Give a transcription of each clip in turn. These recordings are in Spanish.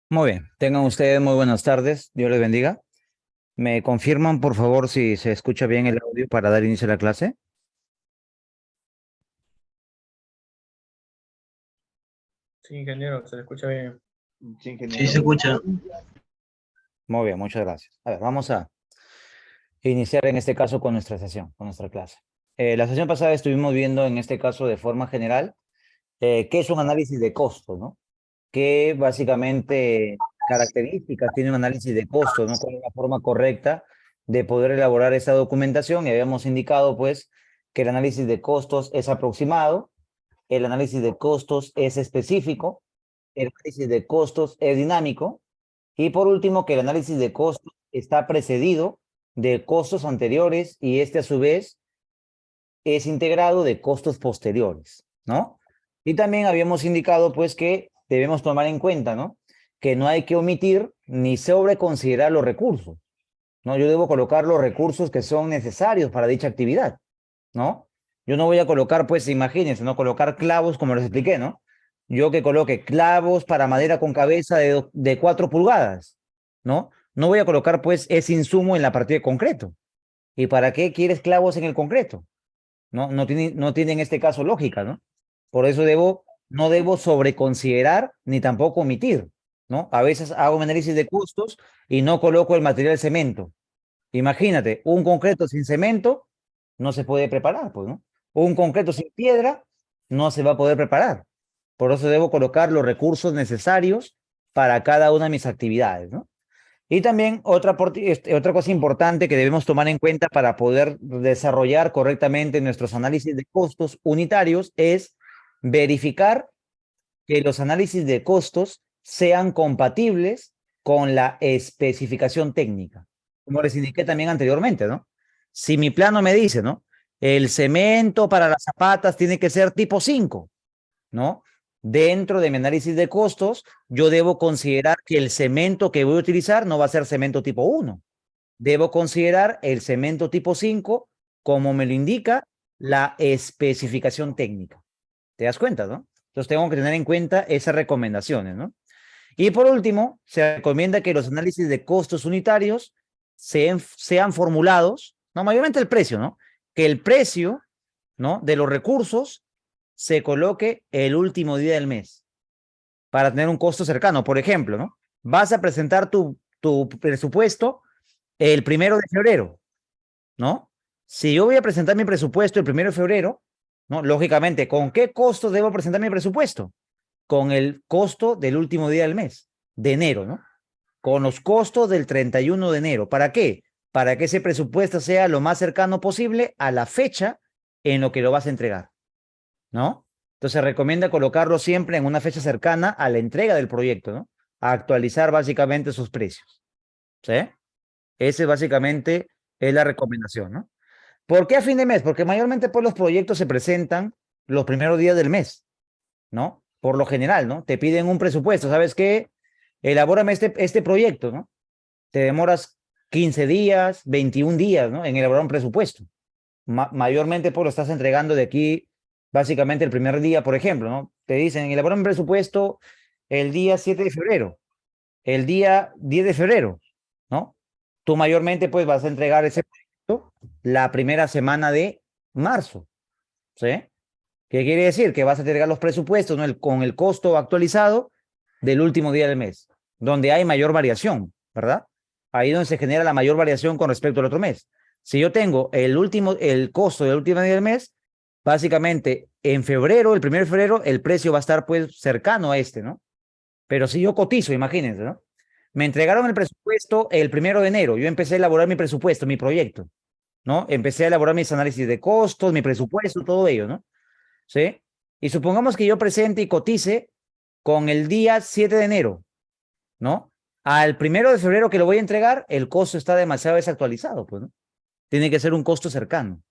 Muy bien, tengan ustedes muy buenas tardes, Dios les bendiga. ¿Me confirman, por favor, si se escucha bien el audio para dar inicio a la clase? Sí, ingeniero, se le escucha bien. Sí, Sí, se ingeniero. escucha. Muy bien, muchas gracias. A ver, vamos a iniciar en este caso con nuestra sesión, con nuestra clase. La sesión pasada estuvimos viendo en este caso de forma general qué es un análisis de costo, ¿no? Qué básicamente características tiene un análisis de costo, ¿no? ¿Cuál es la forma correcta de poder elaborar esa documentación? Y habíamos indicado, pues, que el análisis de costos es aproximado, el análisis de costos es específico, el análisis de costos es dinámico y por último que el análisis de costos está precedido de costos anteriores y este a su vez es integrado de costos posteriores, ¿no? Y también habíamos indicado pues que debemos tomar en cuenta, ¿no? Que no hay que omitir ni sobreconsiderar los recursos, ¿no? Yo debo colocar los recursos que son necesarios para dicha actividad, ¿no? Yo no voy a colocar, pues, imagínense, ¿no? Colocar clavos, como les expliqué, ¿no? Yo que coloque clavos para madera con cabeza de 4 pulgadas, ¿no? No voy a colocar, pues, ese insumo en la partida de concreto. ¿Y para qué quieres clavos en el concreto? No tiene en este caso lógica, ¿no? Por eso no debo sobreconsiderar ni tampoco omitir, ¿no? A veces hago un análisis de costos y no coloco el material cemento. Imagínate, un concreto sin cemento no se puede preparar, pues, ¿no? Un concreto sin piedra no se va a poder preparar. Por eso debo colocar los recursos necesarios para cada una de mis actividades, ¿no? Y también otra cosa importante que debemos tomar en cuenta para poder desarrollar correctamente nuestros análisis de costos unitarios es verificar que los análisis de costos sean compatibles con la especificación técnica, como les indiqué también anteriormente, ¿no? Si mi plano me dice, ¿no? El cemento para las zapatas tiene que ser tipo 5, ¿no? Dentro de mi análisis de costos, yo debo considerar que el cemento que voy a utilizar no va a ser cemento tipo 1. Debo considerar el cemento tipo 5 como me lo indica la especificación técnica. ¿Te das cuenta, no? Entonces tengo que tener en cuenta esas recomendaciones, ¿no? Y por último, se recomienda que los análisis de costos unitarios sean formulados, no, mayormente el precio, ¿no? Que el precio, ¿no? De los recursos se coloque el último día del mes para tener un costo cercano. Por ejemplo, ¿no? Vas a presentar tu presupuesto el 1 de febrero, ¿no? Si yo voy a presentar mi presupuesto el 1 de febrero, ¿no? Lógicamente, ¿con qué costos debo presentar mi presupuesto? Con el costo del último día del mes, de enero, ¿no? Con los costos del 31 de enero. ¿Para qué? Para que ese presupuesto sea lo más cercano posible a la fecha en lo que lo vas a entregar, ¿no? Entonces se recomienda colocarlo siempre en una fecha cercana a la entrega del proyecto, ¿no? A actualizar básicamente sus precios, ¿sí? Ese básicamente es la recomendación, ¿no? ¿Por qué a fin de mes? Porque mayormente pues los proyectos se presentan los primeros días del mes, ¿no? Por lo general, ¿no? Te piden un presupuesto, ¿sabes qué? Elabórame este proyecto, ¿no? Te demoras 15 días, 21 días, ¿no? En elaborar un presupuesto. Mayormente pues lo estás entregando de aquí, básicamente el primer día, por ejemplo, ¿no? Te dicen, elabora un presupuesto el día 7 de febrero, el día 10 de febrero, ¿no? Tú mayormente pues vas a entregar ese proyecto la primera semana de marzo, ¿sí? ¿Qué quiere decir? Que vas a entregar los presupuestos, ¿no? Con el costo actualizado del último día del mes, donde hay mayor variación, ¿verdad? Ahí donde se genera la mayor variación con respecto al otro mes. Si yo tengo el costo del último día del mes, básicamente en febrero, el 1 de febrero, el precio va a estar pues cercano a este, ¿no? Pero si yo cotizo, imagínense, ¿no? Me entregaron el presupuesto el 1 de enero, yo empecé a elaborar mi presupuesto, mi proyecto, ¿no? Empecé a elaborar mis análisis de costos, mi presupuesto, todo ello, ¿no? ¿Sí? Y supongamos que yo presente y cotice con el día 7 de enero, ¿no? Al 1 de febrero que lo voy a entregar, el costo está demasiado desactualizado, pues, ¿no? Tiene que ser un costo cercano,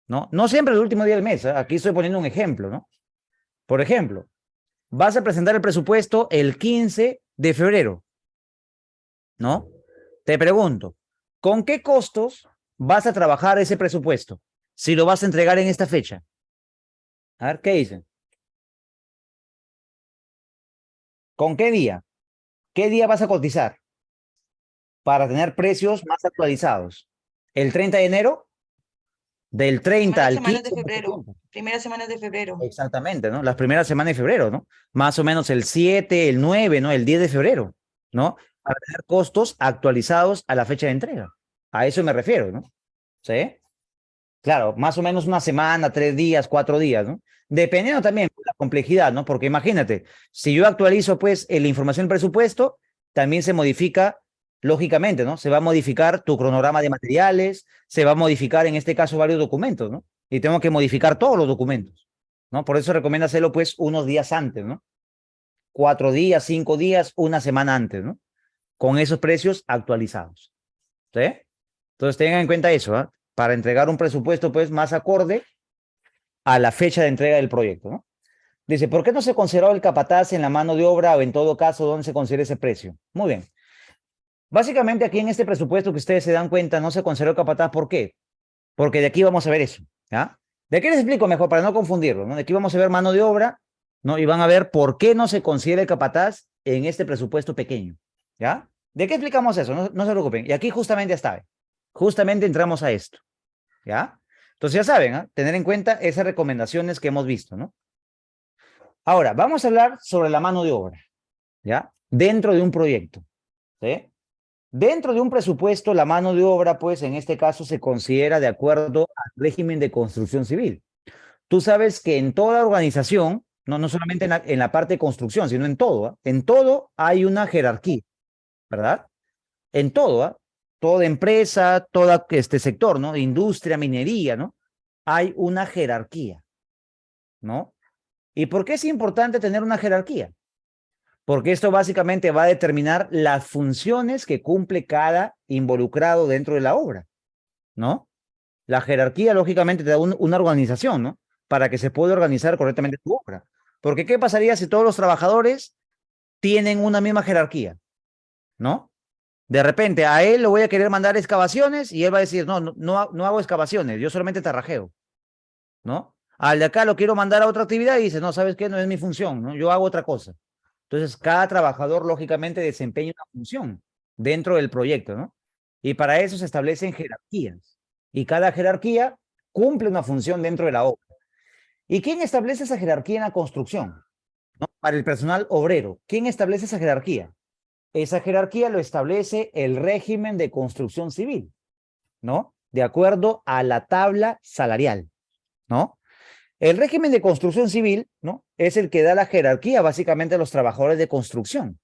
¿no? No siempre el último día del mes, ¿eh? Aquí estoy poniendo un ejemplo, ¿no? Por ejemplo, vas a presentar el presupuesto el 15 de febrero, ¿no? Te pregunto, ¿con qué costos vas a trabajar ese presupuesto si lo vas a entregar en esta fecha? A ver, ¿qué dicen? ¿Con qué día? ¿Qué día vas a cotizar para tener precios más actualizados? ¿El 30 de enero? Del 30 Primeras al semanas de 15 de febrero. septiembre. Primeras semanas de febrero. Exactamente, ¿no? Las primeras semanas de febrero, ¿no? Más o menos el 7, el 9, ¿no? El 10 de febrero, ¿no? Para tener costos actualizados a la fecha de entrega. A eso me refiero, ¿no? ¿Sí? Claro, más o menos una semana, 3 días, 4 días, ¿no? Dependiendo también de la complejidad, ¿no? Porque imagínate, si yo actualizo, pues, la información del presupuesto, también se modifica, lógicamente, ¿no? Se va a modificar tu cronograma de materiales, se va a modificar, en este caso, varios documentos, ¿no? Y tengo que modificar todos los documentos, ¿no? Por eso recomiendo hacerlo, pues, unos días antes, ¿no? 4 días, 5 días, una semana antes, ¿no? Con esos precios actualizados, ¿sí? Entonces tengan en cuenta eso, ¿ah? Para entregar un presupuesto, pues, más acorde a la fecha de entrega del proyecto, ¿no? Dice, ¿por qué no se consideró el capataz en la mano de obra o en todo caso, dónde se considera ese precio? Muy bien. Básicamente aquí en este presupuesto que ustedes se dan cuenta, no se consideró el capataz. ¿Por qué? Porque de aquí vamos a ver eso, ¿ya? De aquí les explico mejor para no confundirlo, ¿no? De aquí vamos a ver mano de obra, ¿no? Y van a ver por qué no se considera el capataz en este presupuesto pequeño, ¿ya? ¿De qué explicamos eso? No se preocupen. Y aquí justamente está, justamente entramos a esto, ¿ya? Entonces ya saben, ¿eh? Tener en cuenta esas recomendaciones que hemos visto, ¿no? Ahora, vamos a hablar sobre la mano de obra, ¿ya? Dentro de un proyecto, ¿sí? Dentro de un presupuesto, la mano de obra, pues, en este caso se considera de acuerdo al régimen de construcción civil. Tú sabes que en toda organización, no solamente en la parte de construcción, sino en todo, ¿ah? En todo hay una jerarquía, ¿verdad? En todo, ¿ah? Toda empresa, todo este sector, ¿no? Industria, minería, ¿no? Hay una jerarquía, ¿no? ¿Y por qué es importante tener una jerarquía? Porque esto básicamente va a determinar las funciones que cumple cada involucrado dentro de la obra, ¿no? La jerarquía, lógicamente, te da una organización, ¿no? Para que se pueda organizar correctamente tu obra. Porque, ¿qué pasaría si todos los trabajadores tienen una misma jerarquía, ¿no? De repente, a él le voy a querer mandar excavaciones y él va a decir, no hago excavaciones, yo solamente tarrajeo, ¿no? Al de acá lo quiero mandar a otra actividad y dice, no, ¿sabes qué? No es mi función, ¿no? Yo hago otra cosa. Entonces, cada trabajador, lógicamente, desempeña una función dentro del proyecto, ¿no? Y para eso se establecen jerarquías. Y cada jerarquía cumple una función dentro de la obra. ¿Y quién establece esa jerarquía en la construcción? ¿No? Para el personal obrero, ¿quién establece esa jerarquía? Esa jerarquía lo establece el régimen de construcción civil, ¿no? De acuerdo a la tabla salarial, ¿no? El régimen de construcción civil, ¿no? Es el que da la jerarquía básicamente a los trabajadores de construcción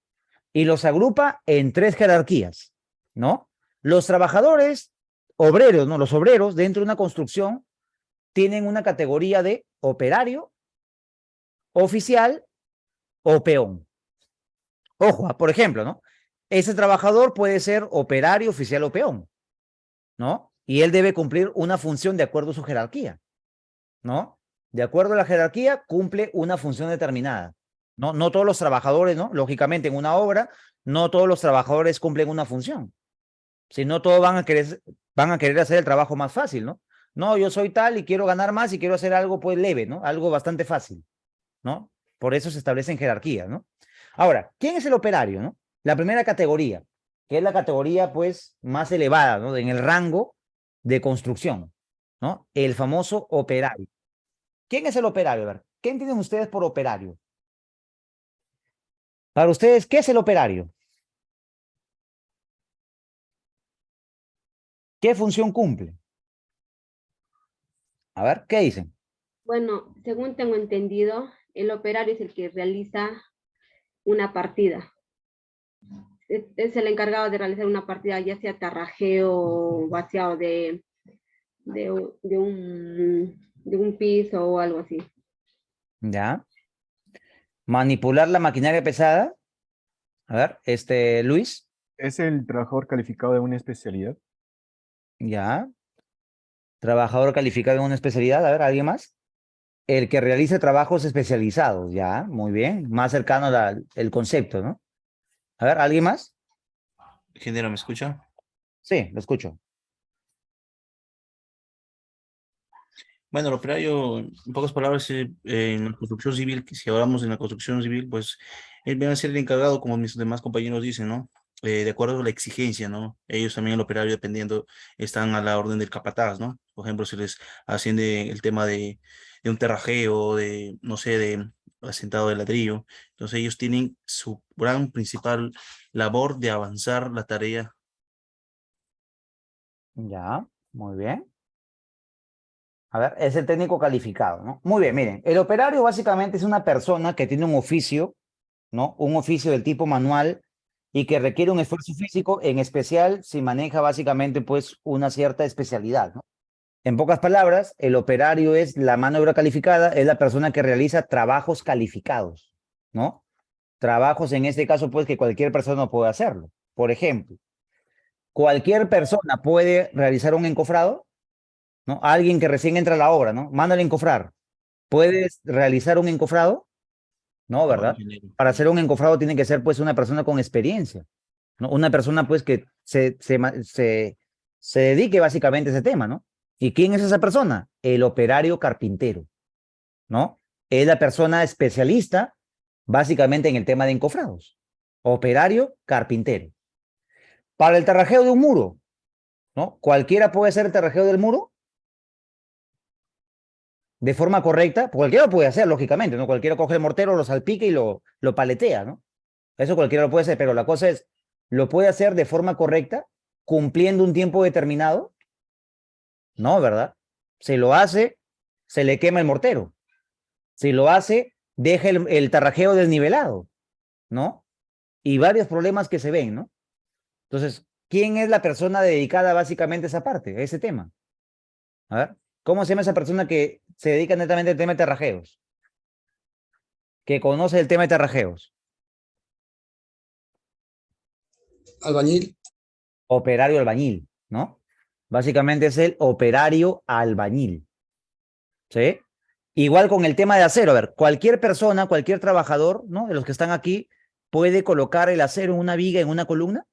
y los agrupa en tres jerarquías, ¿no? Los trabajadores obreros, ¿no? Los obreros dentro de una construcción tienen una categoría de operario, oficial o peón. Ojo, por ejemplo, ¿no? Ese trabajador puede ser operario, oficial o peón, ¿no? Y él debe cumplir una función de acuerdo a su jerarquía, ¿no? De acuerdo a la jerarquía, cumple una función determinada. No todos los trabajadores, ¿no? Lógicamente, en una obra, no todos los trabajadores cumplen una función. Si no, todos van a querer hacer el trabajo más fácil, ¿no? No, yo soy tal y quiero ganar más y quiero hacer algo, pues, leve, ¿no? Algo bastante fácil, ¿no? Por eso se establecen jerarquías, ¿no? Ahora, ¿quién es el operario, no? La primera categoría, que es la categoría, pues, más elevada, ¿no? En el rango de construcción, ¿no? El famoso operario. ¿Quién es el operario? A ver, ¿qué entienden ustedes por operario? Para ustedes, ¿qué es el operario? ¿Qué función cumple? A ver, ¿qué dicen? Bueno, según tengo entendido, el operario es el que realiza una partida. Es el encargado de realizar una partida, ya sea tarrajeo o vaciado de un piso o algo así. ¿Ya? Manipular la maquinaria pesada. A ver, Luis, ¿Es el trabajador calificado de una especialidad? ya. Trabajador calificado en una especialidad. A ver, ¿alguien más? El que realice trabajos especializados, ya, muy bien. Más cercano el concepto, ¿no? A ver, ¿alguien más? Ingeniero, ¿me escucha? Sí, lo escucho. Bueno, el operario, en pocas palabras, en la construcción civil, si hablamos en la construcción civil, pues Él viene a ser el encargado, como mis demás compañeros dicen, ¿no? De acuerdo a la exigencia, ¿no? Ellos también, el operario, dependiendo, están a la orden del capataz, ¿no? Por ejemplo, si les asciende el tema de un terrajeo, de, no sé, de asentado de ladrillo. Entonces ellos tienen su gran principal labor de avanzar la tarea. Ya, muy bien. A ver, es el técnico calificado, ¿no? Muy bien, miren, el operario básicamente es una persona que tiene un oficio, ¿no? Un oficio del tipo manual y que requiere un esfuerzo físico, en especial si maneja básicamente pues una cierta especialidad, ¿no? En pocas palabras, el operario es la mano de obra calificada, es la persona que realiza trabajos calificados, ¿no? Trabajos en este caso pues que cualquier persona puede hacerlo. Por ejemplo, cualquier persona puede realizar un encofrado, ¿no? Alguien que recién entra a la obra, ¿no? Mándale a encofrar. ¿Puedes realizar un encofrado? No, No, ¿verdad? ingeniero. Para hacer un encofrado tiene que ser pues una persona con experiencia, ¿no? Una persona pues que se dedique básicamente a ese tema, ¿no? ¿Y quién es esa persona? El operario carpintero, ¿no? Es la persona especialista básicamente en el tema de encofrados. Operario carpintero. Para el terrajeo de un muro, ¿no? Cualquiera puede hacer el terrajeo del muro de forma correcta. Cualquiera lo puede hacer, lógicamente, ¿no? Cualquiera coge el mortero, lo salpica y lo paletea, ¿no? Eso cualquiera lo puede hacer, pero la cosa es, ¿lo puede hacer de forma correcta, cumpliendo un tiempo determinado? No, ¿verdad? Si lo hace, se le quema el mortero. Si lo hace, deja el tarrajeo desnivelado, ¿no? Y varios problemas que se ven, ¿no? Entonces, ¿quién es la persona dedicada básicamente a esa parte, a ese tema? A ver, ¿cómo se llama esa persona que se dedica netamente al tema de tarrajeos? Que conoce el tema de tarrajeos. Albañil. Operario albañil, ¿no? Básicamente es el operario albañil, ¿sí? Igual con el tema de acero, a ver, cualquier persona, cualquier trabajador, ¿no? De los que están aquí, puede colocar el acero en una viga, en una columna,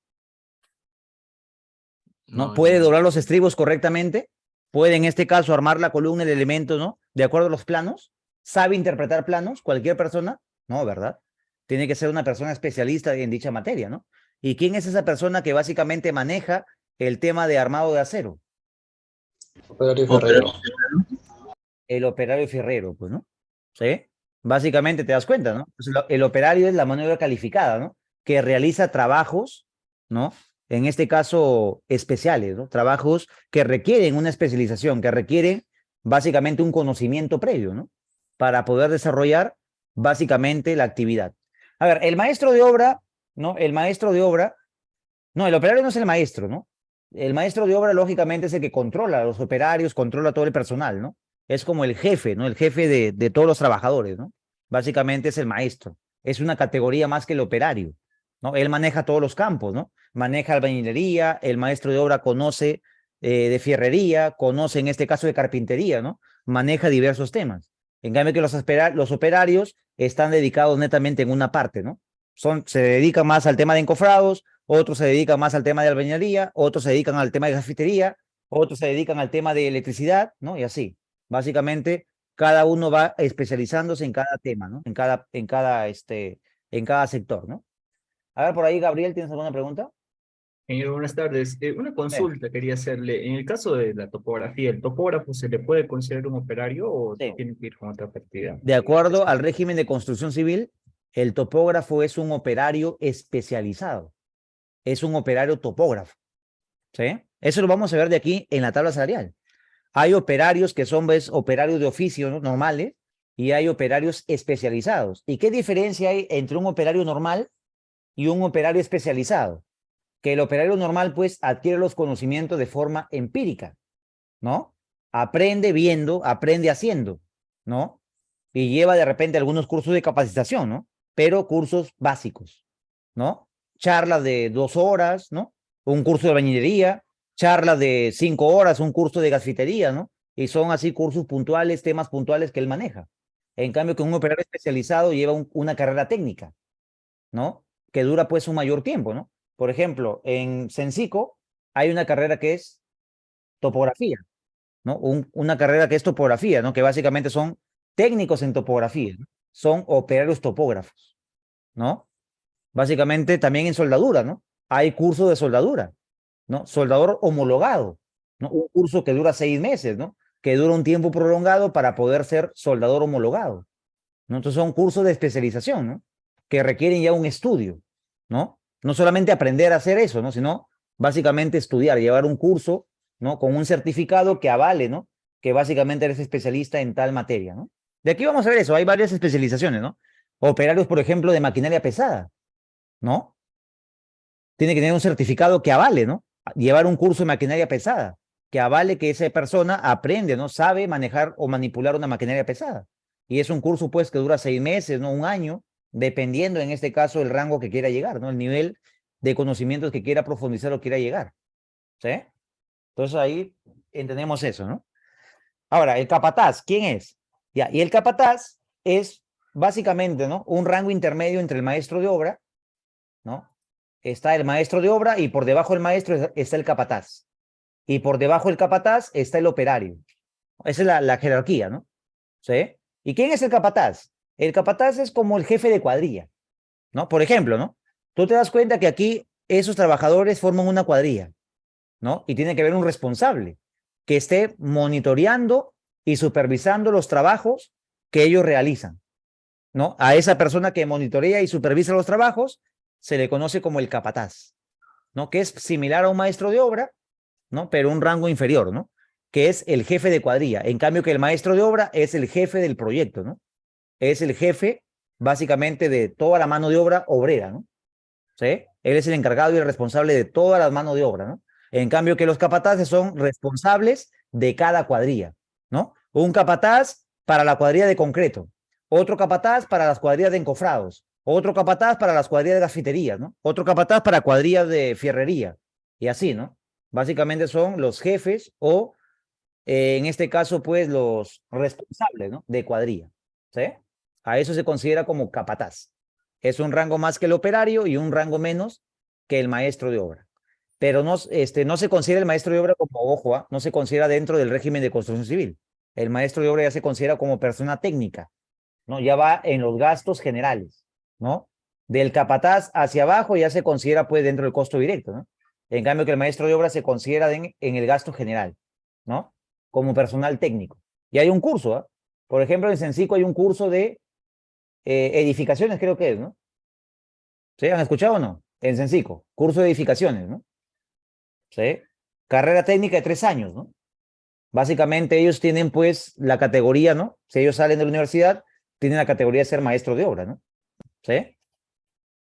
¿no? No, Puede ingeniero. doblar los estribos correctamente, puede en este caso armar la columna, el elemento, ¿no? De acuerdo a los planos, sabe interpretar planos, cualquier persona, ¿no? ¿Verdad? Tiene que ser una persona especialista en dicha materia, ¿no? ¿Y quién es esa persona que básicamente maneja el tema de armado de acero? Operario Operario. Ferrero. El operario fierrero, pues, ¿no? ¿Sí? Básicamente te das cuenta, ¿no? Pues el operario es la mano de obra calificada, ¿no? Que realiza trabajos, ¿no? En este caso, especiales, ¿no? Trabajos que requieren una especialización, que requieren básicamente un conocimiento previo, ¿no? Para poder desarrollar básicamente la actividad. A ver, el maestro de obra, ¿no? El maestro de obra, no, el operario no es el maestro, ¿no? El maestro de obra, lógicamente, es el que controla a los operarios, controla todo el personal, ¿no? Es como el jefe, ¿no? El jefe de todos los trabajadores, ¿no? Básicamente es el maestro. Es una categoría más que el operario, ¿no? Él maneja todos los campos, ¿no? Maneja albañilería, el maestro de obra conoce de fierrería, conoce en este caso de carpintería, ¿no? Maneja diversos temas. En cambio que los operarios están dedicados netamente en una parte, ¿no? Se dedican más al tema de encofrados, otros se dedican más al tema de albañilería, otros se dedican al tema de cafetería, otros se dedican al tema de electricidad, ¿no? Y así. Básicamente, cada uno va especializándose en cada tema, ¿no? En cada sector, ¿no? A ver, por ahí, Gabriel, ¿tienes alguna pregunta? Señor, buenas tardes. Una Sí, consulta quería hacerle. En el caso de la topografía, ¿el topógrafo se le puede considerar un operario o sí. tiene que ir con otra partida? De acuerdo al régimen de construcción civil, el topógrafo es un operario especializado, es un operario topógrafo, ¿sí? Eso lo vamos a ver de aquí en la tabla salarial. Hay operarios que son operarios de oficio, ¿no? Normales y hay operarios especializados. ¿Y qué diferencia hay entre un operario normal y un operario especializado? Que el operario normal pues adquiere los conocimientos de forma empírica, ¿no? Aprende viendo, aprende haciendo, ¿no? Y lleva de repente algunos cursos de capacitación, ¿no? Pero cursos básicos, ¿no? Charlas de 2 horas, ¿no? Un curso de bañilería, charlas de 5 horas, un curso de gasfitería, ¿no? Y son así cursos puntuales, temas puntuales que él maneja. En cambio, que un operario especializado lleva una carrera técnica, ¿no? Que dura pues un mayor tiempo, ¿no? Por ejemplo, en Sensico hay una carrera que es topografía, ¿no? Una carrera que es topografía, ¿no? Que básicamente son técnicos en topografía, ¿no? Son operarios topógrafos, ¿no? Básicamente también en soldadura, ¿no? Hay curso de soldadura, ¿no? Soldador homologado, ¿no? Un curso que dura 6 meses, ¿no? Que dura un tiempo prolongado para poder ser soldador homologado, ¿no? Entonces son cursos de especialización, ¿no? Que requieren ya un estudio, ¿no? No solamente aprender a hacer eso, ¿no? Sino básicamente estudiar, llevar un curso, ¿no? Con un certificado que avale, ¿no? Que básicamente eres especialista en tal materia, ¿no? De aquí vamos a ver eso, hay varias especializaciones, ¿no? Operarios, por ejemplo, de maquinaria pesada, ¿no? Tiene que tener un certificado que avale, ¿no? Llevar un curso de maquinaria pesada, que avale que esa persona aprende, ¿no? Sabe manejar o manipular una maquinaria pesada. Y es un curso, pues, que dura 6 meses, ¿no? Un año, dependiendo, en este caso, el rango que quiera llegar, ¿no? El nivel de conocimientos que quiera profundizar o quiera llegar, ¿sí? Entonces ahí entendemos eso, ¿no? Ahora, el capataz, ¿quién es? Ya, y el capataz es básicamente, ¿no? Un rango intermedio entre el maestro de obra, ¿no? Está el maestro de obra y por debajo del maestro está el capataz. Y por debajo del capataz está el operario. Esa es la jerarquía, ¿no? ¿Sí? ¿Y quién es el capataz? El capataz es como el jefe de cuadrilla, ¿no? Por ejemplo, ¿no? Tú te das cuenta que aquí esos trabajadores forman una cuadrilla, ¿no? Y tiene que haber un responsable que esté monitoreando y supervisando los trabajos que ellos realizan, ¿no? A esa persona que monitorea y supervisa los trabajos se le conoce como el capataz, ¿no? Que es similar a un maestro de obra, ¿no? Pero un rango inferior, ¿no? Que es el jefe de cuadrilla. En cambio que el maestro de obra es el jefe del proyecto, ¿no? Es el jefe básicamente de toda la mano de obra obrera, ¿no? ¿Sí? Él es el encargado y el responsable de toda la mano de obra, ¿no? En cambio que los capataces son responsables de cada cuadrilla, ¿no? Un capataz para la cuadrilla de concreto, otro capataz para las cuadrillas de encofrados, otro capataz para las cuadrillas de gafiterías, ¿no? Otro capataz para cuadrillas de fierrería, y así, ¿no? Básicamente son los jefes o, en este caso, pues, los responsables, ¿no? De cuadrilla, ¿sí? A eso se considera como capataz. Es un rango más que el operario y un rango menos que el maestro de obra. Pero no, no se considera el maestro de obra como, ojo, no se considera dentro del régimen de construcción civil. El maestro de obra ya se considera como persona técnica, ¿no? Ya va en los gastos generales, ¿no? Del capataz hacia abajo ya se considera, pues, dentro del costo directo, ¿no? En cambio que el maestro de obra se considera en el gasto general, ¿no? Como personal técnico. Y hay un curso, ¿eh? Por ejemplo, en Sensico hay un curso de edificaciones, creo que es, ¿no? ¿Sí? ¿Han escuchado o no? En Sensico, curso de edificaciones, ¿no? ¿Sí? Carrera técnica de 3 años, ¿no? Básicamente ellos tienen, pues, la categoría, ¿no? Si ellos salen de la universidad, tienen la categoría de ser maestro de obra, ¿no? ¿Sí?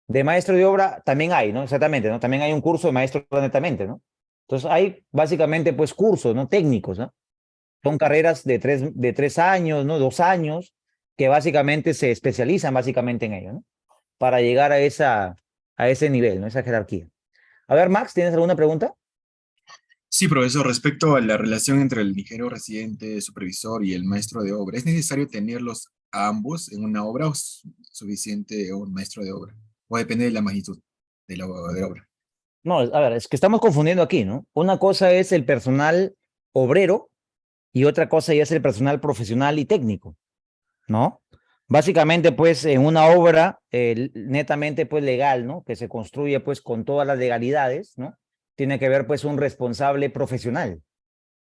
De maestro de obra también hay, ¿no? Exactamente, ¿no? También hay un curso de maestro netamente, ¿no? Entonces hay básicamente, pues, cursos, ¿no? Técnicos, ¿no? Son carreras de 3 años, ¿no? 2 años, que básicamente se especializan básicamente en ello, ¿no? Para llegar a ese nivel, ¿no? Esa jerarquía. A ver, Max, ¿tienes alguna pregunta? Sí, profesor, respecto a la relación entre el ingeniero residente, supervisor y el maestro de obra, ¿es necesario tenerlos a ambos en una obra o es suficiente un maestro de obra? ¿O depende de la magnitud de la obra? No, a ver, es que estamos confundiendo aquí, ¿no? Una cosa es el personal obrero y otra cosa ya es el personal profesional y técnico, ¿no? Básicamente, pues, en una obra netamente, pues, legal, ¿no? Que se construye, pues, con todas las legalidades, ¿no? Tiene que haber, pues, un responsable profesional,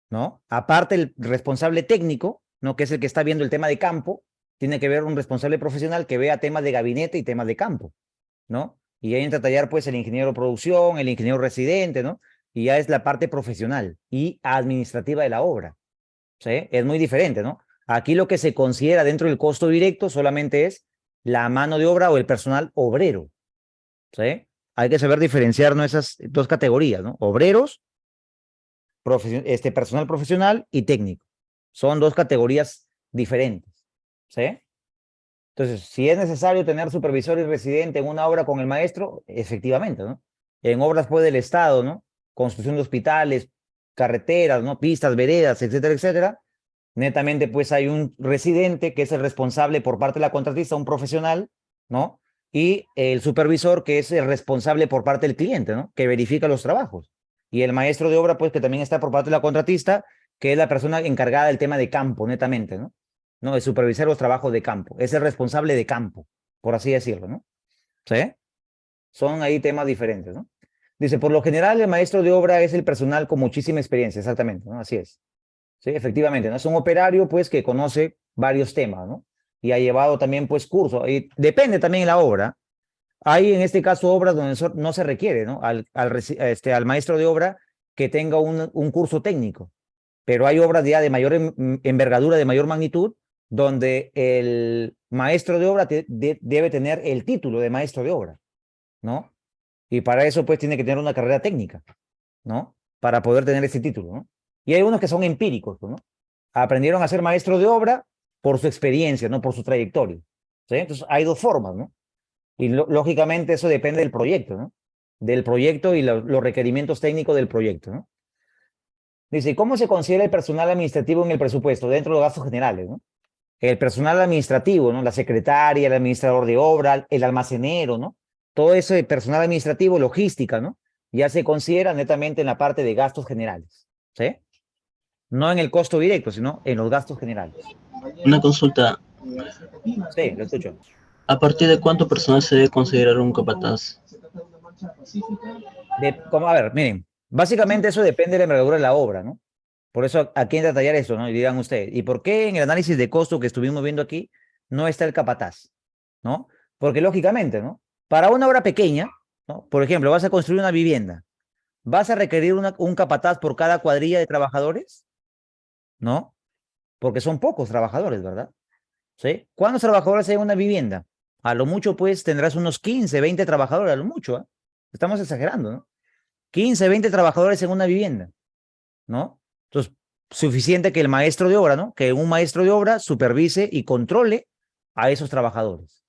¿no? Aparte, el responsable técnico, ¿no? Que es el que está viendo el tema de campo, tiene que haber un responsable profesional que vea temas de gabinete y temas de campo, ¿no? Y ahí entra a tallar, pues, el ingeniero de producción, el ingeniero residente, ¿no? Y ya es la parte profesional y administrativa de la obra, ¿sí? Es muy diferente, ¿no? Aquí lo que se considera dentro del costo directo solamente es la mano de obra o el personal obrero, ¿sí? Hay que saber diferenciar, ¿no? Esas dos categorías, ¿no? Obreros, personal profesional y técnico. Son dos categorías diferentes, ¿sí? Entonces, si es necesario tener supervisor y residente en una obra con el maestro, efectivamente, ¿no? En obras, pues, del Estado, ¿no? Construcción de hospitales, carreteras, ¿no? Pistas, veredas, etcétera, etcétera. Netamente, pues, hay un residente que es el responsable por parte de la contratista, un profesional, ¿no? Y el supervisor que es el responsable por parte del cliente, ¿no? Que verifica los trabajos. Y el maestro de obra, pues, que también está por parte de la contratista, que es la persona encargada del tema de campo, netamente, ¿no? ¿No? De supervisar los trabajos de campo. Es el responsable de campo, por así decirlo, ¿no? ¿Sí? Son ahí temas diferentes, ¿no? Dice, por lo general, el maestro de obra es el personal con muchísima experiencia, exactamente, ¿no? Así es. Sí, efectivamente, ¿no? Es un operario, pues, que conoce varios temas, ¿no? Y ha llevado también, pues, cursos. Y depende también de la obra. Hay, en este caso, obras donde no se requiere, ¿no? Al maestro de obra que tenga un curso técnico. Pero hay obras ya de mayor envergadura, de mayor magnitud, donde el maestro de obra debe tener el título de maestro de obra, ¿no? Y para eso, pues, tiene que tener una carrera técnica, ¿no? Para poder tener ese título, ¿no? Y hay unos que son empíricos, ¿no? Aprendieron a ser maestro de obra por su experiencia, ¿no? Por su trayectoria. ¿Sí? Entonces, hay dos formas, ¿no? Y lógicamente eso depende del proyecto, ¿no? Del proyecto y los requerimientos técnicos del proyecto, ¿no? Dice, ¿cómo se considera el personal administrativo en el presupuesto dentro de los gastos generales, ¿no? El personal administrativo, ¿no? La secretaria, el administrador de obra, el almacenero, ¿no? Todo ese personal administrativo, logística, ¿no? Ya se considera netamente en la parte de gastos generales, ¿sí? No en el costo directo, sino en los gastos generales. Una consulta, Sí, lo escucho. ¿a partir de cuánto personal se debe considerar un capataz? A ver, miren, básicamente eso depende de la envergadura de la obra, ¿no? Por eso aquí entra a detallar eso, ¿no? Y dirán ustedes, ¿y por qué en el análisis de costo que estuvimos viendo aquí no está el capataz? ¿No? Porque lógicamente, ¿no? Para una obra pequeña, ¿no? Por ejemplo, vas a construir una vivienda, ¿vas a requerir un capataz por cada cuadrilla de trabajadores? ¿No? Porque son pocos trabajadores, ¿verdad? ¿Sí? ¿Cuántos trabajadores hay en una vivienda? A lo mucho, pues, tendrás unos 15, 20 trabajadores, a lo mucho, ¿eh? Estamos exagerando, ¿no? 15, 20 trabajadores en una vivienda, ¿no? Entonces, suficiente que el maestro de obra, ¿no? Que un maestro de obra supervise y controle a esos trabajadores.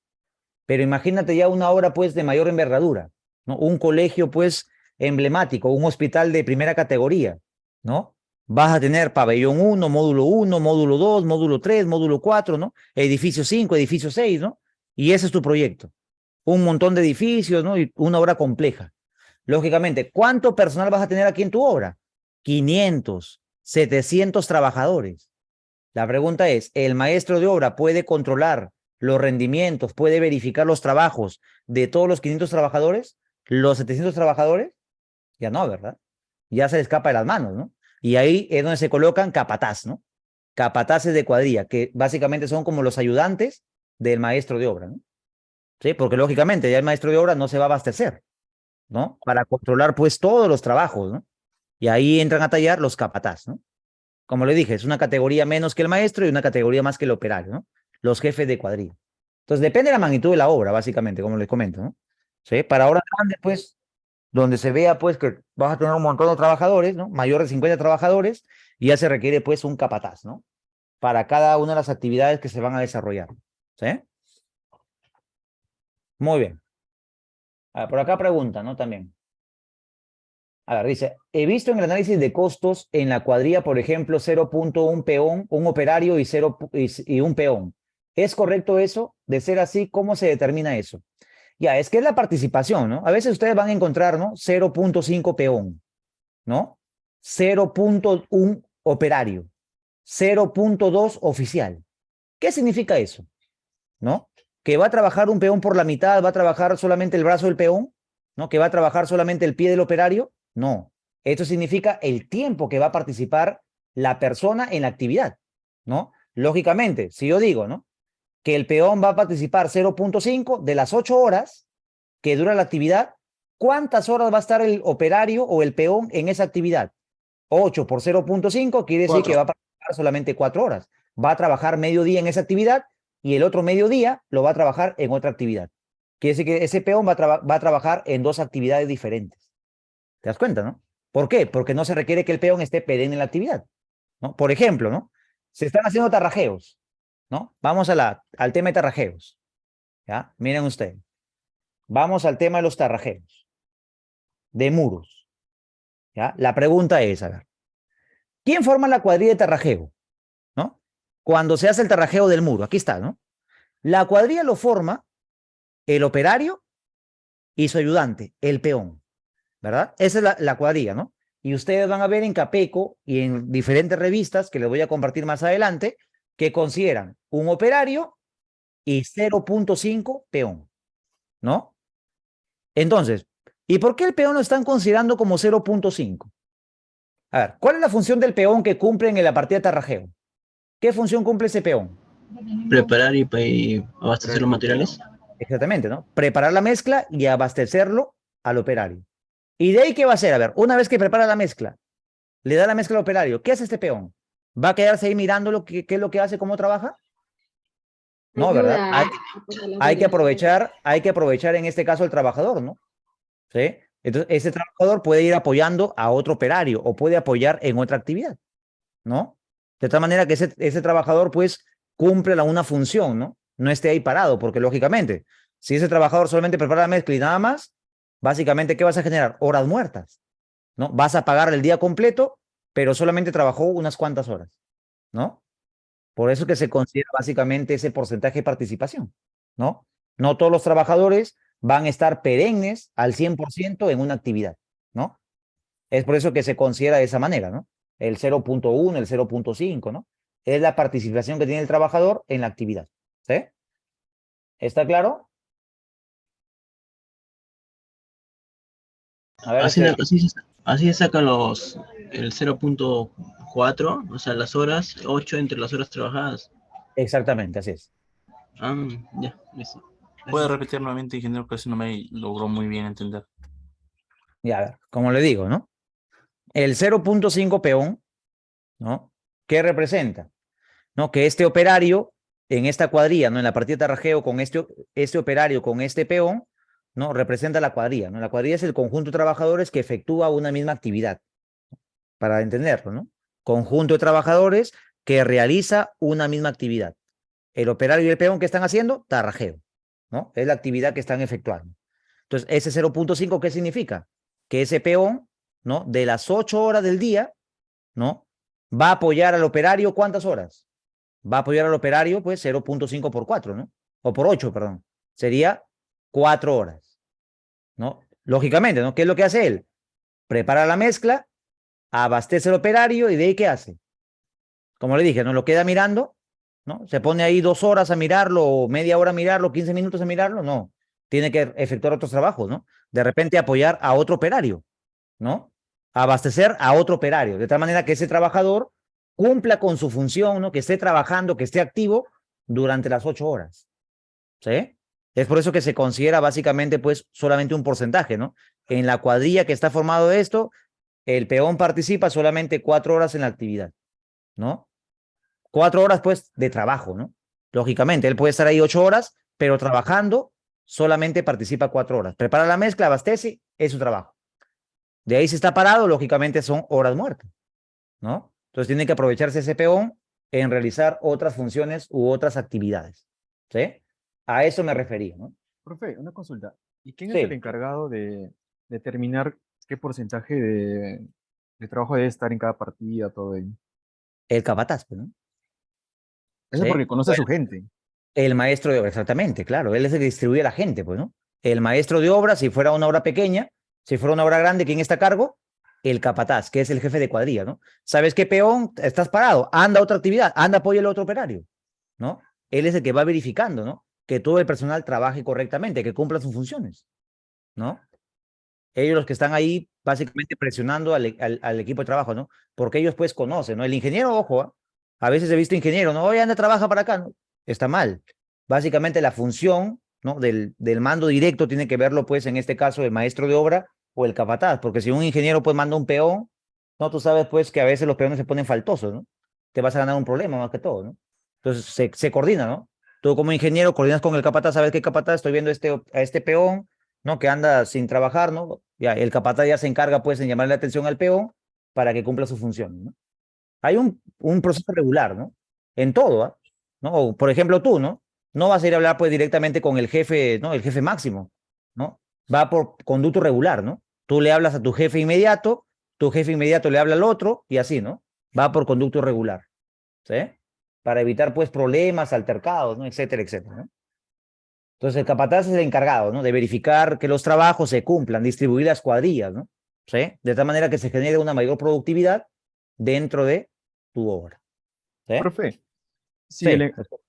Pero imagínate ya una obra, pues, de mayor envergadura, ¿no? Un colegio, pues, emblemático, un hospital de primera categoría, ¿no? Vas a tener pabellón 1, módulo 2, módulo 3, módulo 4, ¿no? Edificio 5, edificio 6, ¿no? Y ese es tu proyecto. Un montón de edificios, ¿no? Y una obra compleja. Lógicamente, ¿cuánto personal vas a tener aquí en tu obra? 500, 700 trabajadores. La pregunta es, ¿el maestro de obra puede controlar los rendimientos, puede verificar los trabajos de todos los 500 trabajadores? ¿Los 700 trabajadores? Ya no, ¿verdad? Ya se le escapa de las manos, ¿no? Y ahí es donde se colocan capataz, ¿no? Capataces de cuadrilla, que básicamente son como los ayudantes del maestro de obra, ¿no? Sí, porque lógicamente ya el maestro de obra no se va a abastecer, ¿no? Para controlar pues todos los trabajos, ¿no? Y ahí entran a tallar los capataz, ¿no? Como le dije, es una categoría menos que el maestro y una categoría más que el operario, ¿no? Los jefes de cuadrilla. Entonces, depende de la magnitud de la obra, básicamente, como les comento, ¿no? ¿Sí? Para obras grandes, pues, donde se vea, pues, que vas a tener un montón de trabajadores, ¿no? Mayor de 50 trabajadores, y ya se requiere, pues, un capataz, ¿no? Para cada una de las actividades que se van a desarrollar, ¿sí? Muy bien. Por acá pregunta, ¿no? También. A ver, dice, he visto en el análisis de costos en la cuadrilla, por ejemplo, 0.1 peón, un operario y un peón. ¿Es correcto eso? De ser así, ¿cómo se determina eso? Ya, es que es la participación, ¿no? A veces ustedes van a encontrar, ¿no? 0.5 peón, ¿no? 0.1 operario, 0.2 oficial. ¿Qué significa eso? ¿No? Que va a trabajar un peón por la mitad, va a trabajar solamente el brazo del peón, ¿no? Que va a trabajar solamente el pie del operario. No, esto significa el tiempo que va a participar la persona en la actividad, ¿no? Lógicamente, si yo digo, ¿no? Que el peón va a participar 0.5 de las 8 horas que dura la actividad, ¿cuántas horas va a estar el operario o el peón en esa actividad? 8 por 0.5 quiere decir 4. que va a participar solamente 4 horas. Va a trabajar mediodía en esa actividad y el otro mediodía lo va a trabajar en otra actividad. Quiere decir que ese peón va a trabajar en 2 actividades diferentes. ¿Te das cuenta, no? ¿Por qué? Porque no se requiere que el peón esté perenne en la actividad, ¿no? Por ejemplo, ¿no? Se están haciendo tarrajeos, ¿no? Vamos al tema de tarrajeos, ¿ya? Miren ustedes. Vamos al tema de los tarrajeos, de muros, ¿ya? La pregunta es, a ver, ¿quién forma la cuadrilla de tarrajeo? ¿No? Cuando se hace el tarrajeo del muro, aquí está, ¿no? La cuadrilla lo forma el operario y su ayudante, el peón, ¿verdad? Esa es la cuadrilla, ¿no? Y ustedes van a ver en Capeco y en diferentes revistas que les voy a compartir más adelante que consideran un operario y 0.5 peón, ¿no? Entonces, ¿y por qué el peón lo están considerando como 0.5? A ver, ¿cuál es la función del peón que cumple en la partida de tarrajeo? ¿Qué función cumple ese peón? Preparar y abastecer los materiales. Exactamente, ¿no? Preparar la mezcla y abastecerlo al operario. ¿Y de ahí qué va a hacer? A ver, una vez que prepara la mezcla, le da la mezcla al operario, ¿qué hace este peón? ¿Va a quedarse ahí mirando qué es lo que hace, cómo trabaja? No, ¿verdad? Ayuda a pasar las Hay que reglas. aprovechar en este caso al trabajador, ¿no? ¿Sí? Entonces, ese trabajador puede ir apoyando a otro operario o puede apoyar en otra actividad, ¿no? De tal manera que ese trabajador, pues, cumple una función, ¿no? No esté ahí parado, porque lógicamente, si ese trabajador solamente prepara la mezcla y nada más, básicamente, ¿qué vas a generar? Horas muertas, ¿no? Vas a pagar el día completo, pero solamente trabajó unas cuantas horas, ¿no? Por eso que se considera básicamente ese porcentaje de participación, ¿no? No todos los trabajadores van a estar perennes al 100% en una actividad, ¿no? Es por eso que se considera de esa manera, ¿no? El 0.1, el 0.5, ¿no? Es la participación que tiene el trabajador en la actividad, ¿sí? ¿Está claro? A ver, Así se sacan el 0.4, o sea, las horas, 8 entre las horas trabajadas. exactamente, así es. Ah, ya, listo. ¿Puede repetir nuevamente, ingeniero? Casi no me logró muy bien entender. Ya, a ver, como le digo, ¿no? El 0.5 peón, ¿no? ¿Qué representa? ¿No? Que este operario en esta cuadrilla, ¿no? En la partida de tarrajeo con este operario con este peón, ¿no? Representa la cuadrilla, ¿no? La cuadrilla es el conjunto de trabajadores que efectúa una misma actividad, para entenderlo, ¿no? Conjunto de trabajadores que realiza una misma actividad. El operario y el peón, ¿qué están haciendo? Tarrajeo, ¿no? Es la actividad que están efectuando. Entonces, ese 0.5, ¿qué significa? Que ese peón, ¿no? De las 8 horas del día, ¿no? Va a apoyar al operario, ¿cuántas horas? Va a apoyar al operario, pues 0.5 por 4, ¿no? O por 8, perdón. Sería 4 horas, ¿no? Lógicamente, ¿no? ¿Qué es lo que hace él? Prepara la mezcla, abastece el operario y de ahí ¿qué hace? Como le dije, no lo queda mirando, ¿no? Se pone ahí 2 horas a mirarlo, o media hora a mirarlo, 15 minutos a mirarlo, no. Tiene que efectuar otros trabajos, ¿no? De repente apoyar a otro operario, ¿no? Abastecer a otro operario, de tal manera que ese trabajador cumpla con su función, ¿no? Que esté trabajando, que esté activo durante las 8 horas, ¿sí? Es por eso que se considera básicamente, pues, solamente un porcentaje, ¿no? En la cuadrilla que está formado de esto, el peón participa solamente 4 horas en la actividad, ¿no? 4 horas, pues, de trabajo, ¿no? Lógicamente, él puede estar ahí 8 horas, pero trabajando solamente participa 4 horas. Prepara la mezcla, abastece, es su trabajo. De ahí si está parado, lógicamente son horas muertas, ¿no? Entonces tiene que aprovecharse ese peón en realizar otras funciones u otras actividades, ¿sí? A eso me refería, ¿no? Profe, una consulta. ¿Y quién es el Sí, encargado de determinar qué porcentaje de trabajo debe estar en cada partida, todo ello? el capataz, pues, ¿no? Eso ¿Sí? porque conoce a su gente. El maestro de obra, exactamente, claro. Él es el que distribuye a la gente, pues, ¿no? El maestro de obra, si fuera una obra pequeña, si fuera una obra grande, ¿quién está a cargo? El capataz, que es el jefe de cuadrilla, ¿no? ¿Sabes qué, peón? Estás parado, anda a otra actividad, anda, apoya al otro operario, ¿no? Él es el que va verificando, ¿no? Que todo el personal trabaje correctamente, que cumpla sus funciones, ¿no? Ellos los que están ahí básicamente presionando al equipo de trabajo, ¿no? Porque ellos pues conocen, ¿no? El ingeniero, ojo, ¿eh? A veces he visto ingeniero, ¿no? Oye, anda, trabaja para acá, ¿no? Está mal. Básicamente la función, ¿no? Del mando directo tiene que verlo, pues, en este caso, el maestro de obra o el capataz, porque si un ingeniero, pues, manda un peón, ¿no? Tú sabes, pues, que a veces los peones se ponen faltosos, ¿no? Te vas a ganar un problema más que todo, ¿no? Entonces se coordina, ¿no? Tú como ingeniero coordinas con el capataz, ¿sabes qué capataz? Estoy viendo a este peón, ¿no? Que anda sin trabajar, ¿no? Ya, el capataz ya se encarga, pues, en llamarle la atención al peón para que cumpla su función, ¿no? Hay un proceso regular, ¿no? En todo, ¿ah? ¿No? O, por ejemplo, tú, ¿no? No vas a ir a hablar, pues, directamente con el jefe, ¿no? El jefe máximo, ¿no? Va por conducto regular, ¿no? Tú le hablas a tu jefe inmediato le habla al otro, y así, ¿no? Va por conducto regular, ¿sí? Para evitar, pues, problemas, altercados, ¿no? Etcétera, etcétera, ¿no? Entonces, el capataz es el encargado, ¿no? De verificar que los trabajos se cumplan, distribuir las cuadrillas, ¿no? ¿Sí? De tal manera que se genere una mayor productividad dentro de tu obra. ¿Sí? Profe, si Sí.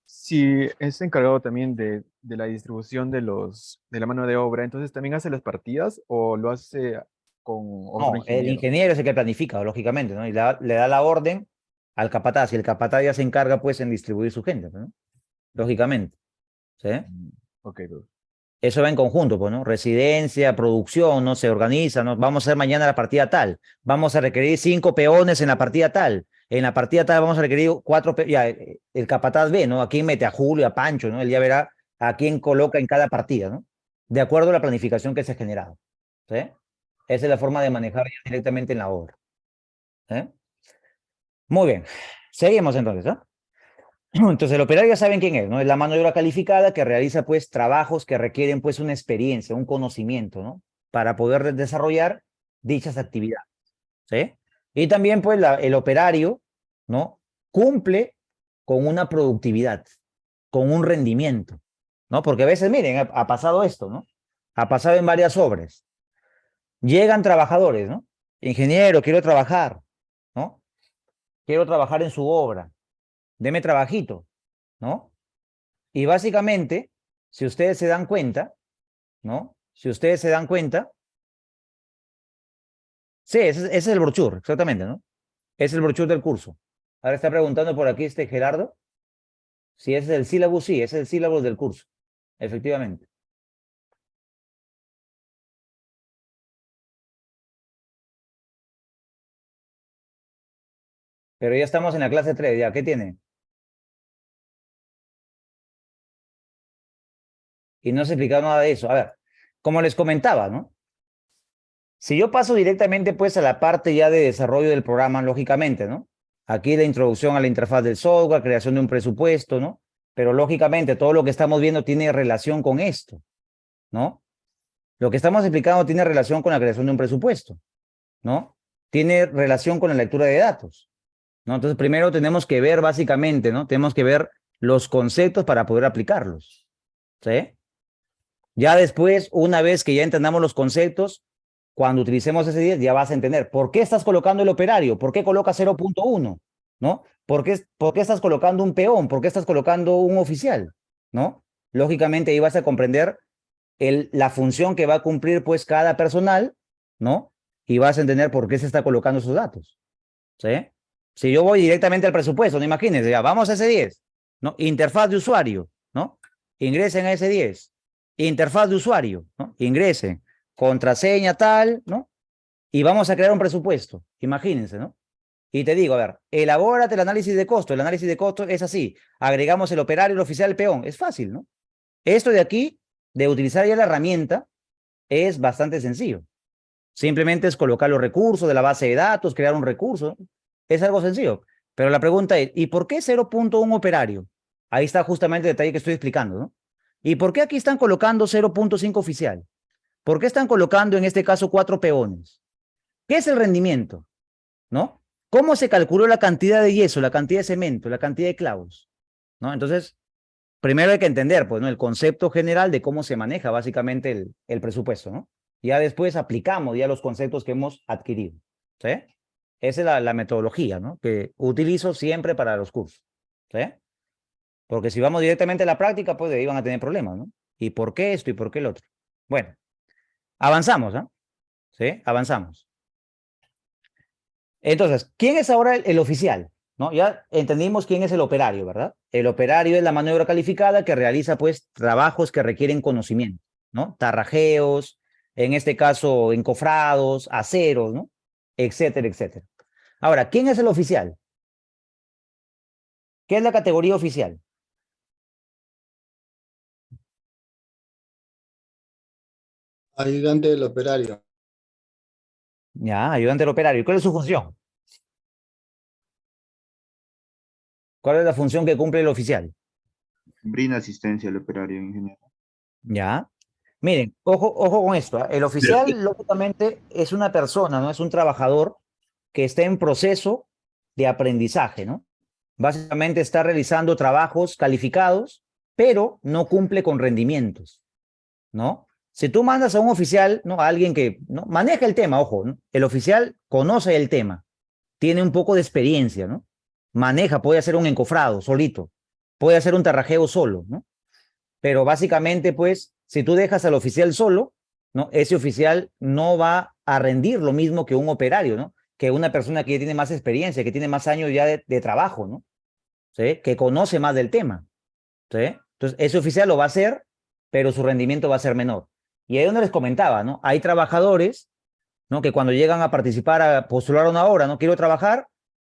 Si es encargado también de la distribución de la mano de obra, entonces también hace las partidas o lo hace con otro No, el ingeniero. ingeniero es el que planifica, lógicamente, ¿no? Y le da la orden al capataz, y el capataz ya se encarga, pues, en distribuir su gente, ¿no? Lógicamente, ¿sí? Ok, profe. Eso va en conjunto, pues, ¿no? Residencia, producción, ¿no? Se organiza, ¿no? Vamos a hacer mañana la partida tal. Vamos a requerir 5 peones en la partida tal. En la partida tal vamos a requerir 4 peones. Ya, el capataz ve, ¿no? A quién mete, a Julio, a Pancho, ¿no? Él ya verá a quién coloca en cada partida, ¿no? De acuerdo a la planificación que se ha generado, ¿sí? Esa es la forma de manejar ya directamente en la obra, ¿eh? Muy bien. Seguimos entonces, ¿no? Entonces, el operario ya saben quién es, ¿no? Es la mano de obra calificada que realiza, pues, trabajos que requieren, pues, una experiencia, un conocimiento, ¿no? Para poder desarrollar dichas actividades, ¿sí? Y también, pues, el operario, ¿no? Cumple con una productividad, con un rendimiento, ¿no? Porque a veces, miren, ha pasado esto, ¿no? Ha pasado en varias obras. Llegan trabajadores, ¿no? Ingeniero, quiero trabajar, ¿no? Quiero trabajar en su obra. Deme trabajito, ¿no? Y básicamente, si ustedes se dan cuenta, ¿no? Si ustedes se dan cuenta, sí, ese es el brochure, exactamente, ¿no? Es el brochure del curso. Ahora está preguntando por aquí este Gerardo, si ese es el sílabus, sí, ese es el sílabus del curso, efectivamente. Pero ya estamos en la clase 3, ya, ¿qué tiene? Y no se explicado nada de eso. A ver, como les comentaba, ¿no? Si yo paso directamente, pues, a la parte ya de desarrollo del programa, lógicamente, ¿no? Aquí la introducción a la interfaz del software, creación de un presupuesto, ¿no? Pero lógicamente todo lo que estamos viendo tiene relación con esto, ¿no? Lo que estamos explicando tiene relación con la creación de un presupuesto, ¿no? Tiene relación con la lectura de datos, ¿no? Entonces, primero tenemos que ver básicamente, ¿no? Tenemos que ver los conceptos para poder aplicarlos, ¿sí? Ya después, una vez que ya entendamos los conceptos, cuando utilicemos ese 10, ya vas a entender por qué estás colocando el operario, por qué colocas 0.1, ¿no? Por qué estás colocando un peón, por qué estás colocando un oficial, ¿no? Lógicamente ahí vas a comprender la función que va a cumplir, pues, cada personal, ¿no? Y vas a entender por qué se está colocando esos datos, ¿sí? Si yo voy directamente al presupuesto, no imagínense, ya, vamos a ese 10, ¿no? Interfaz de usuario, ¿no? Ingresen a ese 10. Interfaz de usuario, ¿no? Ingresen, contraseña tal, ¿no? Y vamos a crear un presupuesto, imagínense, ¿no? Y te digo, a ver, elabórate el análisis de costo. El análisis de costo es así, agregamos el operario, el oficial, el peón. Es fácil, ¿no? Esto de aquí, de utilizar ya la herramienta, es bastante sencillo. Simplemente es colocar los recursos de la base de datos, crear un recurso. Es algo sencillo. Pero la pregunta es, ¿y por qué 0.1 operario? Ahí está justamente el detalle que estoy explicando, ¿no? ¿Y por qué aquí están colocando 0.5 oficial? ¿Por qué están colocando en este caso 4 peones? ¿Qué es el rendimiento? ¿No? ¿Cómo se calculó la cantidad de yeso, la cantidad de cemento, la cantidad de clavos? ¿No? Entonces, primero hay que entender, pues, ¿no? El concepto general de cómo se maneja básicamente el presupuesto, ¿no? Ya después aplicamos ya los conceptos que hemos adquirido, ¿sí? Esa es la metodología, ¿no? Que utilizo siempre para los cursos, ¿sí? Porque si vamos directamente a la práctica, pues ahí van a tener problemas, ¿no? ¿Y por qué esto y por qué el otro? Bueno, avanzamos, ¿no? ¿Sí? Avanzamos. Entonces, ¿quién es ahora el oficial? ¿No? Ya entendimos quién es el operario, ¿verdad? El operario es la mano de obra calificada que realiza, pues, trabajos que requieren conocimiento, ¿no? Tarrajeos, en este caso, encofrados, aceros, ¿no? Etcétera, etcétera. Ahora, ¿quién es el oficial? ¿Qué es la categoría oficial? Ayudante del operario. Ya, ayudante del operario. ¿Cuál es su función? ¿Cuál es la función que cumple el oficial? Brinda asistencia al operario en general. Ya. Miren, ojo con esto, ¿eh? El oficial, lógicamente, es una persona, ¿no? Es un trabajador que está en proceso de aprendizaje, ¿no? Básicamente está realizando trabajos calificados, pero no cumple con rendimientos, ¿no? Si tú mandas a un oficial, ¿no? A alguien que, ¿no? Maneja el tema, ojo, ¿no? El oficial conoce el tema, tiene un poco de experiencia, ¿no? Maneja, puede hacer un encofrado solito, puede hacer un tarrajeo solo, ¿no? Pero básicamente, pues, si tú dejas al oficial solo, ¿no? Ese oficial no va a rendir lo mismo que un operario, ¿no? Que una persona que ya tiene más experiencia, que tiene más años ya de trabajo, ¿no? ¿Sí? Que conoce más del tema, ¿sí? Entonces, ese oficial lo va a hacer, pero su rendimiento va a ser menor. Y ahí donde les comentaba, ¿no? Hay trabajadores, ¿no? Que cuando llegan a participar, a postular una hora, ¿no? Quiero trabajar,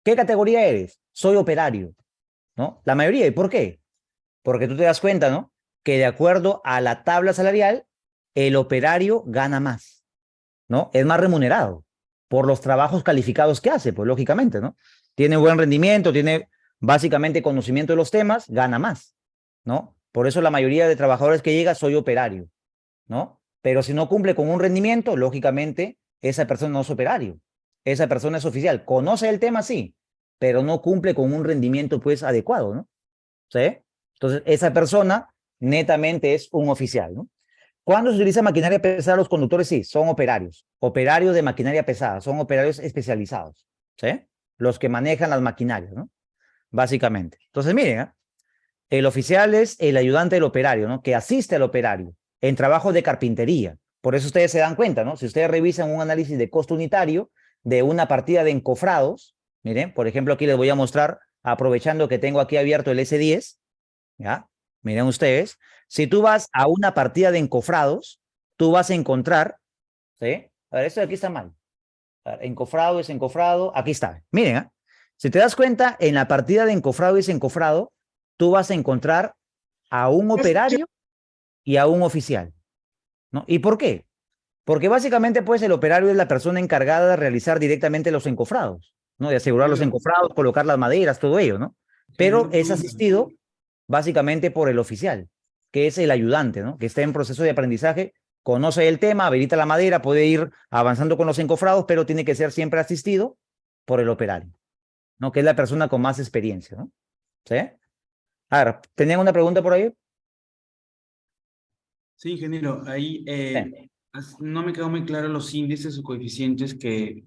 ¿qué categoría eres? Soy operario, ¿no? La mayoría, ¿y por qué? Porque tú te das cuenta, ¿no? Que de acuerdo a la tabla salarial, el operario gana más, ¿no? Es más remunerado por los trabajos calificados que hace, pues lógicamente, ¿no? Tiene buen rendimiento, tiene básicamente conocimiento de los temas, gana más, ¿no? Por eso la mayoría de trabajadores que llega soy operario, ¿no? Pero si no cumple con un rendimiento, lógicamente, esa persona no es operario. Esa persona es oficial. Conoce el tema, sí, pero no cumple con un rendimiento, pues, adecuado, ¿no? ¿Sí? Entonces, esa persona netamente es un oficial, ¿no? ¿Cuándo se utiliza maquinaria pesada? Los conductores sí, son operarios. Operarios de maquinaria pesada, son operarios especializados, ¿sí? Los que manejan las maquinarias, ¿no? Básicamente. Entonces, miren, ¿eh? El oficial es el ayudante del operario, ¿no? Que asiste al operario en trabajo de carpintería. Por eso ustedes se dan cuenta, ¿no? Si ustedes revisan un análisis de costo unitario de una partida de encofrados, miren, por ejemplo, aquí les voy a mostrar, aprovechando que tengo aquí abierto el S10, ¿ya? Miren ustedes, si tú vas a una partida de encofrados, tú vas a encontrar, ¿sí? A ver, esto de aquí está mal. A ver, encofrado es encofrado, aquí está. Miren, ¿eh? Si te das cuenta, en la partida de encofrado y desencofrado, tú vas a encontrar a un operario y a un oficial, ¿no? ¿Y por qué? Porque básicamente, pues, el operario es la persona encargada de realizar directamente los encofrados, ¿no? De asegurar los encofrados, colocar las maderas, todo ello, ¿no? Pero es asistido básicamente por el oficial, que es el ayudante, ¿no? Que está en proceso de aprendizaje, conoce el tema, habilita la madera, puede ir avanzando con los encofrados, pero tiene que ser siempre asistido por el operario, ¿no? Que es la persona con más experiencia, ¿no? ¿Sí? A ver, ¿tenían una pregunta por ahí? Sí, ingeniero, ahí Sí. no me quedó muy claro los índices o coeficientes que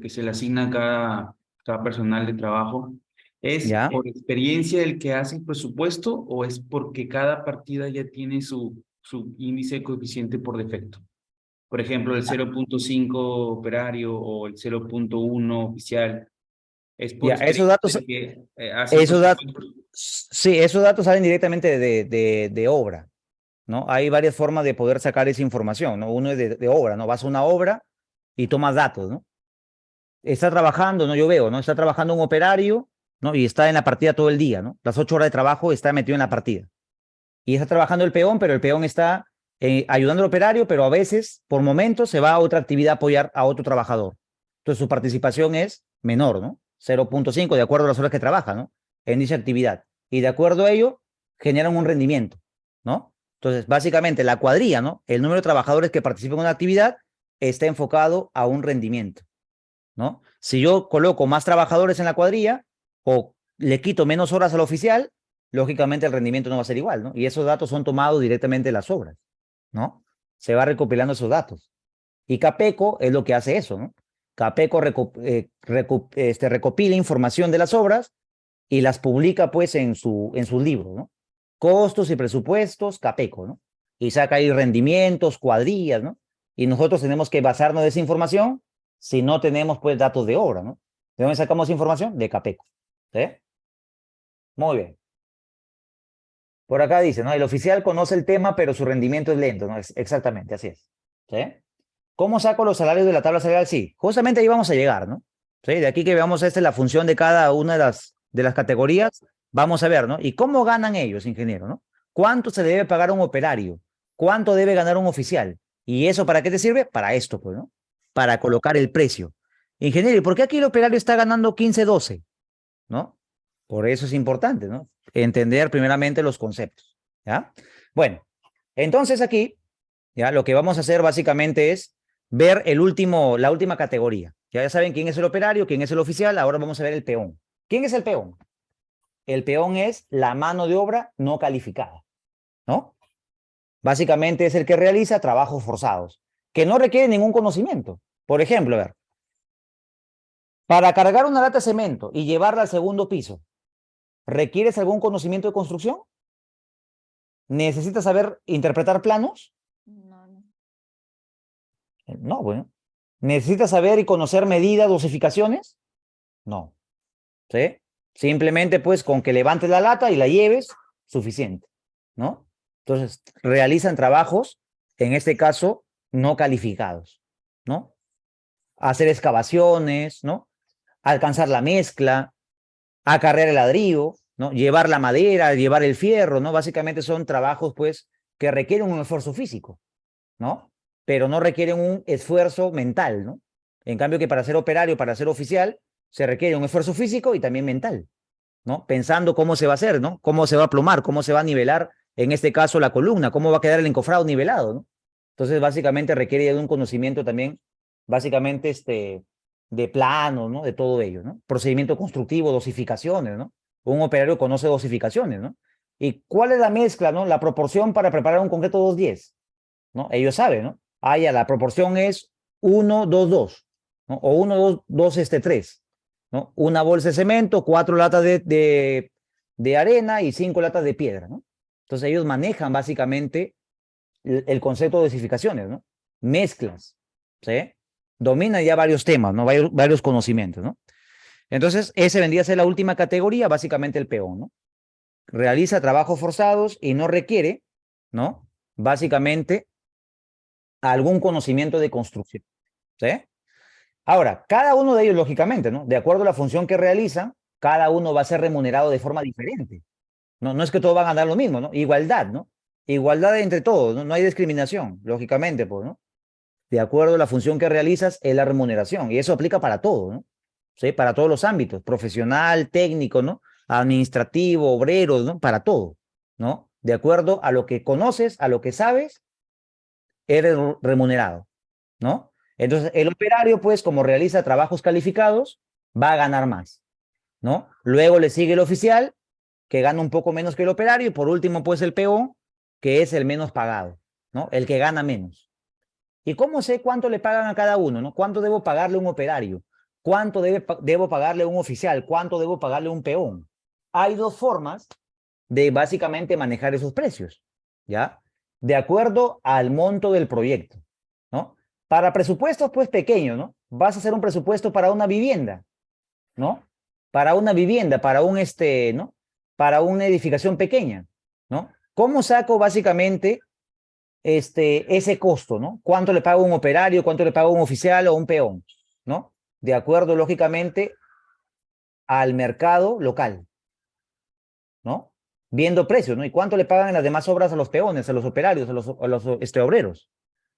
se le asigna a cada personal de trabajo. ¿Es ¿Ya? por experiencia el que hace el presupuesto o es porque cada partida ya tiene su índice de coeficiente por defecto? Por ejemplo, el 0.5 operario o el 0.1 oficial. ¿Es por Ya, esos experiencia datos, el que hace el presupuesto? sí, esos datos salen directamente de obra, ¿no? Hay varias formas de poder sacar esa información, ¿no? Uno es de obra, ¿no? Vas a una obra y tomas datos, ¿no? Está trabajando, ¿no? Yo veo, ¿no? Está trabajando un operario, ¿no? Y está en la partida todo el día, ¿no? Las 8 horas de trabajo está metido en la partida. Y está trabajando el peón, pero el peón está ayudando al operario, pero a veces, por momentos, se va a otra actividad a apoyar a otro trabajador. Entonces su participación es menor, ¿no? 0.5 de acuerdo a las horas que trabaja, ¿no? En dicha actividad. Y de acuerdo a ello, generan un rendimiento, ¿no? Entonces, básicamente, la cuadrilla, ¿no? El número de trabajadores que participan en una actividad está enfocado a un rendimiento, ¿no? Si yo coloco más trabajadores en la cuadrilla o le quito menos horas al oficial, lógicamente el rendimiento no va a ser igual, ¿no? Y esos datos son tomados directamente de las obras, ¿no? Se va recopilando esos datos. Y Capeco es lo que hace eso, ¿no? Capeco recopila información de las obras y las publica, pues, en su libro, ¿no? Costos y presupuestos, Capeco, ¿no? Y saca ahí rendimientos, cuadrillas, ¿no? Y nosotros tenemos que basarnos de esa información si no tenemos, pues, datos de obra, ¿no? ¿De dónde sacamos información? De Capeco, ¿sí? Muy bien. Por acá dice, ¿no? El oficial conoce el tema, pero su rendimiento es lento, ¿no? Exactamente, así es. ¿Sí? ¿Cómo saco los salarios de la tabla salarial? Sí, justamente ahí vamos a llegar, ¿no? ¿Sí? De aquí que veamos esta es la función de cada una de las categorías, vamos a ver, ¿no? ¿Y cómo ganan ellos, ingeniero, ¿no? ¿Cuánto se debe pagar a un operario? ¿Cuánto debe ganar un oficial? ¿Y eso para qué te sirve? Para esto, pues, ¿no? Para colocar el precio. Ingeniero, ¿y por qué aquí el operario está ganando 15-12? ¿No? Por eso es importante, ¿no? Entender primeramente los conceptos, ¿ya? Bueno, entonces aquí, ya lo que vamos a hacer básicamente es ver la última categoría. Ya saben quién es el operario, quién es el oficial, ahora vamos a ver el peón. ¿Quién es el peón? El peón es la mano de obra no calificada, ¿no? Básicamente es el que realiza trabajos forzados, que no requieren ningún conocimiento. Por ejemplo, a ver, para cargar una lata de cemento y llevarla al segundo piso, ¿Requieres algún conocimiento de construcción? ¿Necesitas saber interpretar planos? No, bueno. ¿Necesitas saber y conocer medidas, dosificaciones? No. ¿Sí? Simplemente pues con que levantes la lata y la lleves, suficiente, ¿no? Entonces, realizan trabajos, en este caso, no calificados, ¿no? Hacer excavaciones, ¿no? Alcanzar la mezcla, acarrear el ladrillo, ¿no? Llevar la madera, llevar el fierro, ¿no? Básicamente son trabajos, pues, que requieren un esfuerzo físico, ¿no? Pero no requieren un esfuerzo mental, ¿no? En cambio que para ser operario, para ser oficial, se requiere un esfuerzo físico y también mental, ¿no? Pensando cómo se va a hacer, ¿no? Cómo se va a plomar, cómo se va a nivelar, en este caso, la columna, cómo va a quedar el encofrado nivelado, ¿no? Entonces, básicamente requiere de un conocimiento también, básicamente, de plano, ¿no? De todo ello, ¿no? Procedimiento constructivo, dosificaciones, ¿no? Un operario conoce dosificaciones, ¿no? ¿Y cuál es la mezcla, ¿no? La proporción para preparar un concreto 210, ¿no? Ellos saben, ¿no? Ah, ya, la proporción es 1, 2, 2, ¿no? O 1, 2, 2, 3, ¿no? Una bolsa de cemento, 4 latas de arena y 5 latas de piedra, ¿no? Entonces ellos manejan básicamente el concepto de dosificaciones, ¿no? Mezclas, ¿sí? Dominan ya varios temas, ¿no? Varios conocimientos, ¿no? Entonces, ese vendría a ser la última categoría, básicamente el peón, ¿no? Realiza trabajos forzados y no requiere, ¿no? Básicamente, algún conocimiento de construcción, ¿sí? Ahora, cada uno de ellos, lógicamente, ¿no? De acuerdo a la función que realizan, cada uno va a ser remunerado de forma diferente. No, no es que todos van a ganar lo mismo, ¿no? Igualdad, ¿no? Igualdad entre todos, ¿no? No hay discriminación, lógicamente, pues, ¿no? De acuerdo a la función que realizas, es la remuneración. Y eso aplica para todo, ¿no? ¿Sí? Para todos los ámbitos, profesional, técnico, ¿no? Administrativo, obreros, ¿no? Para todo, ¿no? De acuerdo a lo que conoces, a lo que sabes, eres remunerado, ¿no? Entonces, el operario, pues, como realiza trabajos calificados, va a ganar más, ¿no? Luego le sigue el oficial, que gana un poco menos que el operario, y por último, pues, el peón, que es el menos pagado, ¿no? El que gana menos. ¿Y cómo sé cuánto le pagan a cada uno, ¿no? ¿Cuánto debo pagarle a un operario? ¿Cuánto debo pagarle a un oficial? ¿Cuánto debo pagarle a un peón? Hay dos formas de básicamente manejar esos precios, ¿ya? De acuerdo al monto del proyecto, ¿no? Para presupuestos, pues, pequeños, ¿no? Vas a hacer un presupuesto para una vivienda, ¿no? Para una vivienda, para un, ¿no? Para una edificación pequeña, ¿no? ¿Cómo saco básicamente ese costo, ¿no? ¿Cuánto le pago a un operario, cuánto le pago a un oficial o a un peón, ¿no? De acuerdo, lógicamente, al mercado local, ¿no? Viendo precios, ¿no? ¿Y cuánto le pagan en las demás obras a los peones, a los operarios, a los obreros,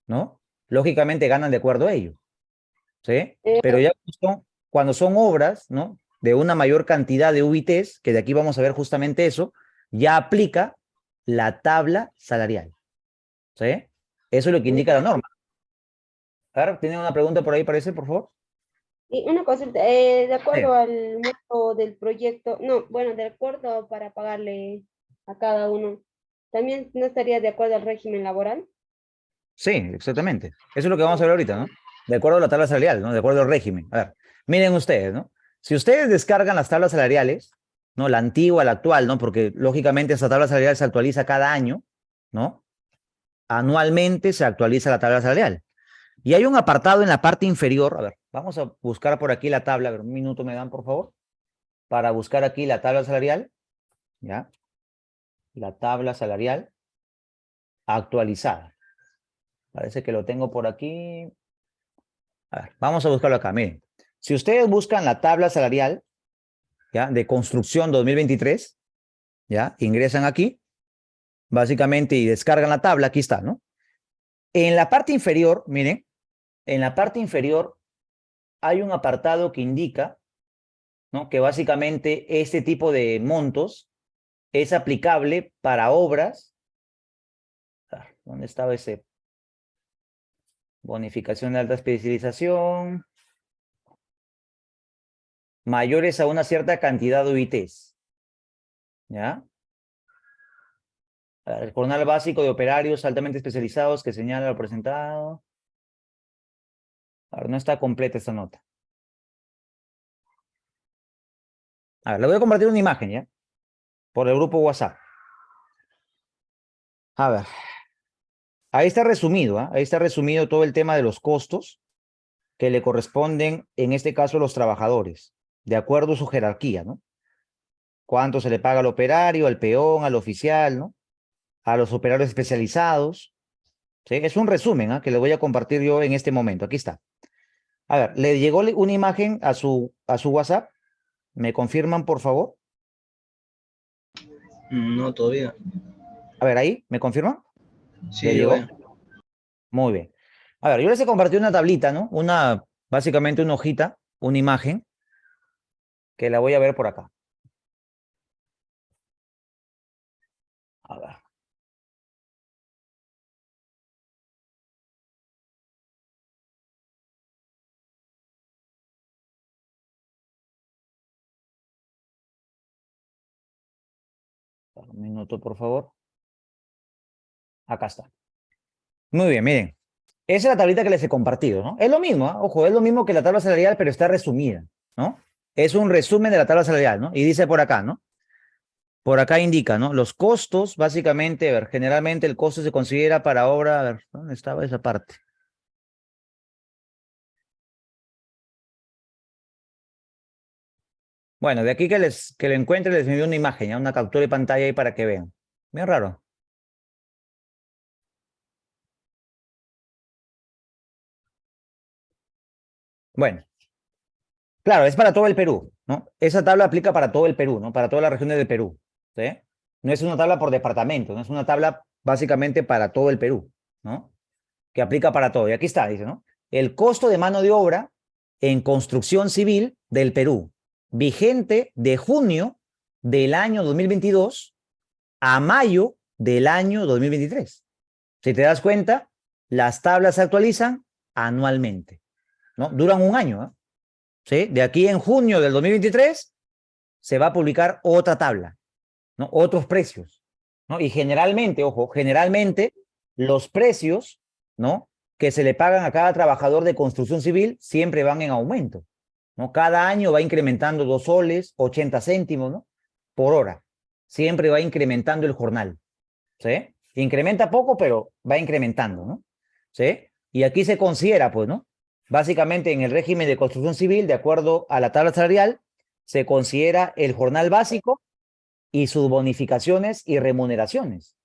¿no? Lógicamente ganan de acuerdo a ello, ¿sí? Pero ya cuando son obras, ¿no? De una mayor cantidad de UITs, que de aquí vamos a ver justamente eso, ya aplica la tabla salarial, ¿sí? Eso es lo que indica la norma. A ver, ¿tiene una pregunta por ahí, parece, por favor? Y una cosa, de acuerdo Sí. al monto del proyecto, no, bueno, de acuerdo para pagarle a cada uno, ¿también no estaría de acuerdo al régimen laboral? Sí, exactamente. Eso es lo que vamos a ver ahorita, ¿no? De acuerdo a la tabla salarial, ¿no? De acuerdo al régimen. A ver, miren ustedes, ¿no? Si ustedes descargan las tablas salariales, ¿no? La antigua, la actual, ¿no? Porque lógicamente esa tabla salarial se actualiza cada año, ¿no? Anualmente se actualiza la tabla salarial. Y hay un apartado en la parte inferior. A ver, vamos a buscar por aquí la tabla. A ver, un minuto me dan, por favor, para buscar aquí la tabla salarial, ¿ya? La tabla salarial actualizada. Parece que lo tengo por aquí. A ver, vamos a buscarlo acá. Miren, si ustedes buscan la tabla salarial, ¿ya? De construcción 2023, ¿ya? Ingresan aquí, básicamente, y descargan la tabla. Aquí está, ¿no? En la parte inferior, miren, en la parte inferior hay un apartado que indica, ¿no? Que básicamente este tipo de montos es aplicable para obras. ¿Dónde estaba ese? Bonificación de alta especialización. Mayores a una cierta cantidad de UITs. ¿Ya? El jornal básico de operarios altamente especializados que señala lo presentado. Ahora, no está completa esta nota. A ver, le voy a compartir una imagen, ¿ya? por el grupo WhatsApp. A ver. Ahí está resumido, ¿ah? Ahí está resumido todo el tema de los costos que le corresponden, en este caso, a los trabajadores, de acuerdo a su jerarquía, ¿no? Cuánto se le paga al operario, al peón, al oficial, ¿no? A los operarios especializados. ¿Sí? Es un resumen, ¿ah? Que le voy a compartir yo en este momento. Aquí está. A ver, ¿le llegó una imagen a su WhatsApp? ¿Me confirman, por favor? No, todavía. A ver, ahí, ¿me confirman? Sí, ¿Le yo llegó? veo. Muy bien. A ver, yo les he compartido una tablita, ¿no? Básicamente una hojita, una imagen, que la voy a ver por acá. A ver. Un minuto, por favor. Acá está. Muy bien, miren. Esa es la tablita que les he compartido, ¿no? Es lo mismo, ¿eh? Ojo, es lo mismo que la tabla salarial, pero está resumida, ¿no? Es un resumen de la tabla salarial, ¿no? Y dice por acá, ¿no? Por acá indica, ¿no? Los costos, básicamente, a ver, generalmente el costo se considera para obra, a ver, ¿dónde estaba esa parte? Bueno, de aquí que lo encuentre les envío una imagen, ¿ya? Una captura de pantalla ahí para que vean. Bien raro. Bueno, claro, es para todo el Perú, ¿no? Esa tabla aplica para todo el Perú, ¿no? Para todas las regiones del Perú, ¿sí? No es una tabla por departamento, no es una tabla básicamente para todo el Perú, ¿no? Que aplica para todo. Y aquí está, dice, ¿no? El costo de mano de obra en construcción civil del Perú, vigente de junio del año 2022 a mayo del año 2023. Si te das cuenta, las tablas se actualizan anualmente, ¿no? Duran un año, ¿eh? ¿Sí? De aquí en junio del 2023 se va a publicar otra tabla, ¿no? Otros precios, ¿no? Y generalmente, ojo, generalmente los precios, ¿no? Que se le pagan a cada trabajador de construcción civil siempre van en aumento, ¿no? Cada año va incrementando 2 soles, 80 céntimos, ¿no? Por hora. Siempre va incrementando el jornal, ¿sí? Incrementa poco, pero va incrementando, ¿no? ¿Sí? Y aquí se considera, pues, ¿no? Básicamente en el régimen de construcción civil, de acuerdo a la tabla salarial, se considera el jornal básico y sus bonificaciones y remuneraciones.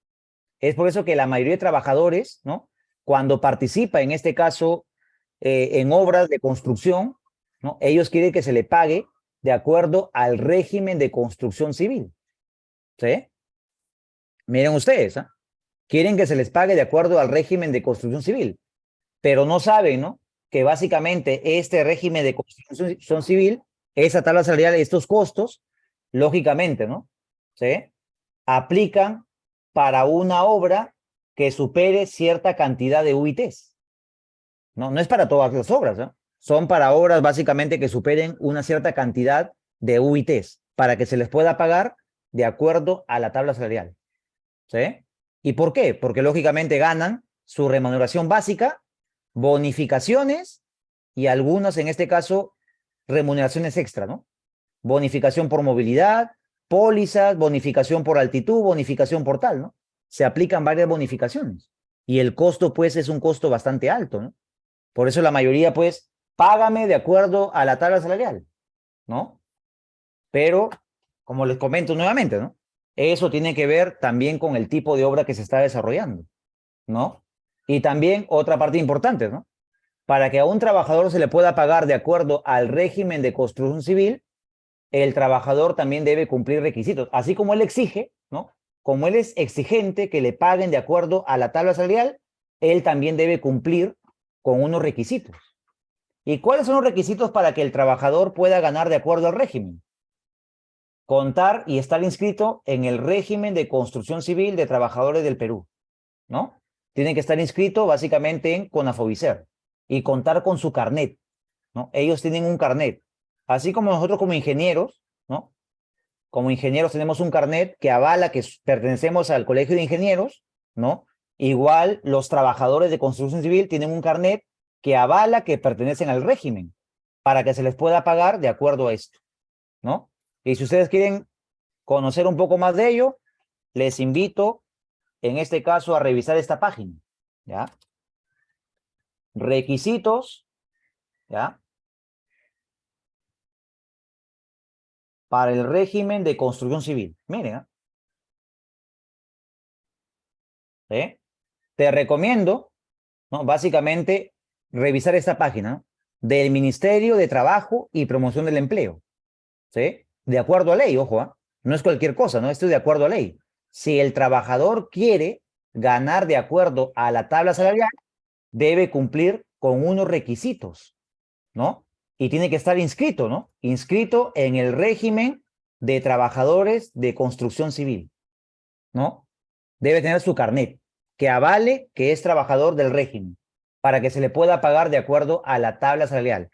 Es por eso que la mayoría de trabajadores, ¿no? Cuando participa, en este caso, en obras de construcción, ¿no? Ellos quieren que se le pague de acuerdo al régimen de construcción civil. ¿Sí? Miren ustedes, ¿eh? Quieren que se les pague de acuerdo al régimen de construcción civil, pero no saben, ¿no? Que básicamente este régimen de construcción civil, esa tabla salarial, estos costos, lógicamente, ¿no? ¿Sí? Aplican para una obra que supere cierta cantidad de UITs. No es para todas las obras, ¿no? Son para obras básicamente que superen una cierta cantidad de UITs para que se les pueda pagar de acuerdo a la tabla salarial. ¿Sí? ¿Y por qué? Porque lógicamente ganan su remuneración básica, bonificaciones y algunas, en este caso, remuneraciones extra, ¿no? Bonificación por movilidad, pólizas, bonificación por altitud, bonificación por tal, ¿no? Se aplican varias bonificaciones. Y el costo, pues, es un costo bastante alto, ¿no? Por eso la mayoría, pues, págame de acuerdo a la tabla salarial, ¿no? Pero, como les comento nuevamente, ¿no? Eso tiene que ver también con el tipo de obra que se está desarrollando, ¿no? Y también otra parte importante, ¿no? Para que a un trabajador se le pueda pagar de acuerdo al régimen de construcción civil, el trabajador también debe cumplir requisitos. Así como él exige, ¿no? Como él es exigente que le paguen de acuerdo a la tabla salarial, él también debe cumplir con unos requisitos. ¿Y cuáles son los requisitos para que el trabajador pueda ganar de acuerdo al régimen? Contar y estar inscrito en el régimen de construcción civil de trabajadores del Perú, ¿no? Tienen que estar inscrito básicamente en CONAFOBICER y contar con su carnet, ¿no? Ellos tienen un carnet, así como nosotros como ingenieros, ¿no? Como ingenieros tenemos un carnet que avala que pertenecemos al Colegio de Ingenieros, ¿no? Igual los trabajadores de construcción civil tienen un carnet que avala que pertenecen al régimen para que se les pueda pagar de acuerdo a esto, ¿no? Y si ustedes quieren conocer un poco más de ello, les invito, en este caso, a revisar esta página, ¿ya? Requisitos, ¿ya? Para el régimen de construcción civil. Miren, ¿ah? ¿Sí? Te recomiendo, ¿no? Básicamente, revisar esta página, ¿no? Del Ministerio de Trabajo y Promoción del Empleo, ¿sí? De acuerdo a ley, ojo, ¿ah? No es cualquier cosa, ¿no? Esto es de acuerdo a ley. Si el trabajador quiere ganar de acuerdo a la tabla salarial, debe cumplir con unos requisitos, ¿no? Y tiene que estar inscrito, ¿no? Inscrito en el régimen de trabajadores de construcción civil, ¿no? Debe tener su carnet que avale que es trabajador del régimen para que se le pueda pagar de acuerdo a la tabla salarial.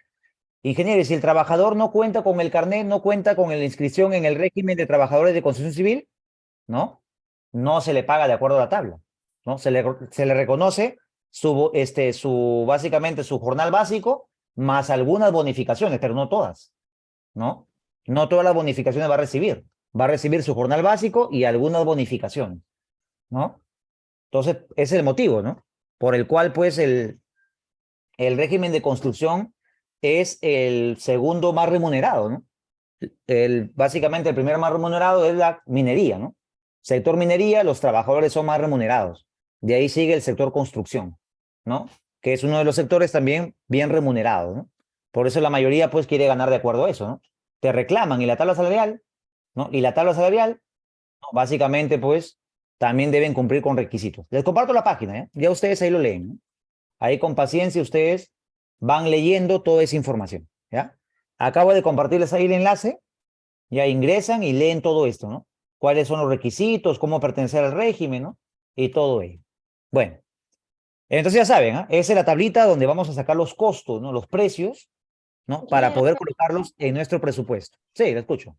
Ingeniero, si el trabajador no cuenta con el carnet, no cuenta con la inscripción en el régimen de trabajadores de construcción civil, ¿no? No se le paga de acuerdo a la tabla, ¿no? Se le reconoce básicamente su jornal básico más algunas bonificaciones, pero no todas, ¿no? No todas las bonificaciones va a recibir. Va a recibir su jornal básico y algunas bonificaciones, ¿no? Entonces, ese es el motivo, ¿no? Por el cual, pues, el régimen de construcción es el segundo más remunerado, ¿no? Básicamente, el primer más remunerado es la minería, ¿no? Sector minería, los trabajadores son más remunerados. De ahí sigue el sector construcción, ¿no? Que es uno de los sectores también bien remunerados, ¿no? Por eso la mayoría, pues, quiere ganar de acuerdo a eso, ¿no? Te reclaman y la tabla salarial, ¿no? Y la tabla salarial, ¿no? Básicamente, pues, también deben cumplir con requisitos. Les comparto la página, ¿eh? Ya ustedes ahí lo leen, ¿no? Ahí con paciencia ustedes van leyendo toda esa información, ¿ya? Acabo de compartirles ahí el enlace, ya ingresan y leen todo esto, ¿no? Cuáles son los requisitos, cómo pertenecer al régimen, ¿no? Y todo ello. Bueno, entonces ya saben, ¿eh? Esa es la tablita donde vamos a sacar los costos, ¿no? Los precios, ¿no? Para poder colocarlos en nuestro presupuesto. Sí, lo escucho.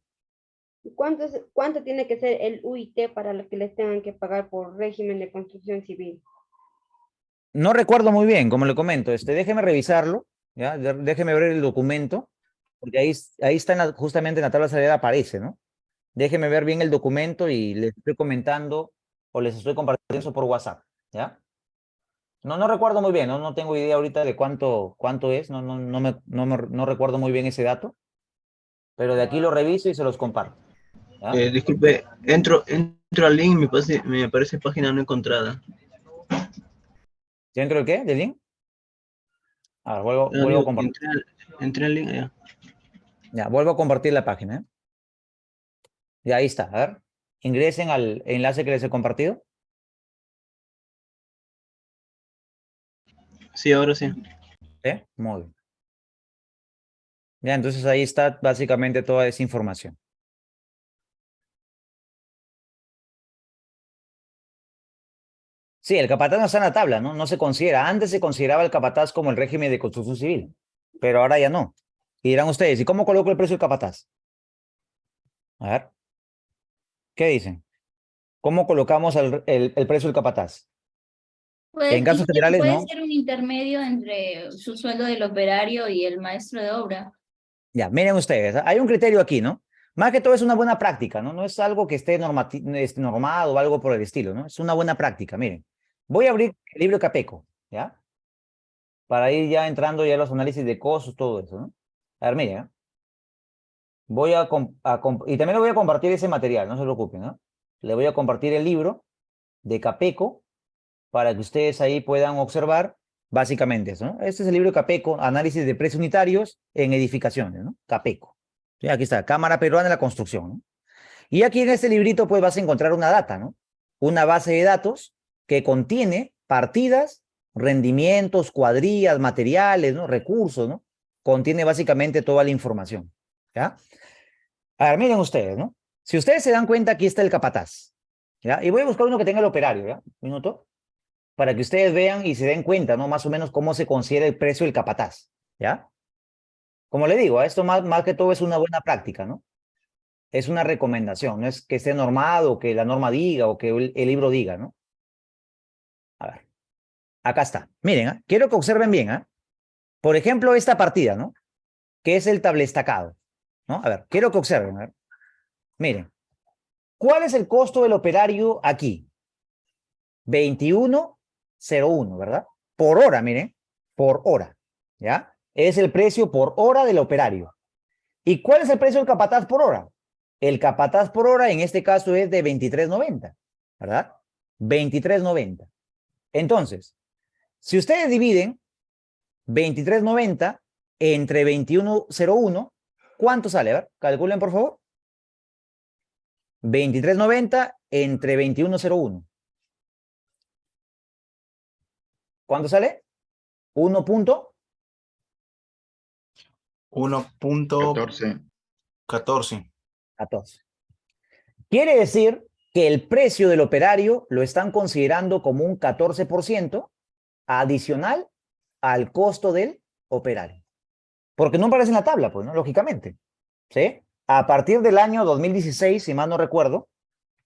¿Cuánto tiene que ser el UIT para lo que les tengan que pagar por régimen de construcción civil? No recuerdo muy bien, como le comento, déjeme revisarlo, ¿ya? Déjeme ver el documento, porque ahí está justamente en la tabla salarial aparece, ¿no? Déjeme ver bien el documento y les estoy comentando o les estoy compartiendo eso por WhatsApp, ¿ya? No recuerdo muy bien, no tengo idea ahorita de cuánto es, no recuerdo muy bien ese dato, pero de aquí lo reviso y se los comparto, ¿ya? Disculpe, entro al link y me aparece página no encontrada. ¿Dentro del qué? ¿Del link? A ver, vuelvo a compartir. Entré al link, ya. Ya, vuelvo a compartir la página, ¿eh? Y ahí está, a ver. Ingresen al enlace que les he compartido. Sí, ahora sí. ¿Sí? Muy bien. Ya, entonces ahí está básicamente toda esa información. Sí, el capataz no está en la tabla, ¿no? No se considera. Antes se consideraba el capataz como el régimen de construcción civil, pero ahora ya no. Y dirán ustedes, ¿y cómo coloco el precio del capataz? A ver. ¿Qué dicen? ¿Cómo colocamos el precio del capataz? En casos generales, puede no. ser un intermedio entre su sueldo del operario y el maestro de obra. Ya, miren ustedes, hay un criterio aquí, ¿no? Más que todo es una buena práctica, ¿no? No es algo que esté normado o algo por el estilo, ¿no? Es una buena práctica, miren. Voy a abrir el libro Capeco, ¿ya? Para ir ya entrando ya a los análisis de costos, todo eso, ¿no? A ver, miren, ¿eh? Y también le voy a compartir ese material, no se preocupen, ¿no? Le voy a compartir el libro de Capeco para que ustedes ahí puedan observar básicamente eso, ¿no? Este es el libro de Capeco, Análisis de Precios Unitarios en Edificaciones, ¿no? Capeco. Sí, aquí está, Cámara Peruana de la Construcción, ¿no? Y aquí en este librito pues vas a encontrar una data, ¿no? Una base de datos que contiene partidas, rendimientos, cuadrillas, materiales, ¿no? Recursos, ¿no? Contiene básicamente toda la información, ¿ya? A ver, miren ustedes, ¿no? Si ustedes se dan cuenta, aquí está el capataz, ¿ya? Y voy a buscar uno que tenga el operario, ¿ya? Un minuto. Para que ustedes vean y se den cuenta, ¿no? Más o menos cómo se considera el precio del capataz, ¿ya? Como le digo, esto más que todo es una buena práctica, ¿no? Es una recomendación, no es que esté normado, o que la norma diga, o que el libro diga, ¿no? A ver, acá está. Miren, ¿eh? Quiero que observen bien, ¿eh? Por ejemplo, esta partida, ¿no? Que es el tablestacado, ¿no? A ver, quiero que observen, a ver. Miren, ¿Cuál es el costo del operario aquí? 21.01, ¿verdad? Por hora, miren, por hora, ¿ya? Es el precio por hora del operario. ¿Y cuál es el precio del capataz por hora? El capataz por hora en este caso es de 23.90, ¿verdad? 23.90. Entonces, si ustedes dividen 23.90 entre 21.01, ¿cuánto sale? A ver, calculen por favor. 23.90 entre 21.01. ¿Cuánto sale? 1.14. 14. 14. Quiere decir que el precio del operario lo están considerando como un 14% adicional al costo del operario. Porque no aparece en la tabla, pues, ¿no? Lógicamente. ¿Sí? A partir del año 2016, si mal no recuerdo,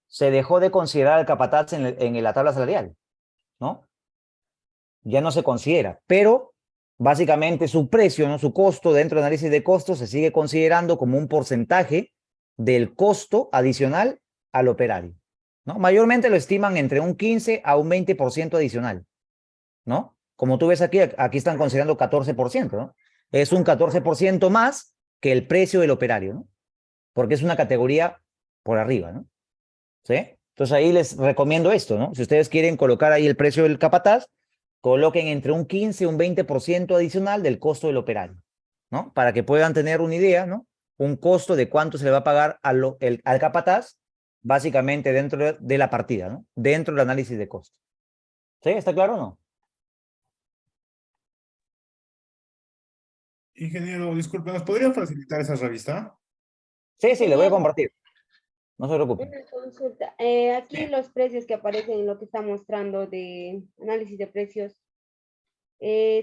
se dejó de considerar el capataz en la tabla salarial, ¿no? Ya no se considera, pero básicamente su precio, ¿no? Su costo dentro del análisis de costos se sigue considerando como un porcentaje del costo adicional al operario, ¿no? Mayormente lo estiman entre un 15 a un 20% adicional, ¿no? Como tú ves aquí, aquí están considerando 14%, ¿no? Es un 14% más que el precio del operario, ¿no? Porque es una categoría por arriba, ¿no? ¿Sí? Entonces ahí les recomiendo esto, ¿no? Si ustedes quieren colocar ahí el precio del capataz, coloquen entre un 15 y un 20% adicional del costo del operario, ¿no? Para que puedan tener una idea, ¿no? Un costo de cuánto se le va a pagar al capataz, básicamente dentro de la partida, ¿no? Dentro del análisis de costos. ¿Sí? ¿Está claro o no? Ingeniero, disculpe, ¿nos podría facilitar esa revista? Sí, sí, le voy a compartir. No se preocupen. Una consulta. Aquí los precios que aparecen en lo que está mostrando de análisis de precios,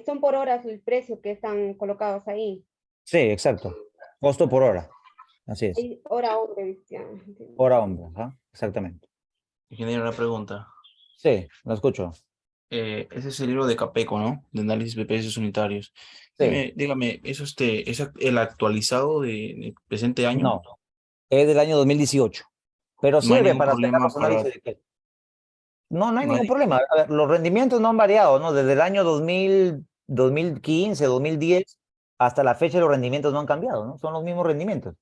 son por horas el precio que están colocados ahí. Sí, exacto. Costo por hora. Así es. Hora hombre. Hora hombre, ajá, exactamente. Ingeniero, una pregunta. Sí, lo escucho. Ese es el libro de Capeco, ¿no? De análisis de precios unitarios. Sí. Dígame, ¿es el actualizado del presente año? No, es del año 2018, pero No hay sirve ningún para sacar problema los para... análisis de precios. No, no hay No ningún hay... problema. A ver, los rendimientos no han variado, ¿no? Desde el año 2000, 2015, 2010, hasta la fecha los rendimientos no han cambiado, ¿no? Son los mismos rendimientos.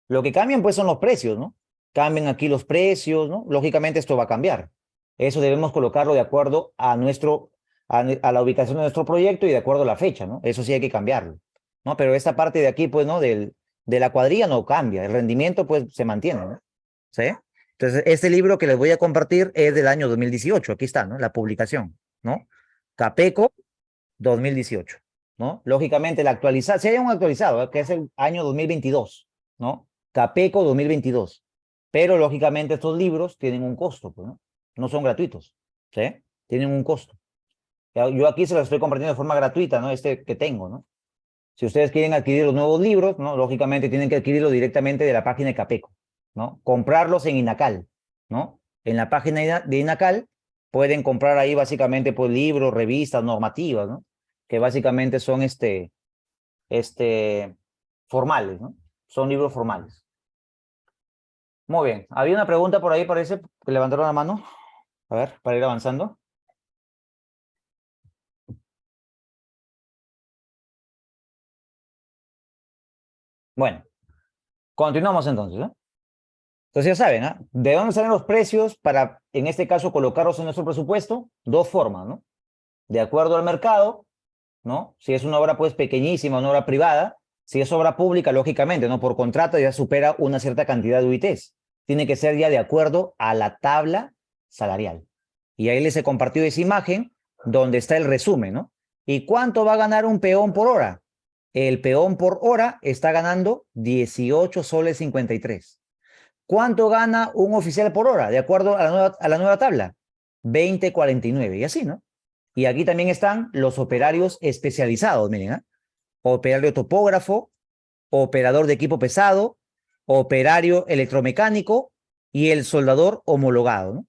Lo que cambian, pues, son los precios, ¿no? Cambian aquí los precios, ¿no? Lógicamente esto va a cambiar. Eso debemos colocarlo de acuerdo a a la ubicación de nuestro proyecto y de acuerdo a la fecha, ¿no? Eso sí hay que cambiarlo, ¿no? Pero esta parte de aquí, pues, ¿no? De la cuadrilla no cambia. El rendimiento, pues, se mantiene, ¿no? ¿Sí? Entonces, este libro que les voy a compartir es del año 2018. Aquí está, ¿no? La publicación, ¿no? Capeco 2018, ¿no? Lógicamente, si hay un actualizado, que es el año 2022, ¿no? Capeco 2022. Pero, lógicamente, estos libros tienen un costo, pues, ¿no? No son gratuitos, ¿sí? Tienen un costo. Yo aquí se los estoy compartiendo de forma gratuita, ¿no? Este que tengo, ¿no? Si ustedes quieren adquirir los nuevos libros, ¿no? Lógicamente tienen que adquirirlos directamente de la página de Capeco, ¿no? Comprarlos en Inacal, ¿no? En la página de Inacal pueden comprar ahí básicamente pues libros, revistas, normativas, ¿no? Que básicamente son formales, ¿no? Son libros formales. Muy bien. Había una pregunta por ahí, parece, que levantaron la mano. A ver, para ir avanzando. Bueno, continuamos entonces, ¿no? Entonces ya saben, ¿ah? ¿De dónde salen los precios para, en este caso, colocarlos en nuestro presupuesto? Dos formas, ¿no? De acuerdo al mercado, ¿no? Si es una obra, pues, pequeñísima, una obra privada. Si es obra pública, lógicamente, ¿no? Por contrato ya supera una cierta cantidad de UITs. Tiene que ser ya de acuerdo a la tabla salarial. Y ahí les he compartido esa imagen donde está el resumen, ¿no? ¿Y cuánto va a ganar un peón por hora? El peón por hora está ganando 18 soles 53. ¿Cuánto gana un oficial por hora? De acuerdo a la nueva tabla. 20.49. Y así, ¿no? Y aquí también están los operarios especializados, miren, ¿eh? Operario topógrafo, operador de equipo pesado, operario electromecánico y el soldador homologado, ¿no?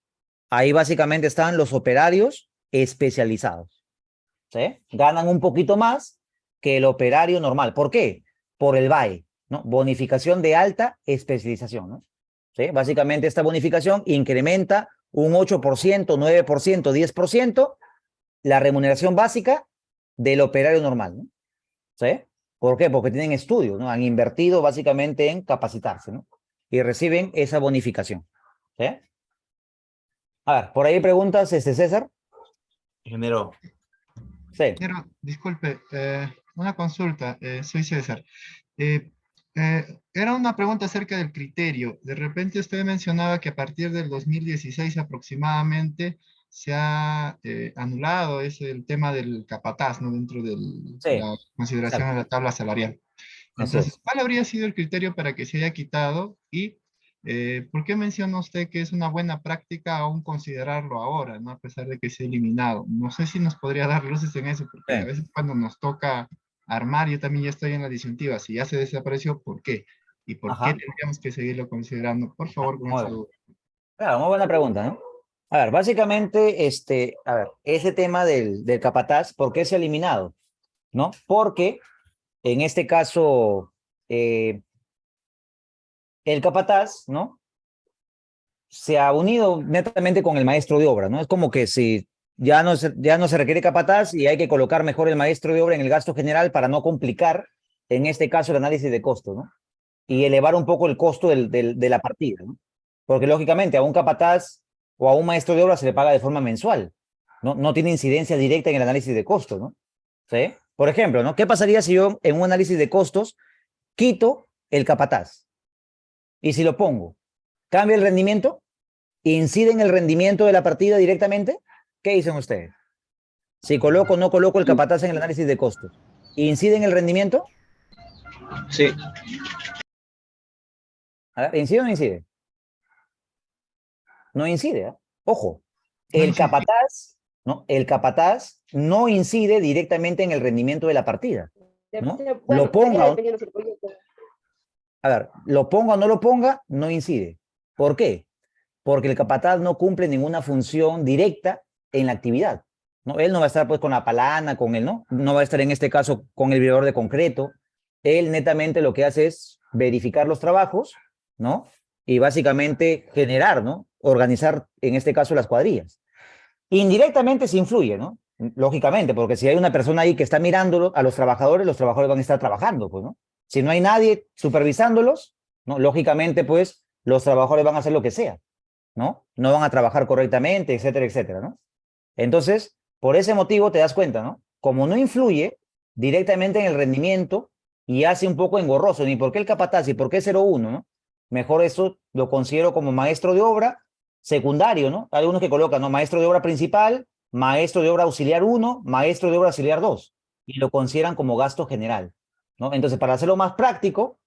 Ahí básicamente están los operarios especializados, ¿sí? Ganan un poquito más que el operario normal. ¿Por qué? Por el BAE, ¿no? Bonificación de alta especialización, ¿no? ¿sí? Básicamente esta bonificación incrementa un 8%, 9%, 10% la remuneración básica del operario normal, ¿no? ¿Sí? ¿Por qué? Porque tienen estudios, ¿no? Han invertido básicamente en capacitarse, ¿no? Y reciben esa bonificación. ¿Sí? A ver, por ahí preguntas, César. Ingeniero, Sí. Disculpe, una consulta, soy César. Era una pregunta acerca del criterio. De repente usted mencionaba que a partir del 2016 aproximadamente se ha anulado el tema del capataz, ¿no? Dentro de Sí, la consideración exacto. de la tabla salarial. Así Entonces, es. ¿cuál habría sido el criterio para que se haya quitado? Y ¿por qué menciona usted que es una buena práctica aún considerarlo ahora, ¿no? A pesar de que se ha eliminado? No sé si nos podría dar luces en eso, porque a Sí. veces cuando nos toca armar, yo también ya estoy en la disyuntiva. Si ya se desapareció, ¿por qué? ¿Y por qué Ajá. tendríamos que seguirlo considerando? Por favor, con Muy esa bien. duda. Claro, muy buena pregunta, ¿no? A ver, básicamente, a ver, ese tema del capataz, ¿por qué se ha eliminado? ¿No? Porque en este caso, el capataz, ¿no? Se ha unido netamente con el maestro de obra, ¿no? Es como que si ya no se requiere capataz y hay que colocar mejor el maestro de obra en el gasto general para no complicar, en este caso, el análisis de costo, ¿no? Y elevar un poco el costo de la partida, ¿no? Porque lógicamente a un capataz o a un maestro de obra se le paga de forma mensual, ¿no? No tiene incidencia directa en el análisis de costo, ¿no? ¿Sí? Por ejemplo, ¿no? ¿Qué pasaría si yo en un análisis de costos quito el capataz? Y si lo pongo, ¿cambia el rendimiento? ¿Incide en el rendimiento de la partida directamente? ¿Qué dicen ustedes? Si coloco o no coloco el capataz en el análisis de costos, ¿incide en el rendimiento? Sí. A ver, ¿incide o no incide? No incide, ¿eh? Ojo, No el incide. capataz, ¿no? El capataz no incide directamente en el rendimiento de la partida, ¿no? Bueno, Lo sería ponga, dependiendo del proyecto. a ver, lo ponga o no lo ponga, no incide. ¿Por qué? Porque el capataz no cumple ninguna función directa en la actividad, ¿no? Él no va a estar pues con la palana, con él, ¿no? No va a estar en este caso con el vibrador de concreto. Él netamente lo que hace es verificar los trabajos, ¿no? Y básicamente generar, ¿no? Organizar, en este caso, las cuadrillas. Indirectamente se influye, ¿no? Lógicamente, porque si hay una persona ahí que está mirándolo a los trabajadores van a estar trabajando, pues, ¿no? Si no hay nadie supervisándolos, ¿no? Lógicamente, pues, los trabajadores van a hacer lo que sea, ¿no? No van a trabajar correctamente, etcétera, etcétera, ¿no? Entonces, por ese motivo te das cuenta, ¿no? Como no influye directamente en el rendimiento y hace un poco engorroso, ni por qué el capataz y por qué 0,1, ¿no? Mejor eso lo considero como maestro de obra secundario, ¿no? Hay algunos que colocan, ¿no? Maestro de obra principal, maestro de obra auxiliar 1, maestro de obra auxiliar 2, y lo consideran como gasto general, ¿no? Entonces, para hacerlo más práctico,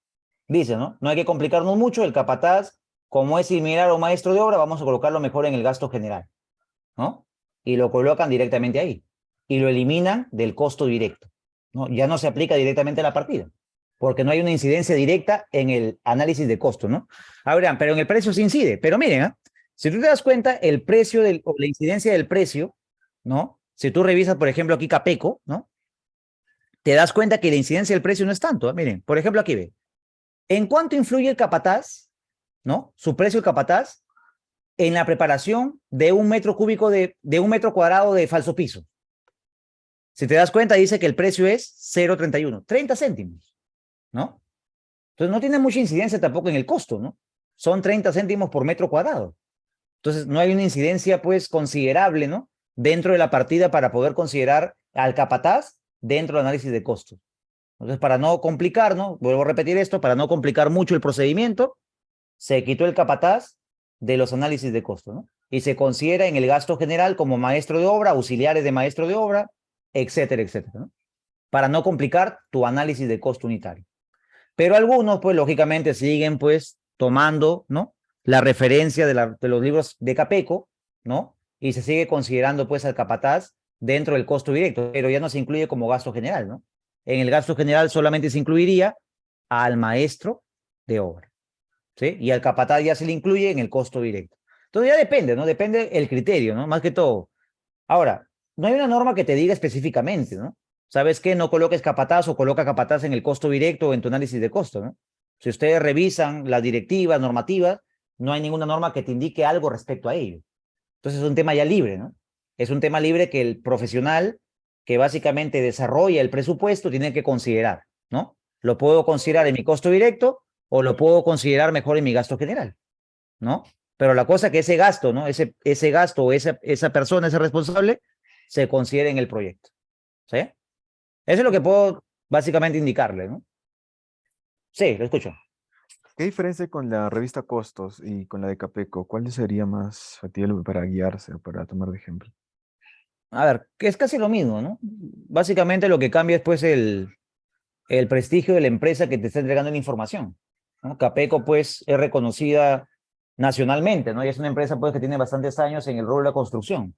dice, ¿no? No hay que complicarnos mucho, el capataz, como es similar a un maestro de obra, vamos a colocarlo mejor en el gasto general, ¿no? Y lo colocan directamente ahí. Y lo eliminan del costo directo, ¿no? Ya no se aplica directamente a la partida, porque no hay una incidencia directa en el análisis de costo, ¿no? Ahora, pero en el precio se incide. Pero miren, ¿eh? Si tú te das cuenta, el precio o la incidencia del precio, ¿no? Si tú revisas, por ejemplo, aquí Capeco, ¿no? Te das cuenta que la incidencia del precio no es tanto, ¿eh? Miren, por ejemplo, aquí ve. ¿En cuánto influye el capataz, ¿no? Su precio el capataz en la preparación de un metro cúbico de un metro cuadrado de falso piso? Si te das cuenta, dice que el precio es 0,31, 30 céntimos, ¿no? Entonces no tiene mucha incidencia tampoco en el costo, ¿no? Son 30 céntimos por metro cuadrado. Entonces no hay una incidencia pues considerable, ¿no? Dentro de la partida para poder considerar al capataz dentro del análisis de costos. Entonces, para no complicar, ¿no? Vuelvo a repetir esto, para no complicar mucho el procedimiento, se quitó el capataz de los análisis de costo, ¿no? Y se considera en el gasto general como maestro de obra, auxiliares de maestro de obra, etcétera, etcétera, ¿no? Para no complicar tu análisis de costo unitario. Pero algunos, pues, lógicamente siguen, pues, tomando, ¿no? La referencia de los libros de Capeco, ¿no? Y se sigue considerando, pues, al capataz dentro del costo directo, pero ya no se incluye como gasto general, ¿no? En el gasto general solamente se incluiría al maestro de obra, ¿sí? Y al capataz ya se le incluye en el costo directo. Entonces ya depende, ¿no? Depende el criterio, ¿no? Más que todo. Ahora, no hay una norma que te diga específicamente, ¿no? ¿Sabes qué? No coloques capataz o coloca capataz en el costo directo o en tu análisis de costo, ¿no? Si ustedes revisan las directivas, normativas, No hay ninguna norma que te indique algo respecto a ello. Entonces es un tema ya libre, ¿no? Es un tema libre que el profesional que básicamente desarrolla el presupuesto tiene que considerar, ¿no? Lo puedo considerar en mi costo directo o lo puedo considerar mejor en mi gasto general, ¿no? Pero la cosa es que ese gasto, ¿no? Ese gasto o esa persona, ese responsable, se considere en el proyecto, ¿sí? Eso es lo que puedo básicamente indicarle, ¿no? Sí, lo escucho. ¿Qué diferencia con la revista Costos y con la de Capeco? ¿Cuál sería más factible para guiarse o para tomar de ejemplo? A ver, que es casi lo mismo, ¿no? Básicamente lo que cambia es pues el prestigio de la empresa que te está entregando la información, ¿no? Capeco pues es reconocida nacionalmente, ¿no? Y es una empresa pues que tiene bastantes años en el rubro de la construcción,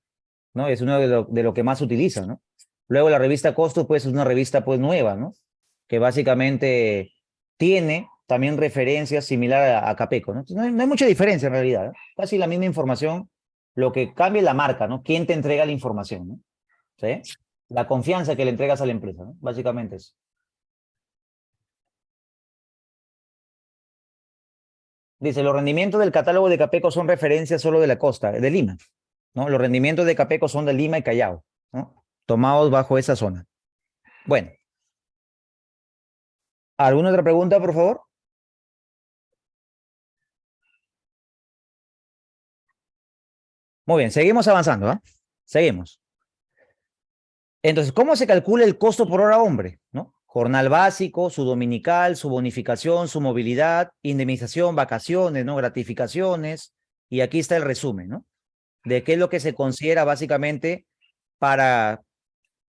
¿no? Es uno de lo que más se utiliza, ¿no? Luego la revista Costos pues es una revista pues nueva, ¿no? Que básicamente tiene también referencias similares a Capeco, ¿no? No hay mucha diferencia en realidad, ¿eh? Casi la misma información, lo que cambia es la marca, ¿no? ¿Quién te entrega la información, ¿no? ¿Sí? La confianza que le entregas a la empresa, ¿no? Básicamente eso. Dice, los rendimientos del catálogo de Capeco son referencias solo de la costa, de Lima, ¿no? Los rendimientos de Capeco son de Lima y Callao, ¿no? Tomados bajo esa zona. Bueno. ¿Alguna otra pregunta, por favor? Muy bien, seguimos avanzando, ¿ah? Seguimos. Entonces, ¿cómo se calcula el costo por hora hombre? ¿No? Jornal básico, su dominical, su bonificación, su movilidad, indemnización, vacaciones, ¿no? Gratificaciones. Y aquí está el resumen, ¿no? De qué es lo que se considera básicamente para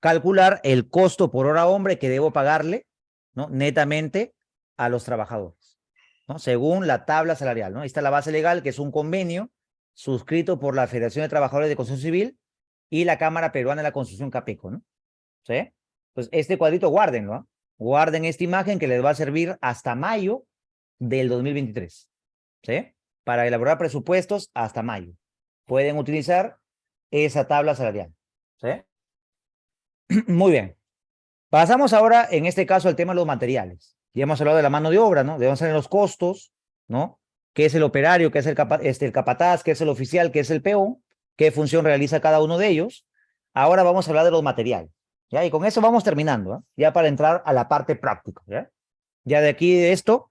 calcular el costo por hora hombre que debo pagarle, ¿no? Netamente a los trabajadores, ¿no? Según la tabla salarial, ¿no? Ahí está la base legal, que es un convenio suscrito por la Federación de Trabajadores de Construcción Civil y la Cámara Peruana de la Construcción Capeco, ¿no? ¿Sí? Pues este cuadrito guárdenlo, ¿eh? Guarden esta imagen que les va a servir hasta mayo del 2023, ¿sí? Para elaborar presupuestos hasta mayo. Pueden utilizar esa tabla salarial, ¿sí? Muy bien. Pasamos ahora, en este caso, al tema de los materiales. Ya hemos hablado de la mano de obra, ¿no? Debemos saber los costos, ¿no? ¿Qué es el operario? ¿Qué es el capataz? ¿Qué es el oficial? ¿Qué es el peón? ¿Qué función realiza cada uno de ellos? Ahora vamos a hablar de los materiales, ¿ya? Y con eso vamos terminando, ¿eh? Ya para entrar a la parte práctica, ¿ya? Ya de aquí de esto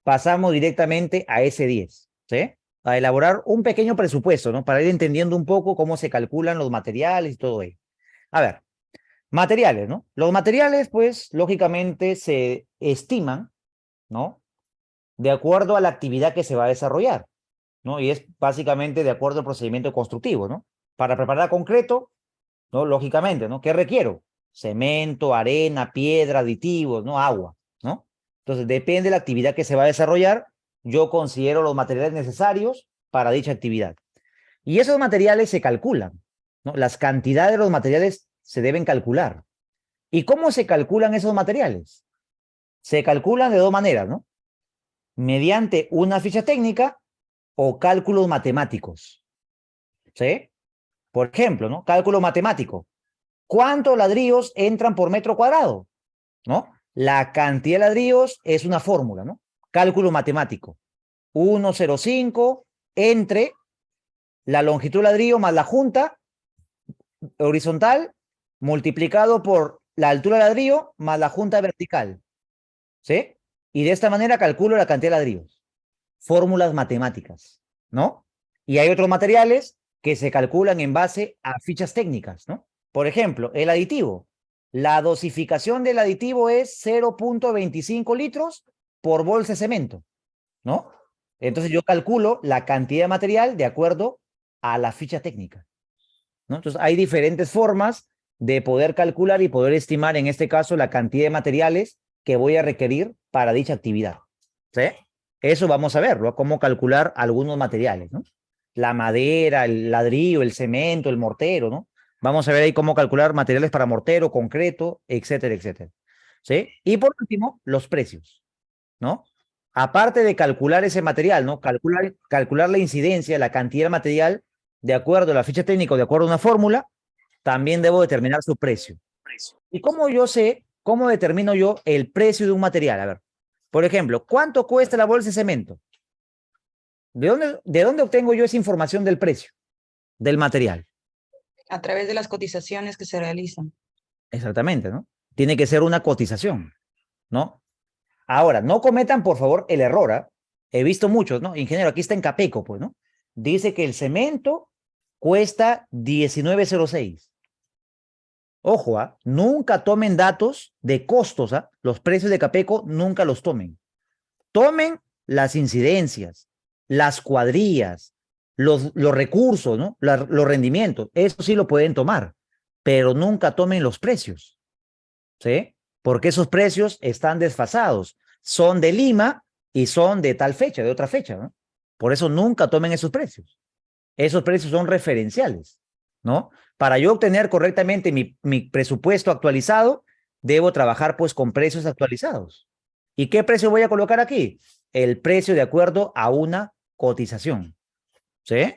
pasamos directamente a S10, ¿sí? A elaborar un pequeño presupuesto, ¿no? Para ir entendiendo un poco cómo se calculan los materiales y todo ello. A ver, materiales, ¿no? Los materiales, pues, lógicamente se estiman, ¿no? De acuerdo a la actividad que se va a desarrollar, ¿no? Y es básicamente de acuerdo al procedimiento constructivo, ¿no? Para preparar concreto, ¿no? Lógicamente, ¿no? ¿Qué requiero? Cemento, arena, piedra, aditivos, ¿no? Agua, ¿no? Entonces, depende de la actividad que se va a desarrollar, yo considero los materiales necesarios para dicha actividad. Y esos materiales se calculan, ¿no? Las cantidades de los materiales se deben calcular. ¿Y cómo se calculan esos materiales? Se calculan de dos maneras, ¿no? Mediante una ficha técnica o cálculos matemáticos, ¿sí? Por ejemplo, ¿no? Cálculo matemático. ¿Cuántos ladrillos entran por metro cuadrado? ¿No? La cantidad de ladrillos es una fórmula, ¿no? Cálculo matemático. 1,05 entre la longitud del ladrillo más la junta horizontal multiplicado por la altura del ladrillo más la junta vertical, ¿sí? Y de esta manera calculo la cantidad de ladrillos. Fórmulas matemáticas, ¿no? Y hay otros materiales que se calculan en base a fichas técnicas, ¿no? Por ejemplo, el aditivo. La dosificación del aditivo es 0,25 litros por bolsa de cemento, ¿no? Entonces yo calculo la cantidad de material de acuerdo a la ficha técnica, ¿no? Entonces hay diferentes formas de poder calcular y poder estimar, en este caso, la cantidad de materiales que voy a requerir para dicha actividad, ¿sí? Eso vamos a verlo, cómo calcular algunos materiales, ¿no? La madera, el ladrillo, el cemento, el mortero, ¿no? Vamos a ver ahí cómo calcular materiales para mortero, concreto, etcétera, etcétera, ¿sí? Y por último, los precios, ¿no? Aparte de calcular ese material, ¿no? Calcular la incidencia, la cantidad de material, de acuerdo a la ficha técnica, de acuerdo a una fórmula, también debo determinar su precio. ¿Y cómo determino yo el precio de un material? A ver, por ejemplo, ¿cuánto cuesta la bolsa de cemento? ¿De dónde obtengo yo esa información del precio del material? A través de las cotizaciones que se realizan. Exactamente, ¿no? Tiene que ser una cotización, ¿no? Ahora, no cometan, por favor, el error, ¿ah? He visto muchos, ¿no? Ingeniero, aquí está en Capeco, pues, ¿no? Dice que el cemento cuesta 19.06. Ojo, ¿ah? Nunca tomen datos de costos, ¿ah? Los precios de Capeco nunca los tomen. Tomen las incidencias, las cuadrillas, los recursos, ¿no? Los rendimientos. Eso sí lo pueden tomar, pero nunca tomen los precios, ¿sí? Porque esos precios están desfasados. Son de Lima y son de tal fecha, de otra fecha, ¿no? Por eso nunca tomen esos precios. Esos precios son referenciales, ¿no? Para yo obtener correctamente mi presupuesto actualizado, debo trabajar pues con precios actualizados. ¿Y qué precio voy a colocar aquí? El precio de acuerdo a una cotización, ¿sí?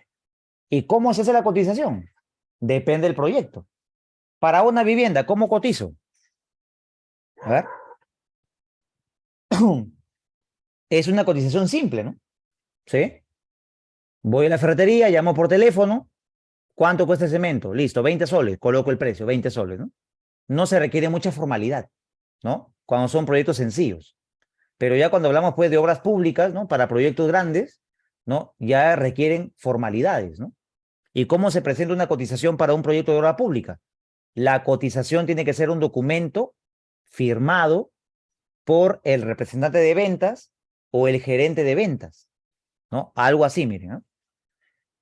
¿Y cómo se hace la cotización? Depende del proyecto. Para una vivienda, ¿cómo cotizo? A ver. Es una cotización simple, ¿no? ¿Sí? Voy a la ferretería, llamo por teléfono. ¿Cuánto cuesta el cemento? Listo, 20 soles. Coloco el precio, 20 soles, ¿no? No se requiere mucha formalidad, ¿no? Cuando son proyectos sencillos. Pero ya cuando hablamos, pues, de obras públicas, ¿no? Para proyectos grandes, ¿no? Ya requieren formalidades, ¿no? ¿Y cómo se presenta una cotización para un proyecto de obra pública? La cotización tiene que ser un documento firmado por el representante de ventas o el gerente de ventas, ¿no? Algo así, miren, ¿no?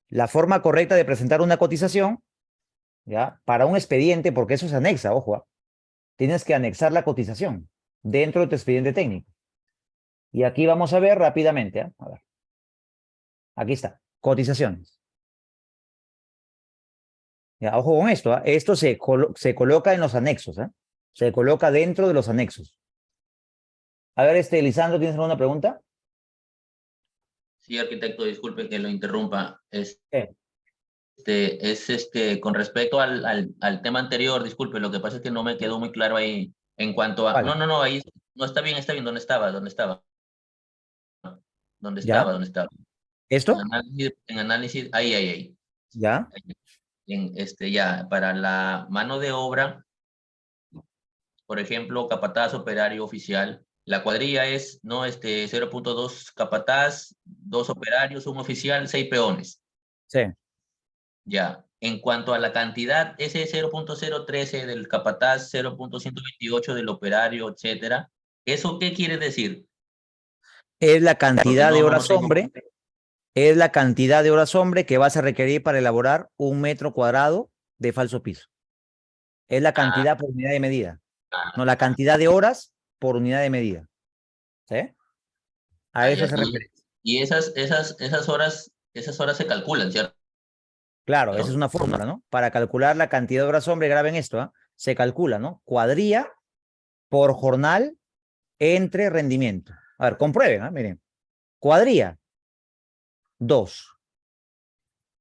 La forma correcta de presentar una cotización, ¿ya? Para un expediente, porque eso se anexa, ojo, ¿ah? Tienes que anexar la cotización dentro de tu expediente técnico. Y aquí vamos a ver rápidamente, ¿eh? A ver. Aquí está, cotizaciones. Ya, ojo con esto, ¿eh? Esto se coloca en los anexos, ¿eh? Se coloca dentro de los anexos. A ver, Lisandro, ¿tienes alguna pregunta? Sí, arquitecto, disculpe que lo interrumpa. Es con respecto al tema anterior, disculpe, lo que pasa es que no me quedó muy claro ahí en cuanto a... Vale. No, ahí no está bien, ¿dónde estaba? ¿Ya? ¿Esto? En análisis, ahí. ¿Ya? Ya, para la mano de obra, por ejemplo, capataz, operario, oficial, la cuadrilla es, ¿no? 0.2 capataz, 2 operarios, 1 oficial, 6 peones. Sí. Ya. En cuanto a la cantidad, ese 0.013 del capataz, 0.128 del operario, etcétera, ¿eso qué quiere decir? Es la cantidad de horas tengo- hombre. Es la cantidad de horas hombre que vas a requerir para elaborar 1 metro cuadrado de falso piso. Es la cantidad por unidad de medida. No, la cantidad de horas por unidad de medida. ¿Sí? A eso se refiere. Y esas horas se calculan, ¿cierto? Claro, esa es una fórmula, ¿no? Para calcular la cantidad de horas hombre, graben esto, ¿ah? Se calcula, ¿no? Cuadrilla por jornal entre rendimiento. A ver, comprueben, ¿ah? Miren. Cuadrilla, 2.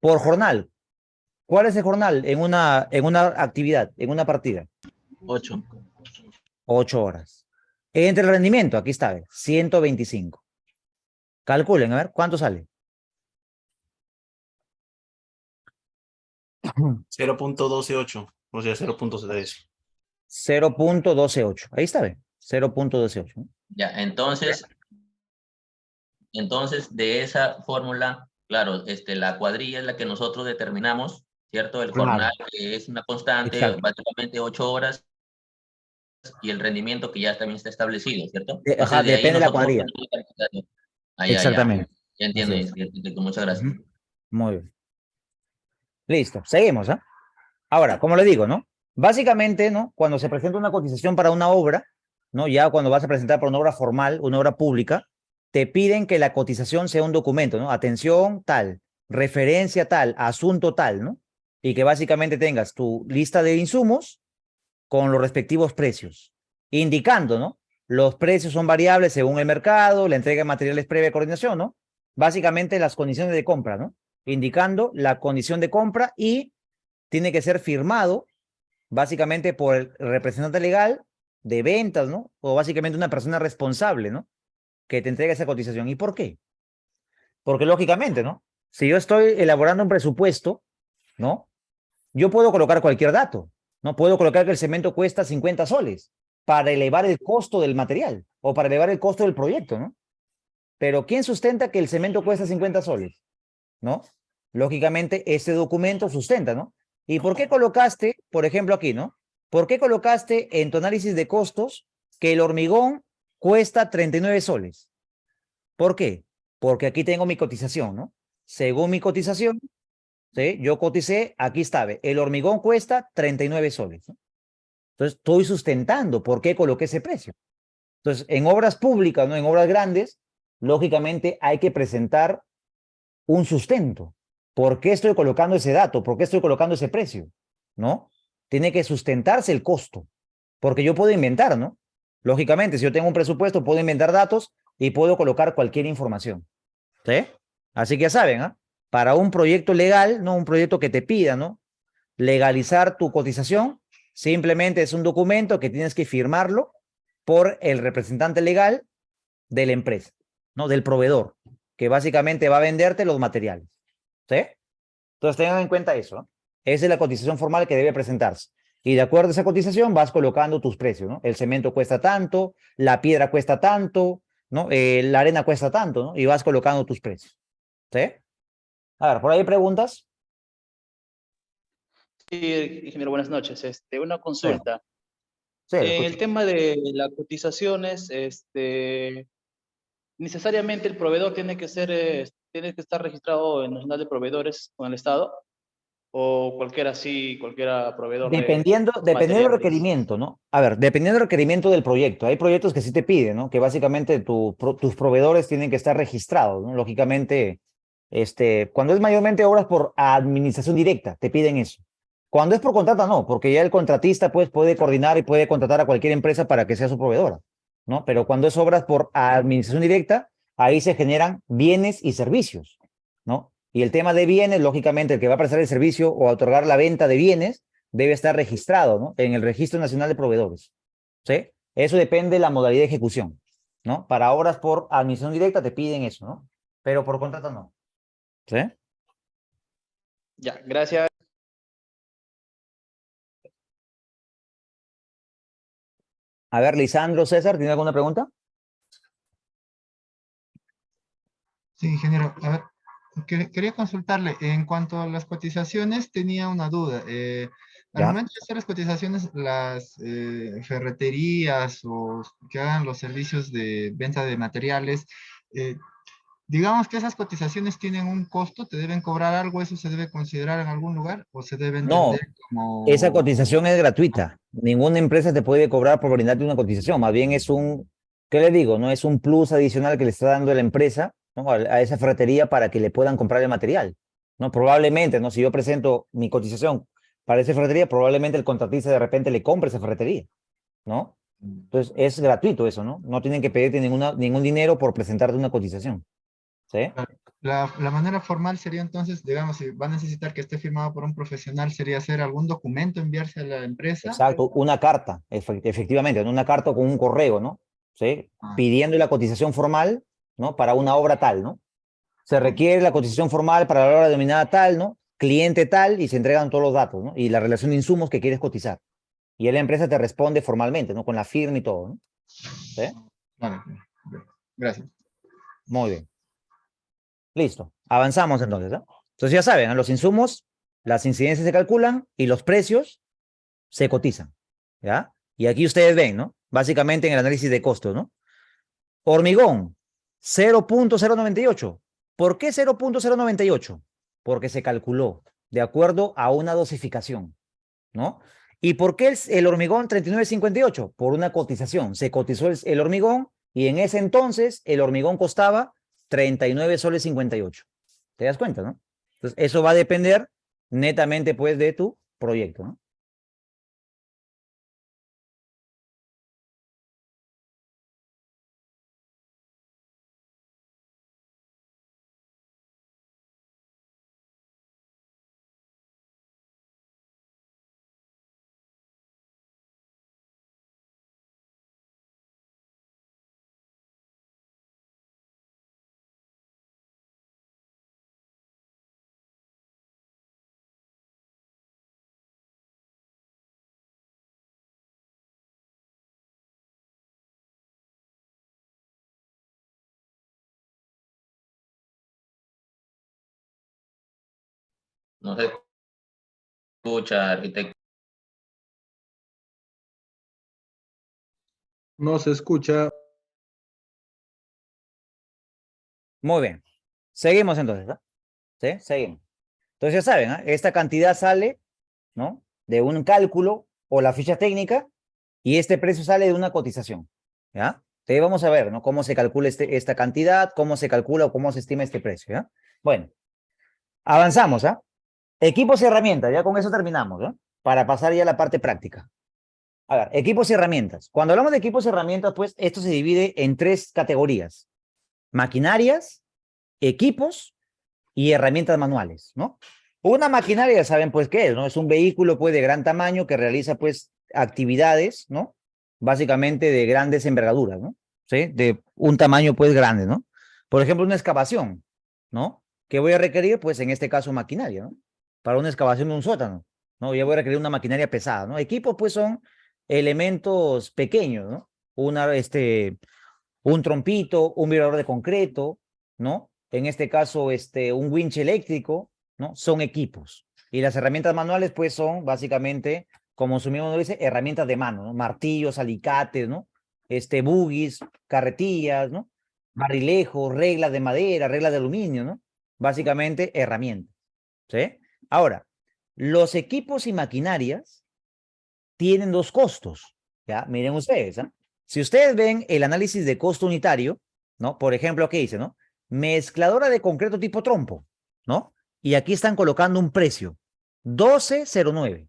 Por jornal. ¿Cuál es el jornal en una actividad, en una partida? 8. 8 horas. Entre el rendimiento, aquí está, 125. Calculen, a ver, ¿cuánto sale? 0.128, o sea, 0.3. 0.128. Ahí está, ¿ve? 0.128. ¿no? Ya, entonces, de esa fórmula, claro, la cuadrilla es la que nosotros determinamos, ¿cierto? El Claro. jornal, que es una constante, Exacto. básicamente 8 horas, y el rendimiento que ya también está establecido, ¿cierto? Ajá, de ahí depende de la nosotros cuadrilla. podemos calcular. Ya. Exactamente. Ya entiendo, Así es. arquitecto, muchas gracias. Ujú. Muy bien. Listo, seguimos, ¿ah? Ahora, como le digo, ¿no? Básicamente, ¿no? Cuando se presenta una cotización para una obra, ¿no? Ya cuando vas a presentar para una obra formal, una obra pública, te piden que la cotización sea un documento, ¿no? Atención tal, referencia tal, asunto tal, ¿no? Y que básicamente tengas tu lista de insumos con los respectivos precios, indicando, ¿no? Los precios son variables según el mercado, la entrega de materiales previa coordinación, ¿no? Básicamente las condiciones de compra, ¿no? Indicando la condición de compra y tiene que ser firmado básicamente por el representante legal de ventas, ¿no? O básicamente una persona responsable, ¿no? Que te entrega esa cotización. ¿Y por qué? Porque lógicamente, ¿no? Si yo estoy elaborando un presupuesto, ¿no? Yo puedo colocar cualquier dato, ¿no? Puedo colocar que el cemento cuesta 50 soles para elevar el costo del material o para elevar el costo del proyecto, ¿no? Pero ¿quién sustenta que el cemento cuesta 50 soles? ¿No? Lógicamente, ese documento sustenta, ¿no? ¿Y por qué colocaste, por ejemplo, aquí, ¿no? ¿Por qué colocaste en tu análisis de costos que el hormigón cuesta 39 soles? ¿Por qué? Porque aquí tengo mi cotización, ¿no? Según mi cotización, ¿sí? Yo coticé, aquí está, ve, el hormigón cuesta 39 soles, ¿no? Entonces, estoy sustentando por qué coloqué ese precio. Entonces, en obras públicas, ¿no? En obras grandes, lógicamente hay que presentar un sustento. ¿Por qué estoy colocando ese dato? ¿Por qué estoy colocando ese precio? ¿No? Tiene que sustentarse el costo, porque yo puedo inventar, ¿no? Lógicamente, si yo tengo un presupuesto, puedo inventar datos y puedo colocar cualquier información. ¿Sí? Así que ya saben, ¿ah? Para un proyecto legal, no un proyecto que te pida, ¿no? Legalizar tu cotización, simplemente es un documento que tienes que firmarlo por el representante legal de la empresa, ¿no? Del proveedor, que básicamente va a venderte los materiales. ¿Sí? Entonces tengan en cuenta eso, ¿no? Esa es la cotización formal que debe presentarse. Y de acuerdo a esa cotización vas colocando tus precios, ¿no? El cemento cuesta tanto, la piedra cuesta tanto, ¿no? La arena cuesta tanto, ¿no? Y vas colocando tus precios. ¿Sí? A ver, ¿por ahí hay preguntas? Sí, ingeniero, buenas noches. Una Sí, consulta. sí, lo En el escucho. tema de las cotizaciones, necesariamente el proveedor tiene que estar registrado en Nacional de Proveedores con el Estado o cualquiera así, cualquiera proveedor de Dependiendo del materiales. requerimiento, ¿no? A ver, dependiendo del requerimiento del proyecto. Hay proyectos que sí te piden, ¿no? Que básicamente tus proveedores tienen que estar registrados, ¿no? Lógicamente, cuando es mayormente obras por administración directa, te piden eso. Cuando es por contrata, no, porque ya el contratista pues, puede coordinar y puede contratar a cualquier empresa para que sea su proveedora, ¿no? Pero cuando es obras por administración directa, ahí se generan bienes y servicios, ¿no? Y el tema de bienes, lógicamente, el que va a prestar el servicio o a otorgar la venta de bienes debe estar registrado, ¿no? En el Registro Nacional de Proveedores, ¿sí? Eso depende de la modalidad de ejecución, ¿no? Para obras por administración directa te piden eso, ¿no? Pero por contrato no, ¿sí? Ya, gracias. A ver, Lisandro, César, ¿tiene alguna pregunta? Sí, ingeniero. A ver, quería consultarle. En cuanto a las cotizaciones, tenía una duda. Al Ya. momento de hacer las cotizaciones, las ferreterías o que hagan los servicios de venta de materiales, eh, digamos que esas cotizaciones tienen un costo, ¿te deben cobrar algo? ¿Eso se debe considerar en algún lugar o se debe No, entender esa como... cotización es gratuita. Ninguna empresa te puede cobrar por brindarte una cotización. Más bien es ¿qué le digo? No es un plus adicional que le está dando la empresa, ¿no? A esa ferretería para que le puedan comprar el material, ¿no? Probablemente, ¿no? Si yo presento mi cotización para esa ferretería, probablemente el contratista de repente le compre esa ferretería, ¿no? Entonces es gratuito eso, ¿no? No tienen que pedirte ningún dinero por presentarte una cotización, ¿sí? La manera formal sería entonces, digamos, si va a necesitar que esté firmado por un profesional, sería hacer algún documento, enviarse a la empresa. Exacto, una carta, efectivamente, ¿no? Una carta con un correo, ¿no? ¿Sí? Pidiendo la cotización formal, ¿no? Para una obra tal, ¿no? Se requiere la cotización formal para la obra denominada tal, ¿no? Cliente tal, y se entregan todos los datos, ¿no? Y la relación de insumos que quieres cotizar. Y la empresa te responde formalmente, ¿no? Con la firma y todo, ¿no? ¿Sí? Vale, gracias. Muy bien. Listo. Avanzamos entonces, ¿no? Entonces ya saben, ¿no? Los insumos, las incidencias se calculan y los precios se cotizan, ¿ya? Y aquí ustedes ven, ¿no? Básicamente en el análisis de costos, ¿no? Hormigón, 0.098. ¿Por qué 0.098? Porque se calculó de acuerdo a una dosificación, ¿no? ¿Y por qué el hormigón 39.58? Por una cotización. Se cotizó el hormigón y en ese entonces el hormigón costaba 39 soles 58. ¿Te das cuenta, no? Entonces, eso va a depender netamente, pues, de tu proyecto, ¿no? No se escucha, arquitecto. No se escucha. Muy bien. Seguimos entonces, ¿no? ¿Sí? Seguimos. Entonces ya saben, ¿ah? Esta cantidad sale, ¿no? De un cálculo o la ficha técnica y este precio sale de una cotización, ¿ya? Entonces vamos a ver, ¿no? Cómo se calcula esta cantidad, cómo se calcula o cómo se estima este precio, ¿ya? Bueno, avanzamos, ¿ah? Equipos y herramientas, ya con eso terminamos, ¿no? Para pasar ya a la parte práctica. A ver, equipos y herramientas. Cuando hablamos de equipos y herramientas, pues esto se divide en 3 categorías. Maquinarias, equipos y herramientas manuales, ¿no? Una maquinaria, ya saben pues qué es, ¿no? Es un vehículo pues de gran tamaño que realiza pues actividades, ¿no? Básicamente de grandes envergaduras, ¿no? ¿Sí? De un tamaño pues grande, ¿no? Por ejemplo, una excavación, ¿no? ¿Qué voy a requerir? Pues en este caso maquinaria, ¿no? Para una excavación de un sótano, ¿no? Ya voy a requerir una maquinaria pesada, ¿no? Equipos pues son elementos pequeños, ¿no? Un trompito, un vibrador de concreto, ¿no? En este caso, un winch eléctrico, ¿no? Son equipos. Y las herramientas manuales, pues, son básicamente, como su mismo nombre dice, herramientas de mano, ¿no? Martillos, alicates, ¿no? Buggies, carretillas, ¿no? Barrilejos, reglas de madera, reglas de aluminio, ¿no? Básicamente, herramientas, ¿sí? Ahora, los equipos y maquinarias tienen 2 costos, ¿ya? Miren ustedes, ¿ah? Si ustedes ven el análisis de costo unitario, ¿no? Por ejemplo, ¿qué dice, no? Mezcladora de concreto tipo trompo, ¿no? Y aquí están colocando un precio, 12.09.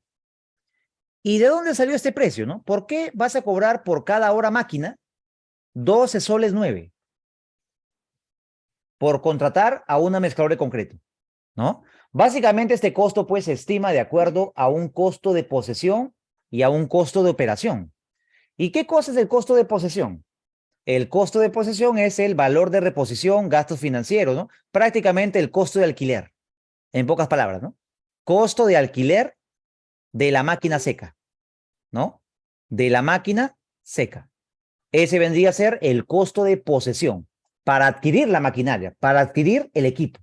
¿Y de dónde salió este precio, no? ¿Por qué vas a cobrar por cada hora máquina 12 soles 9? Por contratar a una mezcladora de concreto, ¿no? Básicamente este costo pues se estima de acuerdo a un costo de posesión y a un costo de operación. ¿Y qué cosa es el costo de posesión? El costo de posesión es el valor de reposición, gastos financieros, ¿no? Prácticamente el costo de alquiler, en pocas palabras, ¿no? Costo de alquiler de la máquina seca, ¿no? De la máquina seca. Ese vendría a ser el costo de posesión para adquirir la maquinaria, para adquirir el equipo,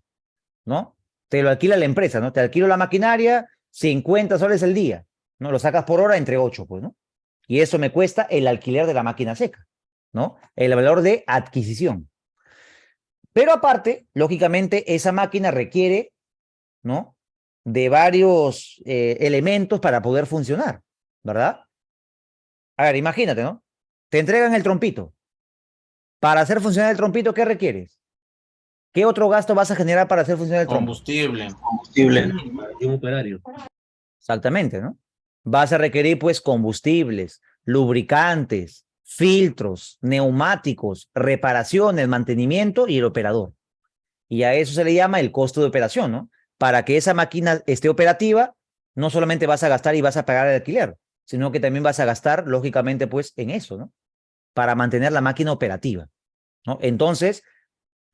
¿no? Te lo alquila la empresa, ¿no? Te alquilo la maquinaria, 50 soles el día, ¿no? Lo sacas por hora entre 8, pues, ¿no? Y eso me cuesta el alquiler de la máquina seca, ¿no? El valor de adquisición. Pero aparte, lógicamente, esa máquina requiere, ¿no? De varios elementos para poder funcionar, ¿verdad? A ver, imagínate, ¿no? Te entregan el trompito. Para hacer funcionar el trompito, ¿qué requieres? ¿Qué otro gasto vas a generar para hacer funcionar el trompo? Combustible. Y un operario. Exactamente, ¿no? Vas a requerir, pues, combustibles, lubricantes, filtros, neumáticos, reparaciones, mantenimiento y el operador. Y a eso se le llama el costo de operación, ¿no? Para que esa máquina esté operativa, no solamente vas a gastar y vas a pagar el alquiler, sino que también vas a gastar, lógicamente, pues, en eso, ¿no? Para mantener la máquina operativa, ¿no? Entonces,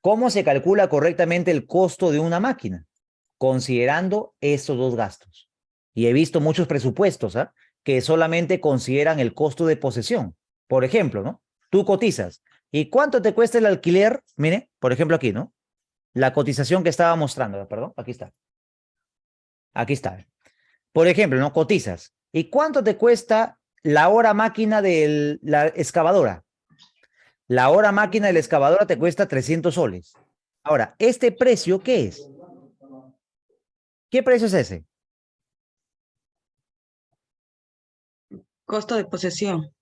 ¿cómo se calcula correctamente el costo de una máquina? Considerando estos 2 gastos. Y he visto muchos presupuestos, ¿ah? Que solamente consideran el costo de posesión. Por ejemplo, ¿no? Tú cotizas. ¿Y cuánto te cuesta el alquiler? Mire, por ejemplo aquí, ¿no? La cotización que estaba mostrando, perdón, aquí está. Aquí está. Por ejemplo, ¿no? Cotizas. ¿Y cuánto te cuesta la hora máquina de la excavadora? La hora máquina de la excavadora te cuesta 300 soles. Ahora, ¿este precio qué es? ¿Qué precio es ese? Costo de posesión.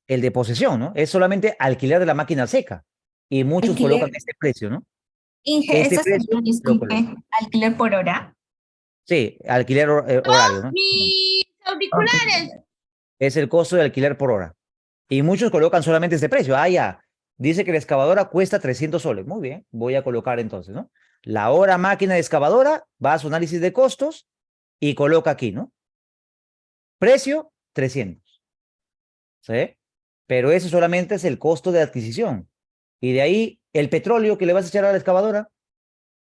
El de posesión, ¿no? Es solamente alquiler de la máquina seca. Y muchos Alquiler. colocan este precio, ¿no? Inge, Este ¿eso precio sería, lo disculpe, colocan. alquiler por hora? Sí, alquiler horario, ¿no? ¡Mis auriculares! Es el costo de alquiler por hora. Y muchos colocan solamente este precio. Ah, ya. Dice que la excavadora cuesta 300 soles. Muy bien, voy a colocar entonces, ¿no? La hora máquina de excavadora, va a su análisis de costos y coloca aquí, ¿no? Precio, 300. ¿Sí? Pero eso solamente es el costo de adquisición. Y de ahí, el petróleo que le vas a echar a la excavadora,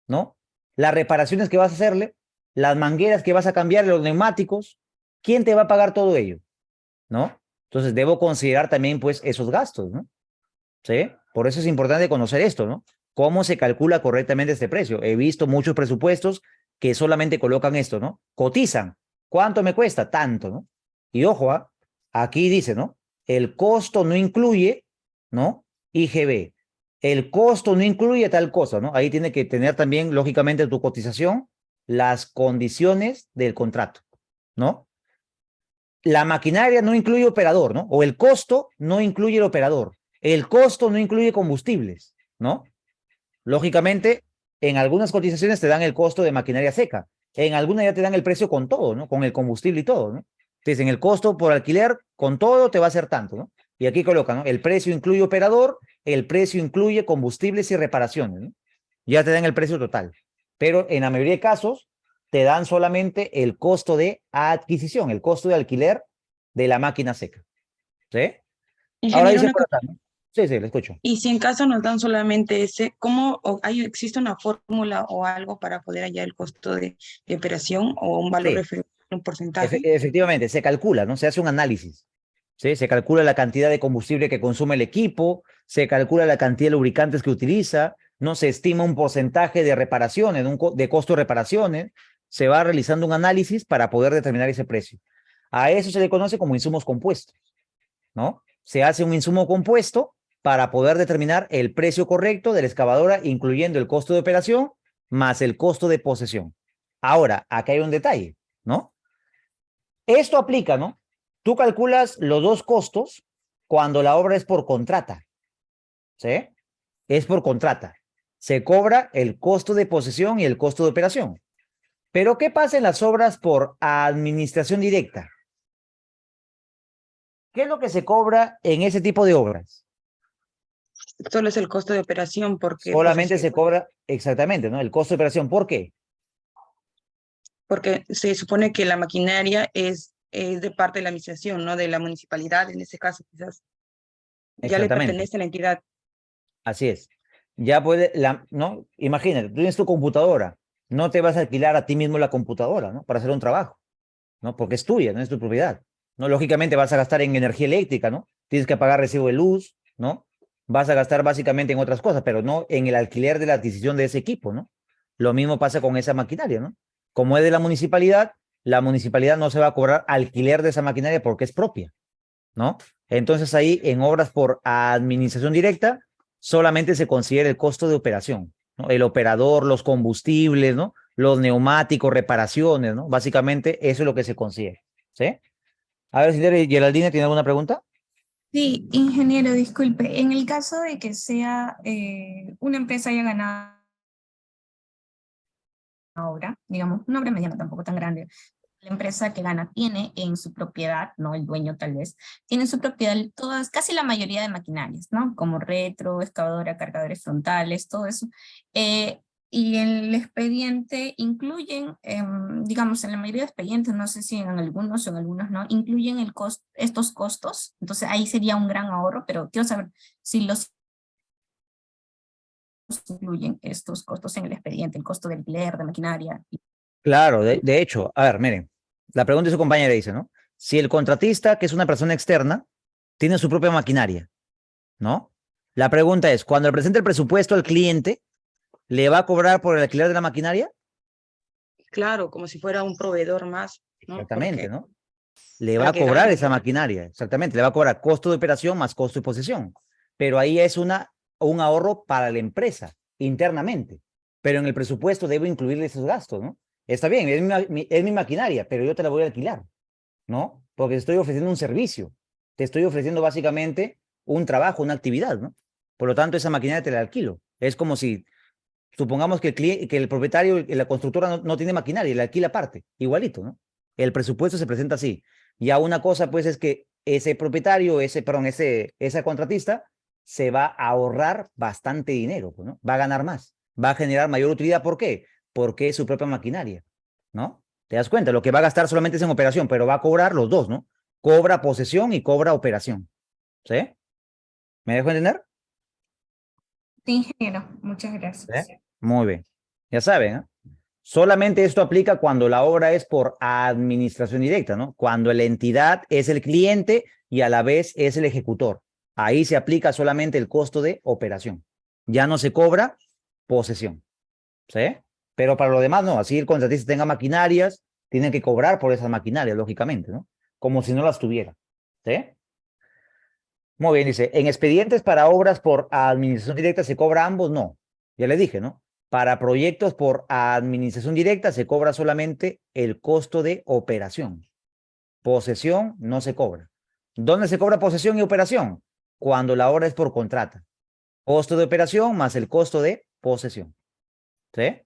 ¿no? Las reparaciones que vas a hacerle, las mangueras que vas a cambiar, los neumáticos, ¿quién te va a pagar todo ello? ¿No? Entonces, debo considerar también, pues, esos gastos, ¿no? ¿Sí? Por eso es importante conocer esto, ¿no? ¿Cómo se calcula correctamente este precio? He visto muchos presupuestos que solamente colocan esto, ¿no? Cotizan. ¿Cuánto me cuesta? Tanto, ¿no? Y ojo, aquí dice, ¿no? El costo no incluye, ¿no? IGB. El costo no incluye tal cosa, ¿no? Ahí tiene que tener también, lógicamente, tu cotización, las condiciones del contrato, ¿no? La maquinaria no incluye operador, ¿no? O el costo no incluye el operador. El costo no incluye combustibles, ¿no? Lógicamente, en algunas cotizaciones te dan el costo de maquinaria seca. En algunas ya te dan el precio con todo, ¿no? Con el combustible y todo, ¿no? Te dicen el costo por alquiler con todo te va a ser tanto, ¿no? Y aquí colocan, ¿no? El precio incluye operador, el precio incluye combustibles y reparaciones, ¿no? Ya te dan el precio total. Pero en la mayoría de casos te dan solamente el costo de adquisición, el costo de alquiler de la máquina seca. ¿Sí? Ahora Ingeniero, dice una por acá, ¿no? Sí, le escucho. Y si en caso nos dan solamente ese, ¿cómo existe una fórmula o algo para poder hallar el costo de operación o un valor Sí. referente, un porcentaje? Efectivamente, se calcula, ¿no? Se hace un análisis. ¿Sí? Se calcula la cantidad de combustible que consume el equipo, se calcula la cantidad de lubricantes que utiliza, no se estima un porcentaje de reparaciones, de costo de reparaciones, se va realizando un análisis para poder determinar ese precio. A eso se le conoce como insumos compuestos, ¿no? Se hace un insumo compuesto para poder determinar el precio correcto de la excavadora, incluyendo el costo de operación más el costo de posesión. Ahora, acá hay un detalle, ¿no? Esto aplica, ¿no? Tú calculas los dos costos cuando la obra es por contrata, ¿sí? Es por contrata. Se cobra el costo de posesión y el costo de operación. Pero, ¿qué pasa en las obras por administración directa? ¿Qué es lo que se cobra en ese tipo de obras? Solo es el costo de operación porque, Solamente se cobra, exactamente, ¿no? El costo de operación. ¿Por qué? porque se supone que la maquinaria es de parte de la administración, ¿no? De la municipalidad, en este caso quizás. Ya le Exactamente. pertenece a la entidad. Así es. Ya puede, ¿no? Imagínate, tú tienes tu computadora, no te vas a alquilar a ti mismo la computadora, ¿no? Para hacer un trabajo, ¿no? Porque es tuya, no es tu propiedad, ¿no? Lógicamente vas a gastar en energía eléctrica, ¿no? Tienes que pagar recibo de luz, ¿no? Vas a gastar básicamente en otras cosas, pero no en el alquiler de la adquisición de ese equipo, ¿no? Lo mismo pasa con esa maquinaria, ¿no? Como es de la municipalidad no se va a cobrar alquiler de esa maquinaria porque es propia, ¿no? Entonces ahí en obras por administración directa solamente se considera el costo de operación, ¿no? El operador, los combustibles, ¿no? Los neumáticos, reparaciones, ¿no? Básicamente eso es lo que se considera, ¿sí? A ver, si Geraldine tiene alguna pregunta. Sí, ingeniero, disculpe. En el caso de que sea una empresa haya ganado una obra, digamos, una obra mediana, tampoco tan grande, la empresa que gana tiene en su propiedad, ¿no? El dueño tal vez, tiene en su propiedad todas, casi la mayoría de maquinarias, ¿no? Como retro, excavadora, cargadores frontales, todo eso. Y en el expediente incluyen, digamos, en la mayoría de expedientes, no sé si en algunos o en algunos no, incluyen estos costos. Entonces ahí sería un gran ahorro, pero quiero saber si los incluyen estos costos en el expediente, el costo del alquiler, de maquinaria. Claro, de hecho, a ver, miren, la pregunta de su compañera dice, ¿no? Si el contratista, que es una persona externa, tiene su propia maquinaria, ¿no? La pregunta es, cuando le presente el presupuesto al cliente, ¿le va a cobrar por el alquiler de la maquinaria? Claro, como si fuera un proveedor más, ¿no? Exactamente, Porque ¿no? Le va para a que cobrar gane. esa maquinaria, exactamente, le va a cobrar costo de operación más costo de posesión. Pero ahí es un ahorro para la empresa, internamente. Pero en el presupuesto debo incluirle esos gastos, ¿no? Está bien, es mi maquinaria, pero yo te la voy a alquilar, ¿no? Porque te estoy ofreciendo un servicio. Te estoy ofreciendo básicamente un trabajo, una actividad, ¿no? Por lo tanto, esa maquinaria te la alquilo. Es como si, supongamos que el propietario, la constructora no tiene maquinaria, la alquila aparte, igualito, ¿no? El presupuesto se presenta así. Ya una cosa, pues, es que ese propietario, esa contratista, se va a ahorrar bastante dinero, ¿no? Va a ganar más, va a generar mayor utilidad. ¿Por qué? Porque es su propia maquinaria, ¿no? ¿Te das cuenta? Lo que va a gastar solamente es en operación, pero va a cobrar los dos, ¿no? Cobra posesión y cobra operación, ¿sí? ¿Me dejo entender? Sí, ingeniero, muchas gracias. ¿Sí? Muy bien. Ya saben, ¿eh? Solamente esto aplica cuando la obra es por administración directa, ¿no? Cuando la entidad es el cliente y a la vez es el ejecutor. Ahí se aplica solamente el costo de operación. Ya no se cobra posesión, ¿sí? Pero para lo demás, no. Así el contratista tenga maquinarias, tienen que cobrar por esas maquinarias, lógicamente, ¿no? Como si no las tuviera. ¿Sí? Muy bien, dice, en expedientes para obras por administración directa se cobra ambos, no. Ya le dije, ¿no? Para proyectos por administración directa se cobra solamente el costo de operación. Posesión no se cobra. ¿Dónde se cobra posesión y operación? Cuando la obra es por contrata. Costo de operación más el costo de posesión. ¿Sí?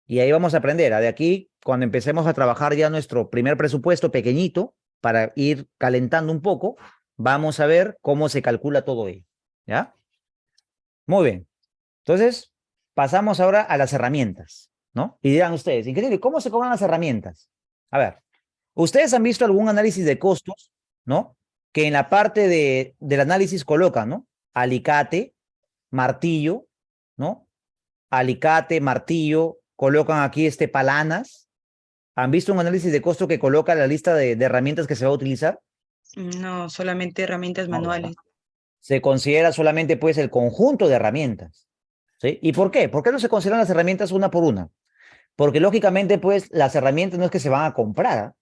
Y ahí vamos a aprender. De aquí, cuando empecemos a trabajar ya nuestro primer presupuesto pequeñito, para ir calentando un poco, vamos a ver cómo se calcula todo ello. ¿Ya? Muy bien. Entonces, pasamos ahora a las herramientas, ¿no? Y dirán ustedes, ingeniero, ¿cómo se cobran las herramientas? A ver, ustedes han visto algún análisis de costos, ¿no? Que en la parte del análisis colocan, ¿no? Alicate, martillo, ¿no? Alicate, martillo, colocan aquí palanas. ¿Han visto un análisis de costo que coloca la lista de herramientas que se va a utilizar? No, solamente herramientas manuales. Se considera solamente pues el conjunto de herramientas. ¿Sí? ¿Y por qué? ¿Por qué no se consideran las herramientas una por una? Porque lógicamente pues las herramientas no es que se van a comprar,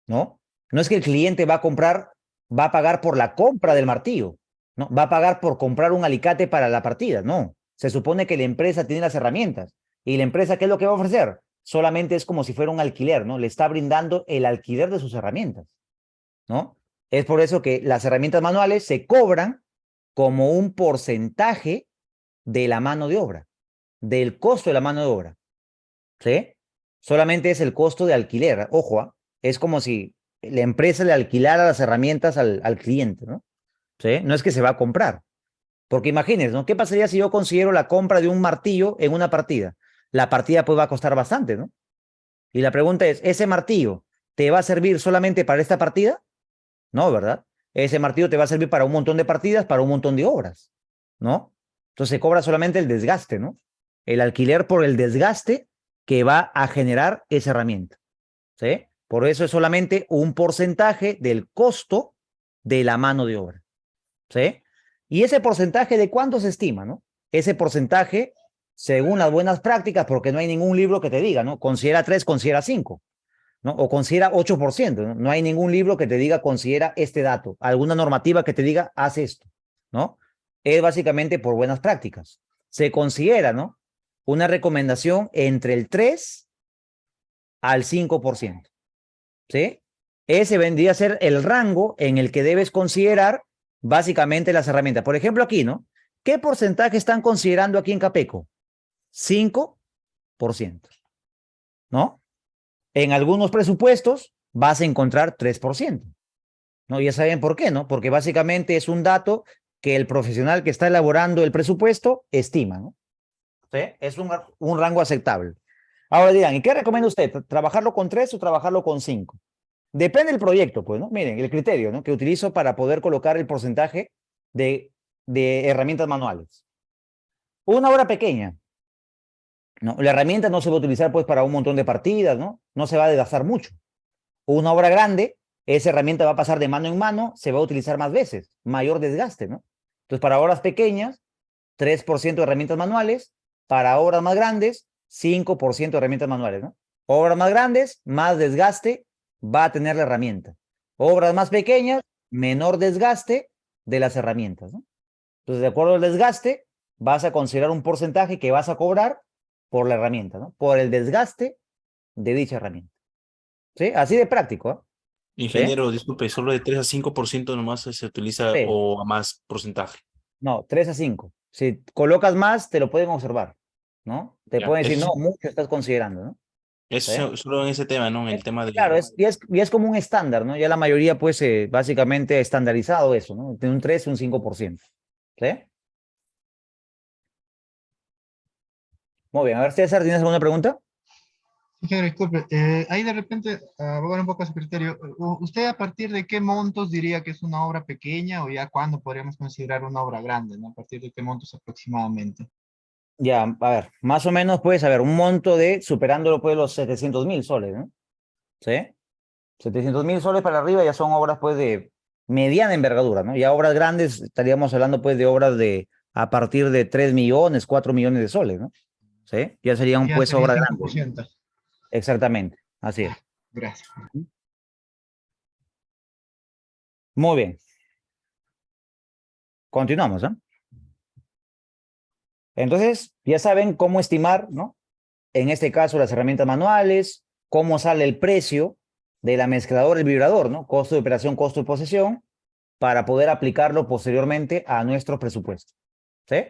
¿no? No es que el cliente va a comprar, va a pagar por la compra del martillo, ¿no? Va a pagar por comprar un alicate para la partida, no. Se supone que la empresa tiene las herramientas. ¿Y la empresa qué es lo que va a ofrecer? Solamente es como si fuera un alquiler, ¿no? Le está brindando el alquiler de sus herramientas, ¿no? Es por eso que las herramientas manuales se cobran como un porcentaje de la mano de obra, del costo de la mano de obra, ¿sí? Solamente es el costo de alquiler, ojo, es como si la empresa le alquilara las herramientas al cliente, ¿no? ¿Sí? No es que se va a comprar, porque imagínense, ¿no? ¿Qué pasaría si yo considero la compra de un martillo en una partida? La partida pues va a costar bastante, ¿no? Y la pregunta es, ¿ese martillo te va a servir solamente para esta partida? No, ¿verdad? Ese martillo te va a servir para un montón de partidas, para un montón de obras, ¿no? Entonces se cobra solamente el desgaste, ¿no? El alquiler por el desgaste que va a generar esa herramienta, ¿sí? Por eso es solamente un porcentaje del costo de la mano de obra, ¿sí? Y ese porcentaje, ¿de cuánto se estima, no? Ese porcentaje, según las buenas prácticas, porque no hay ningún libro que te diga, ¿no? Considera 3, considera 5, ¿no? O considera 8%, ¿no? No hay ningún libro que te diga considera este dato, alguna normativa que te diga haz esto, ¿no? Es básicamente por buenas prácticas. Se considera, ¿no? Una recomendación entre el 3 al 5%, ¿sí? Ese vendría a ser el rango en el que debes considerar básicamente las herramientas. Por ejemplo, aquí, ¿no? ¿Qué porcentaje están considerando aquí en Capeco? 5%, ¿no? En algunos presupuestos vas a encontrar 3%, ¿no? Ya saben por qué, ¿no? Porque básicamente es un dato que el profesional que está elaborando el presupuesto estima, ¿no? ¿Sí? Es un rango aceptable. Ahora dirán, ¿y qué recomienda usted? ¿Trabajarlo con 3 o trabajarlo con 5? Depende del proyecto, pues, ¿no? Miren, el criterio, ¿no? Que utilizo para poder colocar el porcentaje de herramientas manuales. Una obra pequeña, ¿no? La herramienta no se va a utilizar, pues, para un montón de partidas, ¿no? No se va a desgastar mucho. Una obra grande, esa herramienta va a pasar de mano en mano, se va a utilizar más veces, mayor desgaste, ¿no? Entonces, para obras pequeñas, 3% de herramientas manuales, para obras más grandes, 5% de herramientas manuales, ¿no? Obras más grandes, más desgaste va a tener la herramienta. Obras más pequeñas, menor desgaste de las herramientas, ¿no? Entonces, de acuerdo al desgaste, vas a considerar un porcentaje que vas a cobrar por la herramienta, ¿no? Por el desgaste de dicha herramienta. ¿Sí? Así de práctico, ¿eh? Ingeniero, disculpe, solo de 3 a 5% nomás se utiliza Sí. o a más porcentaje. No, 3 a 5. Si colocas más, te lo pueden observar, ¿no? Te Ya, pueden decir, eso no, sí. mucho estás considerando, ¿no? Eso solo en ese tema, ¿no? En el tema de... Claro, y es como un estándar, ¿no? Ya la mayoría, pues, básicamente estandarizado eso, ¿no? De un 3 a un 5%. ¿Sí? Muy bien. A ver, César, ¿tienes alguna pregunta? Ingeniero, disculpe, ahí de repente, abogar un poco a su criterio, ¿usted a partir de qué montos diría que es una obra pequeña o ya cuándo podríamos considerar una obra grande, ¿no? ¿A partir de qué montos aproximadamente? Ya, a ver, más o menos, pues, a ver, un monto de, superándolo, pues, los 700.000 soles, ¿no? ¿Sí? 700.000 soles para arriba ya son obras, pues, de mediana envergadura, ¿no? Ya obras grandes, estaríamos hablando, pues, de obras de a partir de 3 millones, 4 millones de soles, ¿no? ¿sí? Ya sería un Ya pues sería obra grande. 5%. Exactamente, así es. Gracias. Muy bien. Continuamos, ¿eh? Entonces, ya saben cómo estimar, ¿no? En este caso, las herramientas manuales, cómo sale el precio de la mezcladora, el vibrador, ¿no? Costo de operación, costo de posesión, para poder aplicarlo posteriormente a nuestro presupuesto, ¿sí?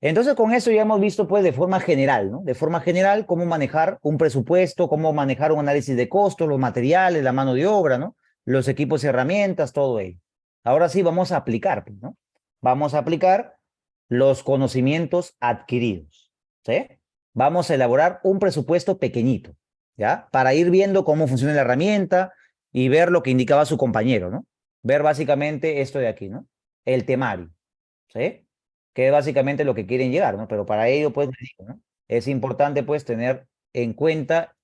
Entonces, con eso ya hemos visto, pues, de forma general, ¿no? De forma general, cómo manejar un presupuesto, cómo manejar un análisis de costos, los materiales, la mano de obra, ¿no? Los equipos y herramientas, todo ello. Ahora sí, vamos a aplicar, pues, ¿no? Vamos a aplicar los conocimientos adquiridos, ¿sí? Vamos a elaborar un presupuesto pequeñito, ¿ya? Para ir viendo cómo funciona la herramienta y ver lo que indicaba su compañero, ¿no? Ver básicamente esto de aquí, ¿no? El temario, ¿sí? Que es básicamente lo que quieren llegar, ¿no? Pero para ello, pues, les digo, ¿no? Es importante, pues, tener en cuenta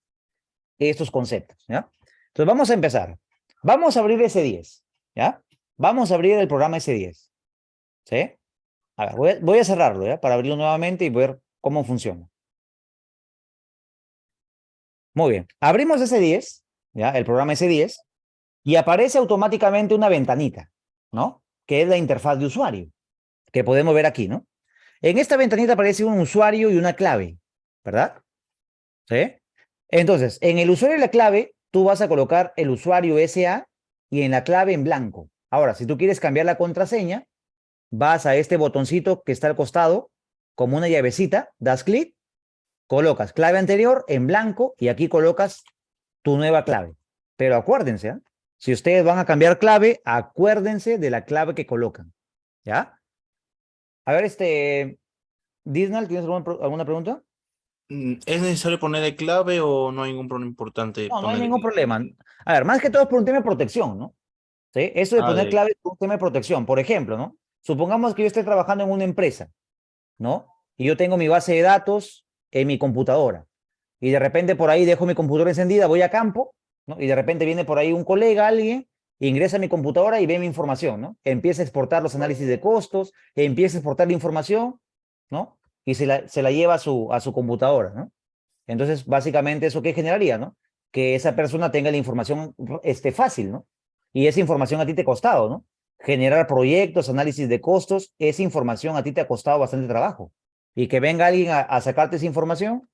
estos conceptos, ¿ya? Entonces, vamos a empezar. Vamos a abrir S10, ¿ya? Vamos a abrir el programa S10, ¿sí? A ver, voy a cerrarlo, ¿ya? Para abrirlo nuevamente y ver cómo funciona. Muy bien. Abrimos S10, ¿ya? El programa S10, y aparece automáticamente una ventanita, ¿no? Que es la interfaz de usuario, que podemos ver aquí, ¿no? En esta ventanita aparece un usuario y una clave, ¿verdad? ¿Sí? Entonces, en el usuario y la clave, tú vas a colocar el usuario SA y en la clave en blanco. Ahora, si tú quieres cambiar la contraseña, vas a este botoncito que está al costado, como una llavecita, das clic, colocas clave anterior en blanco y aquí colocas tu nueva clave. Pero acuérdense, ¿eh? Si ustedes van a cambiar clave, acuérdense de la clave que colocan, ¿ya? A ver, Disney, ¿tienes alguna pregunta? ¿Es necesario ponerle clave o no hay ningún problema importante No, no hay ponerle ningún clave? problema. A ver, más que todo es por un tema de protección, ¿no? ¿Sí? Eso de Ah, poner clave es por un tema de protección. Por ejemplo, ¿no? Supongamos que yo esté trabajando en una empresa, ¿no? Y yo tengo mi base de datos en mi computadora. Y de repente por ahí dejo mi computadora encendida, voy a campo, ¿no? Y de repente viene por ahí un colega, alguien, ingresa a mi computadora y ve mi información, ¿no? Empieza a exportar los análisis de costos, empieza a exportar la información, ¿no? Y se la lleva a su computadora, ¿no? Entonces, básicamente, ¿eso qué generaría, no? Que esa persona tenga la información fácil, ¿no? Y esa información a ti te ha costado, ¿no? Generar proyectos, análisis de costos, esa información a ti te ha costado bastante trabajo. Y que venga alguien a sacarte esa información,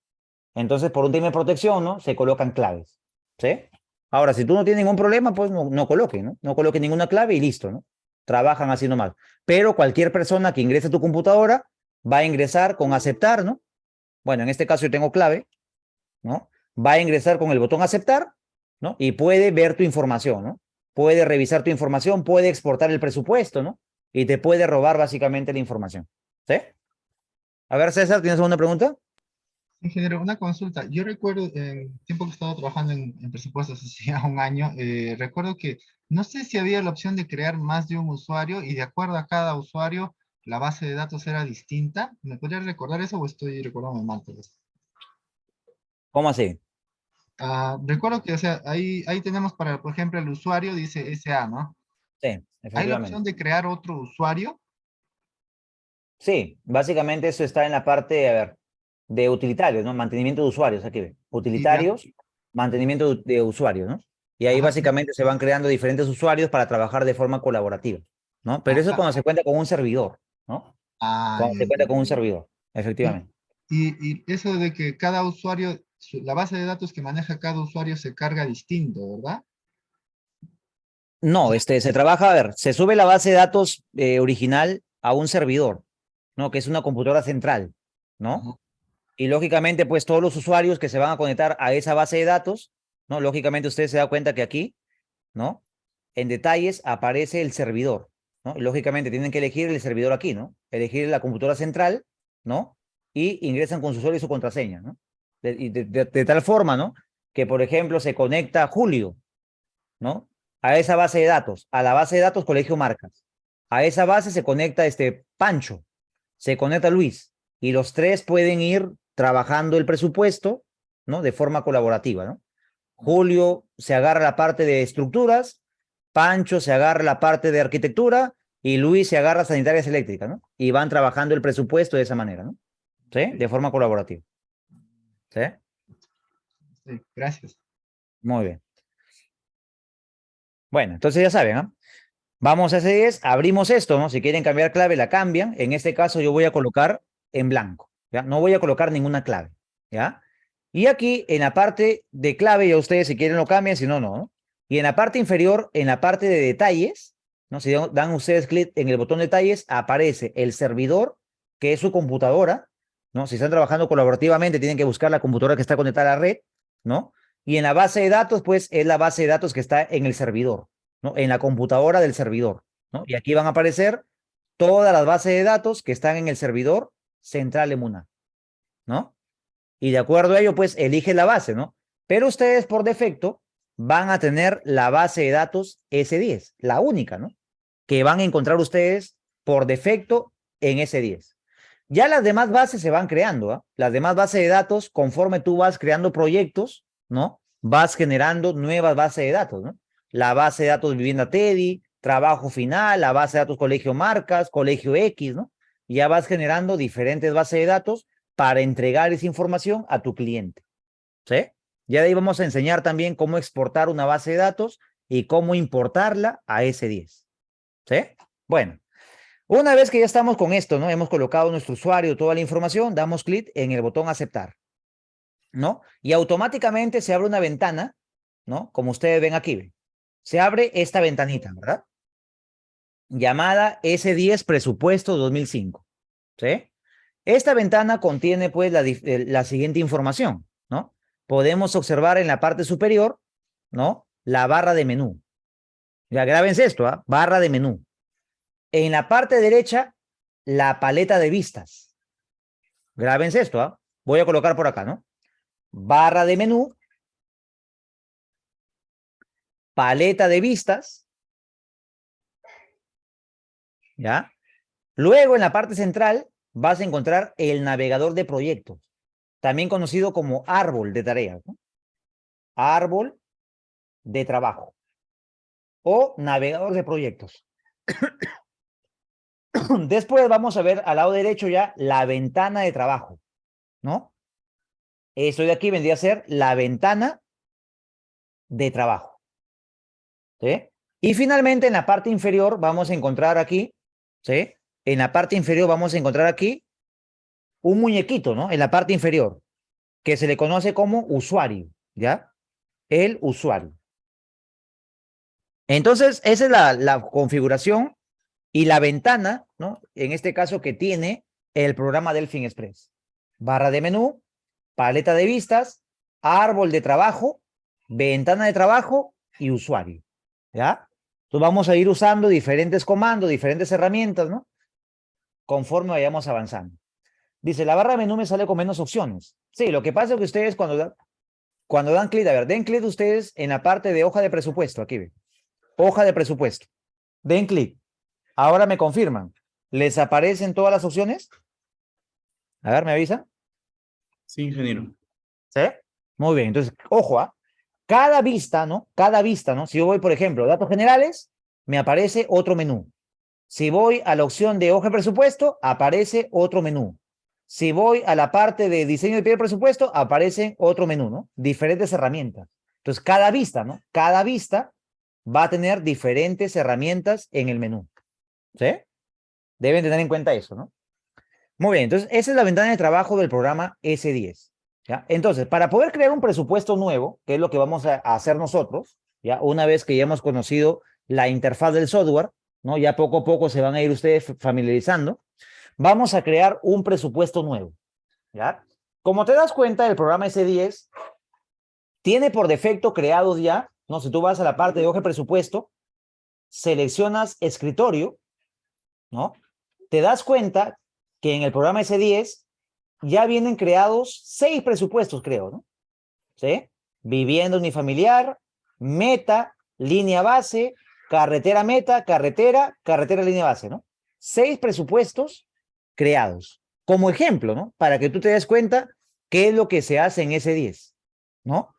entonces, por un tema de protección, ¿no? Se colocan claves, ¿sí? Ahora, si tú no tienes ningún problema, pues no coloquen, ¿no? No coloquen ninguna clave y listo, ¿no? Trabajan así nomás. Pero cualquier persona que ingrese a tu computadora va a ingresar con aceptar, ¿no? Bueno, en este caso yo tengo clave, ¿no? Va a ingresar con el botón aceptar, ¿no? Y puede ver tu información, ¿no? Puede revisar tu información, puede exportar el presupuesto, ¿no? Y te puede robar básicamente la información, ¿sí? A ver, César, ¿tienes alguna pregunta? Ingeniero, una consulta. Yo recuerdo, el tiempo que he estado trabajando en presupuestos, hacía un año, recuerdo que no sé si había la opción de crear más de un usuario y de acuerdo a cada usuario, la base de datos era distinta. ¿Me podrías recordar eso o estoy recordando mal todo esto? ¿Cómo así? Recuerdo que, o sea, ahí tenemos para, por ejemplo, el usuario dice SA, ¿no? Sí, ¿Hay la efectivamente. opción de crear otro usuario? Sí, básicamente eso está en la parte, a ver, de utilitarios, ¿no? Mantenimiento de usuarios, aquí ve. Utilitarios, mantenimiento de usuarios, ¿no? Y ahí Ajá. básicamente se van creando diferentes usuarios para trabajar de forma colaborativa, ¿no? Pero eso es cuando se cuenta con un servidor, ¿no? Cuando se cuenta con un servidor, efectivamente. Y eso de que cada usuario, la base de datos que maneja cada usuario se carga distinto, ¿verdad? No, se trabaja, a ver, se sube la base de datos original a un servidor, ¿no? Que es una computadora central, ¿no? Y lógicamente, pues todos los usuarios que se van a conectar a esa base de datos, ¿no? Lógicamente usted se da cuenta que aquí, ¿no? En detalles aparece el servidor, ¿no? Y lógicamente tienen que elegir el servidor aquí, ¿no? Elegir la computadora central, ¿no? Y ingresan con su usuario y su contraseña, ¿no? De tal forma, ¿no? Que, por ejemplo, se conecta Julio, ¿no? A esa base de datos, a la base de datos Colegio Marcas. A esa base se conecta Pancho, se conecta Luis, y los tres pueden ir trabajando el presupuesto, ¿no? De forma colaborativa, ¿no? Julio se agarra la parte de estructuras, Pancho se agarra la parte de arquitectura y Luis se agarra sanitarias eléctricas, ¿no? Y van trabajando el presupuesto de esa manera, ¿no? ¿Sí? De forma colaborativa. ¿Sí? Sí, gracias. Muy bien. Bueno, entonces ya saben, ¿ah? Vamos a C10, abrimos esto, ¿no? Si quieren cambiar clave, la cambian. En este caso yo voy a colocar en blanco, ¿ya? No voy a colocar ninguna clave, ¿ya? Y aquí en la parte de clave, ya ustedes si quieren lo cambian, si no, no, ¿no? Y en la parte inferior, en la parte de detalles, ¿no? Si dan ustedes clic en el botón detalles, aparece el servidor, que es su computadora, ¿no? Si están trabajando colaborativamente, tienen que buscar la computadora que está conectada a la red, ¿no? Y en la base de datos, pues, es la base de datos que está en el servidor, ¿no? En la computadora del servidor, ¿no? Y aquí van a aparecer todas las bases de datos que están en el servidor central Emuna, ¿no? Y de acuerdo a ello, pues, elige la base, ¿no? Pero ustedes, por defecto, van a tener la base de datos S10, la única, ¿no? Que van a encontrar ustedes por defecto en S10. Ya las demás bases se van creando, ¿ah? Las demás bases de datos, conforme tú vas creando proyectos, ¿no? Vas generando nuevas bases de datos, ¿no? La base de datos vivienda Teddy, trabajo final, la base de datos colegio marcas, colegio X, ¿no? Ya vas generando diferentes bases de datos para entregar esa información a tu cliente, ¿sí? Ya de ahí vamos a enseñar también cómo exportar una base de datos y cómo importarla a S10, ¿sí? Bueno, una vez que ya estamos con esto, ¿no? Hemos colocado nuestro usuario, toda la información, damos clic en el botón aceptar, ¿no? Y automáticamente se abre una ventana, ¿no? Como ustedes ven aquí, se abre esta ventanita, ¿verdad? Llamada S10 Presupuesto 2005, ¿sí? Esta ventana contiene, pues, la siguiente información, ¿no? Podemos observar en la parte superior, ¿no? La barra de menú. Ya grábense esto, ¿ah? Barra de menú. En la parte derecha, la paleta de vistas. Grábense esto, ¿ah? Voy a colocar por acá, ¿no? Barra de menú, paleta de vistas, ¿ya? Luego, en la parte central, vas a encontrar el navegador de proyectos, también conocido como árbol de tareas, ¿no? Árbol de trabajo o navegador de proyectos. Después vamos a ver al lado derecho ya la ventana de trabajo, ¿no? Esto de aquí vendría a ser la ventana de trabajo, ¿sí? Y finalmente en la parte inferior vamos a encontrar aquí, ¿sí? En la parte inferior vamos a encontrar aquí un muñequito, ¿no? En la parte inferior, que se le conoce como usuario, ¿ya? El usuario. Entonces, esa es la configuración y la ventana, ¿no? En este caso que tiene el programa Delfin Express. Barra de menú, paleta de vistas, árbol de trabajo, ventana de trabajo y usuario, ¿ya? Entonces vamos a ir usando diferentes comandos, diferentes herramientas, ¿no? Conforme vayamos avanzando. Dice, la barra de menú me sale con menos opciones. Sí, lo que pasa es que ustedes cuando dan clic, a ver, den clic ustedes en la parte de hoja de presupuesto, aquí ven. Hoja de presupuesto. Den clic. Ahora me confirman. ¿Les aparecen todas las opciones? A ver, ¿me avisa? Sí, ingeniero. ¿Sí? Muy bien. Entonces, ojo, ¿ah? Cada vista, ¿no? Cada vista, ¿no? Si yo voy, por ejemplo, datos generales, me aparece otro menú. Si voy a la opción de hoja de presupuesto, aparece otro menú. Si voy a la parte de diseño de pie de presupuesto, aparece otro menú, ¿no? Diferentes herramientas. Entonces, cada vista, ¿no? Cada vista va a tener diferentes herramientas en el menú. ¿Sí? Deben tener en cuenta eso, ¿no? Muy bien, entonces esa es la ventana de trabajo del programa S10, ¿ya? Entonces, para poder crear un presupuesto nuevo, que es lo que vamos a hacer nosotros, ¿ya? Una vez que ya hemos conocido la interfaz del software, ¿no? Ya poco a poco se van a ir ustedes familiarizando, vamos a crear un presupuesto nuevo, ¿ya? Como te das cuenta, el programa S10 tiene por defecto creados ya, ¿no? Si tú vas a la parte de hoja de presupuesto, seleccionas escritorio, ¿no? Te das cuenta que en el programa S10 ya vienen creados 6 presupuestos, creo, ¿no? ¿Sí? Vivienda unifamiliar, meta, línea base, carretera meta, carretera línea base, ¿no? 6 presupuestos creados. Como ejemplo, ¿no? Para que tú te des cuenta qué es lo que se hace en S10, ¿no?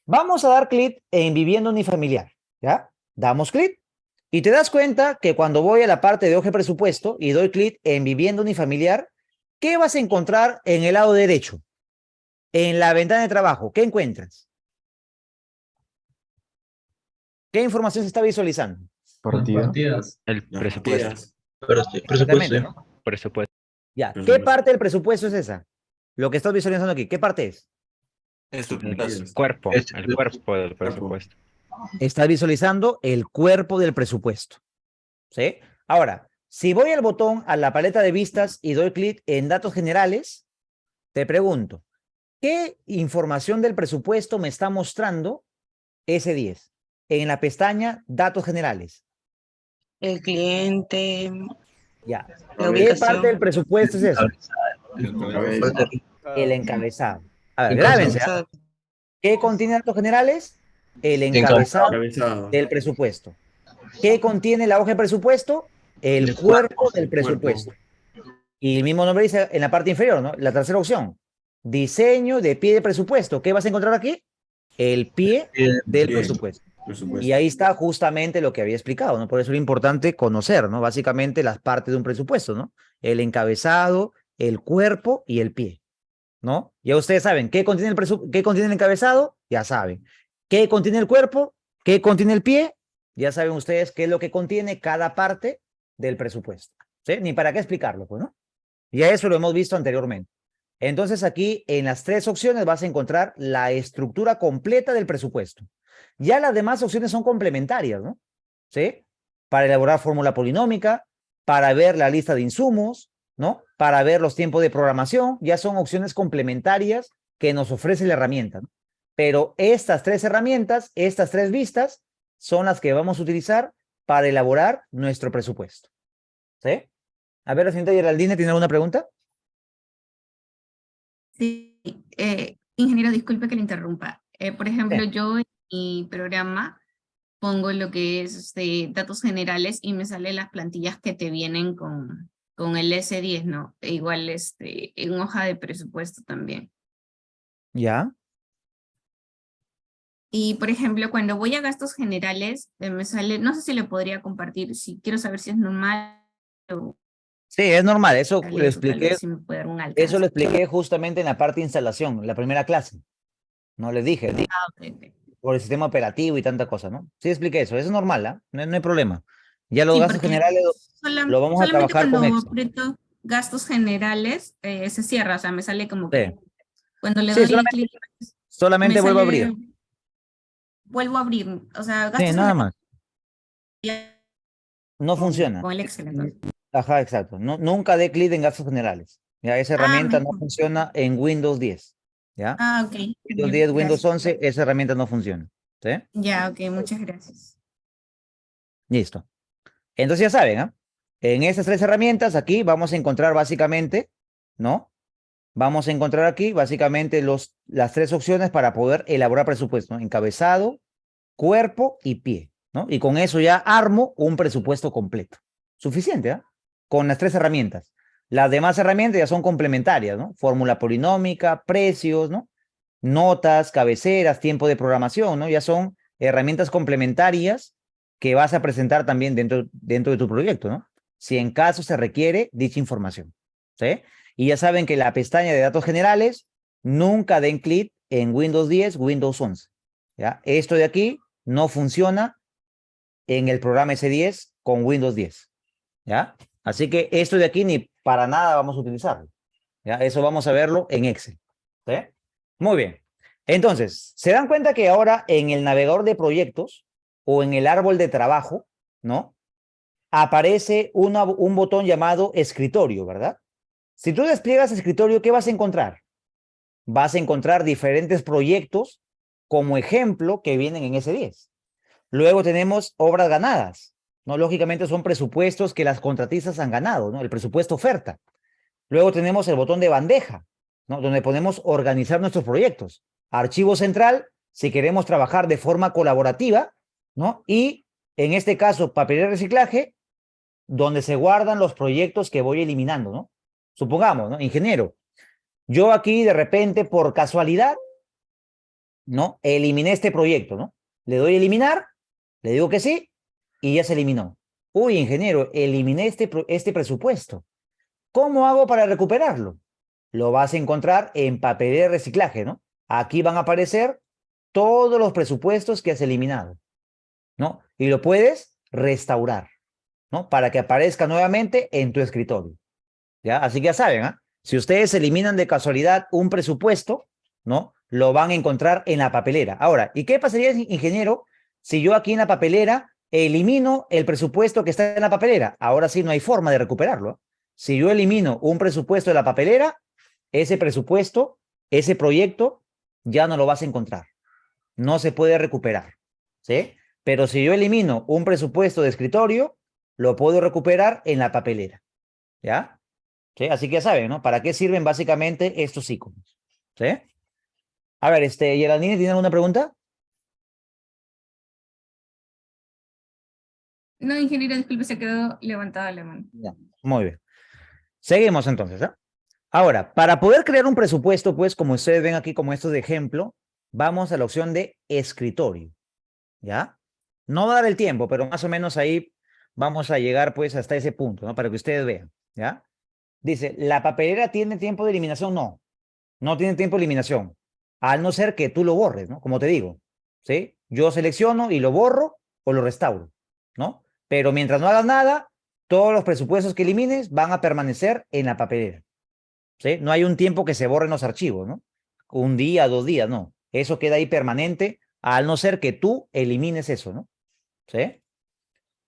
Vamos a dar clic en vivienda unifamiliar, ¿ya? Damos clic. Y te das cuenta que cuando voy a la parte de hoja de presupuesto y doy clic en vivienda unifamiliar, ¿qué vas a encontrar en el lado derecho? En la ventana de trabajo, ¿qué encuentras? ¿Qué información se está visualizando? Partidas. El presupuesto. Exactamente, ¿no? Presupuesto. Ya, ¿qué parte del presupuesto es esa? Lo que estás visualizando aquí, ¿qué parte es? El cuerpo del presupuesto. Estás visualizando el cuerpo del presupuesto. ¿Sí? Ahora, si voy al botón, a la paleta de vistas y doy clic en datos generales, te pregunto, ¿qué información del presupuesto me está mostrando S10? En la pestaña datos generales. El cliente, Ya. la ¿Qué ubicación. parte del presupuesto es eso? El encabezado. A ver, grábense. ¿Ah? ¿Qué contiene datos generales? El encabezado del presupuesto. ¿Qué contiene la hoja de presupuesto? El cuerpo del presupuesto. Y el mismo nombre dice en la parte inferior, ¿no? La tercera opción. Diseño de pie de presupuesto. ¿Qué vas a encontrar aquí? El pie del presupuesto. Y ahí está justamente lo que había explicado, ¿no? Por eso es importante conocer, ¿no? Básicamente las partes de un presupuesto, ¿no? El encabezado, el cuerpo y el pie, ¿no? Ya ustedes saben, ¿qué contiene qué contiene el encabezado? Ya saben. ¿Qué contiene el cuerpo? ¿Qué contiene el pie? Ya saben ustedes qué es lo que contiene cada parte del presupuesto, ¿sí? Ni para qué explicarlo, pues, ¿no? Ya eso lo hemos visto anteriormente. Entonces aquí en las tres opciones vas a encontrar la estructura completa del presupuesto. Ya las demás opciones son complementarias, ¿no? ¿Sí? Para elaborar fórmula polinómica, para ver la lista de insumos, ¿no? Para ver los tiempos de programación, ya son opciones complementarias que nos ofrece la herramienta, ¿no? Pero estas tres herramientas, estas tres vistas, son las que vamos a utilizar para elaborar nuestro presupuesto. ¿Sí? A ver, la señorita Geraldine, ¿tiene alguna pregunta? Sí, ingeniero, disculpe que le interrumpa. Por ejemplo, yo en mi programa pongo lo que es datos generales y me salen las plantillas que te vienen con el S10, ¿no? E igual en hoja de presupuesto también. ¿Ya? Y, por ejemplo, cuando voy a gastos generales, me sale, no sé si le podría compartir, si quiero saber si es normal o Sí, es normal, eso tal lo vez, o tal expliqué, vez si me puede dar un alcance. eso lo expliqué justamente en la parte de instalación, la primera clase. No les dije, Ok. por el sistema operativo y tanta cosa, ¿no? Sí expliqué eso, es normal, ¿ah? No, no hay problema. Ya los Sí, gastos porque generales lo vamos a solamente trabajar con cuando Excel. aprieto gastos generales se cierra, o sea, me sale como Sí. que cuando le Sí, doy solamente, clic, solamente me vuelvo a sale, abrir. vuelvo a abrir, o sea, Sí, gastos nada más. generales No funciona. con el Excel, entonces. Ajá, exacto. No, nunca dé clic en gastos generales. Ya, esa herramienta no funciona en Windows 10. ¿Ya? Ok. Windows Ya, 10, Windows gracias. 11, esa herramienta no funciona. ¿Sí? Ya, ok, muchas gracias. Listo. Entonces ya saben, ¿ah? En estas tres herramientas aquí vamos a encontrar básicamente, ¿no? Vamos a encontrar aquí básicamente las tres opciones para poder elaborar presupuesto, ¿no? Encabezado, cuerpo y pie, ¿no? Y con eso ya armo un presupuesto completo. Suficiente, ¿ah? Con las tres herramientas. Las demás herramientas ya son complementarias, ¿no? Fórmula polinómica, precios, ¿no? Notas, cabeceras, tiempo de programación, ¿no? Ya son herramientas complementarias que vas a presentar también dentro de tu proyecto, ¿no? Si en caso se requiere dicha información, ¿sí? Y ya saben que la pestaña de datos generales nunca den clic en Windows 10, Windows 11, ¿ya? Esto de aquí no funciona en el programa S10 con Windows 10, ¿ya? Así que esto de aquí ni para nada vamos a utilizarlo, ¿ya? Eso vamos a verlo en Excel, ¿sí? Muy bien. Entonces, ¿se dan cuenta que ahora en el navegador de proyectos o en el árbol de trabajo, ¿no? Aparece un botón llamado escritorio, ¿verdad? Si tú despliegas escritorio, ¿qué vas a encontrar? Vas a encontrar diferentes proyectos como ejemplo que vienen en S10. Luego tenemos obras ganadas, ¿no? Lógicamente son presupuestos que las contratistas han ganado, ¿no? El presupuesto oferta. Luego tenemos el botón de bandeja, ¿no? Donde podemos organizar nuestros proyectos. Archivo central, si queremos trabajar de forma colaborativa, ¿no? Y en este caso, papel y reciclaje, donde se guardan los proyectos que voy eliminando, ¿no? Supongamos, ¿no? Ingeniero, yo aquí de repente, por casualidad, ¿no? Eliminé este proyecto, ¿no? Le doy a eliminar, le digo que sí, y ya se eliminó. Uy, ingeniero, eliminé este presupuesto. ¿Cómo hago para recuperarlo? lo vas a encontrar en papelera de reciclaje, ¿no? Aquí van a aparecer todos los presupuestos que has eliminado, ¿no? Y lo puedes restaurar, ¿no? Para que aparezca nuevamente en tu escritorio, ¿ya? Así que ya saben, ¿ah? Si ustedes eliminan de casualidad un presupuesto, ¿no? Lo van a encontrar en la papelera. Ahora, ¿y qué pasaría, ingeniero, si yo aquí en la papelera elimino el presupuesto que está en la papelera? Ahora sí no hay forma de recuperarlo, ¿eh? Si yo elimino un presupuesto de la papelera, ese presupuesto, ese proyecto, ya no lo vas a encontrar. No se puede recuperar, ¿sí? Pero si yo elimino un presupuesto de escritorio, lo puedo recuperar en la papelera, ¿ya? ¿Sí? Así que ya saben, ¿no? ¿Para qué sirven básicamente estos iconos? ¿Sí? A ver, Yeranine, ¿tiene alguna pregunta? No, ingeniero, disculpe, se quedó levantada la mano. Ya, muy bien. Seguimos entonces, ¿eh? Ahora, para poder crear un presupuesto, pues, como ustedes ven aquí como esto de ejemplo, vamos a la opción de escritorio, ¿ya? No va a dar el tiempo, pero más o menos ahí vamos a llegar, pues, hasta ese punto, ¿no? Para que ustedes vean, ¿ya? Dice, ¿la papelera tiene tiempo de eliminación? No, no tiene tiempo de eliminación, al no ser que tú lo borres, ¿no? Como te digo, ¿sí? Yo selecciono y lo borro o lo restauro, ¿no? Pero mientras no hagas nada, todos los presupuestos que elimines van a permanecer en la papelera, ¿sí? No hay un tiempo que se borren los archivos, ¿no? Un día, 2 días, no. Eso queda ahí permanente, al no ser que tú elimines eso, ¿no? ¿Sí?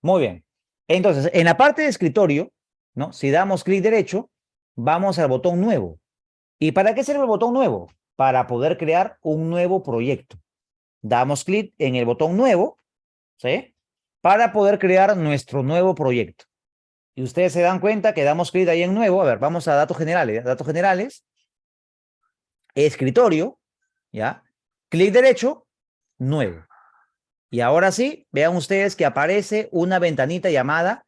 Muy bien. Entonces, en la parte de escritorio, ¿no? Si damos clic derecho, vamos al botón nuevo. ¿Y para qué sirve el botón nuevo? Para poder crear un nuevo proyecto. Damos clic en el botón nuevo, ¿sí? Para poder crear nuestro nuevo proyecto. Y ustedes se dan cuenta que damos clic ahí en nuevo. A ver, vamos a datos generales. Datos generales. Escritorio, ¿ya? Clic derecho, nuevo. Y ahora sí, vean ustedes que aparece una ventanita llamada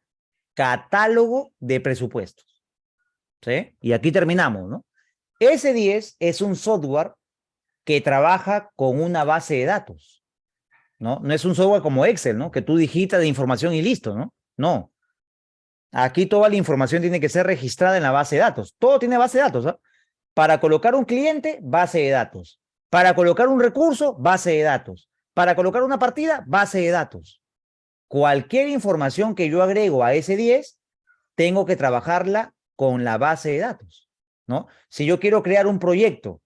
catálogo de presupuestos, ¿sí? Y aquí terminamos, ¿no? S10 es un software que trabaja con una base de datos, ¿no? No es un software como Excel, ¿no? Que tú digitas de información y listo, ¿no? No. Aquí toda la información tiene que ser registrada en la base de datos. Todo tiene base de datos, ¿eh? Para colocar un cliente, base de datos. Para colocar un recurso, base de datos. Para colocar una partida, base de datos. Cualquier información que yo agrego a S10, tengo que trabajarla con la base de datos, ¿no? Si yo quiero crear un proyecto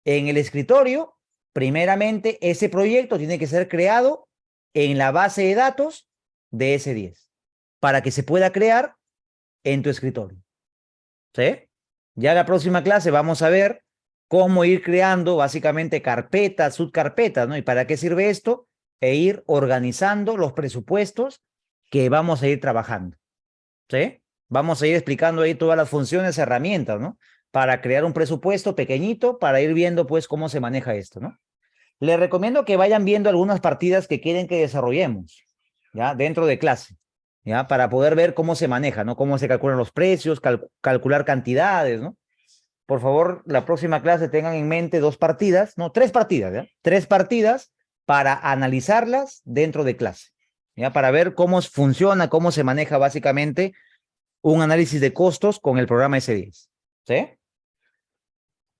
en el escritorio, primeramente ese proyecto tiene que ser creado en la base de datos de S10 para que se pueda crear en tu escritorio, ¿sí? Ya en la próxima clase vamos a ver cómo ir creando básicamente carpetas, subcarpetas, ¿no? ¿Y para qué sirve esto? E ir organizando los presupuestos que vamos a ir trabajando, ¿sí? Vamos a ir explicando ahí todas las funciones, herramientas, ¿no? Para crear un presupuesto pequeñito, para ir viendo, pues, cómo se maneja esto, ¿no? Les recomiendo que vayan viendo algunas partidas que quieren que desarrollemos, ¿ya? Dentro de clase, ¿ya? Para poder ver cómo se maneja, ¿no? Cómo se calculan los precios, calcular cantidades, ¿no? Por favor, la próxima clase tengan en mente 2 partidas, no, 3 partidas, ¿ya? 3 partidas para analizarlas dentro de clase, ¿ya? Para ver cómo funciona, cómo se maneja básicamente un análisis de costos con el programa S10, ¿sí?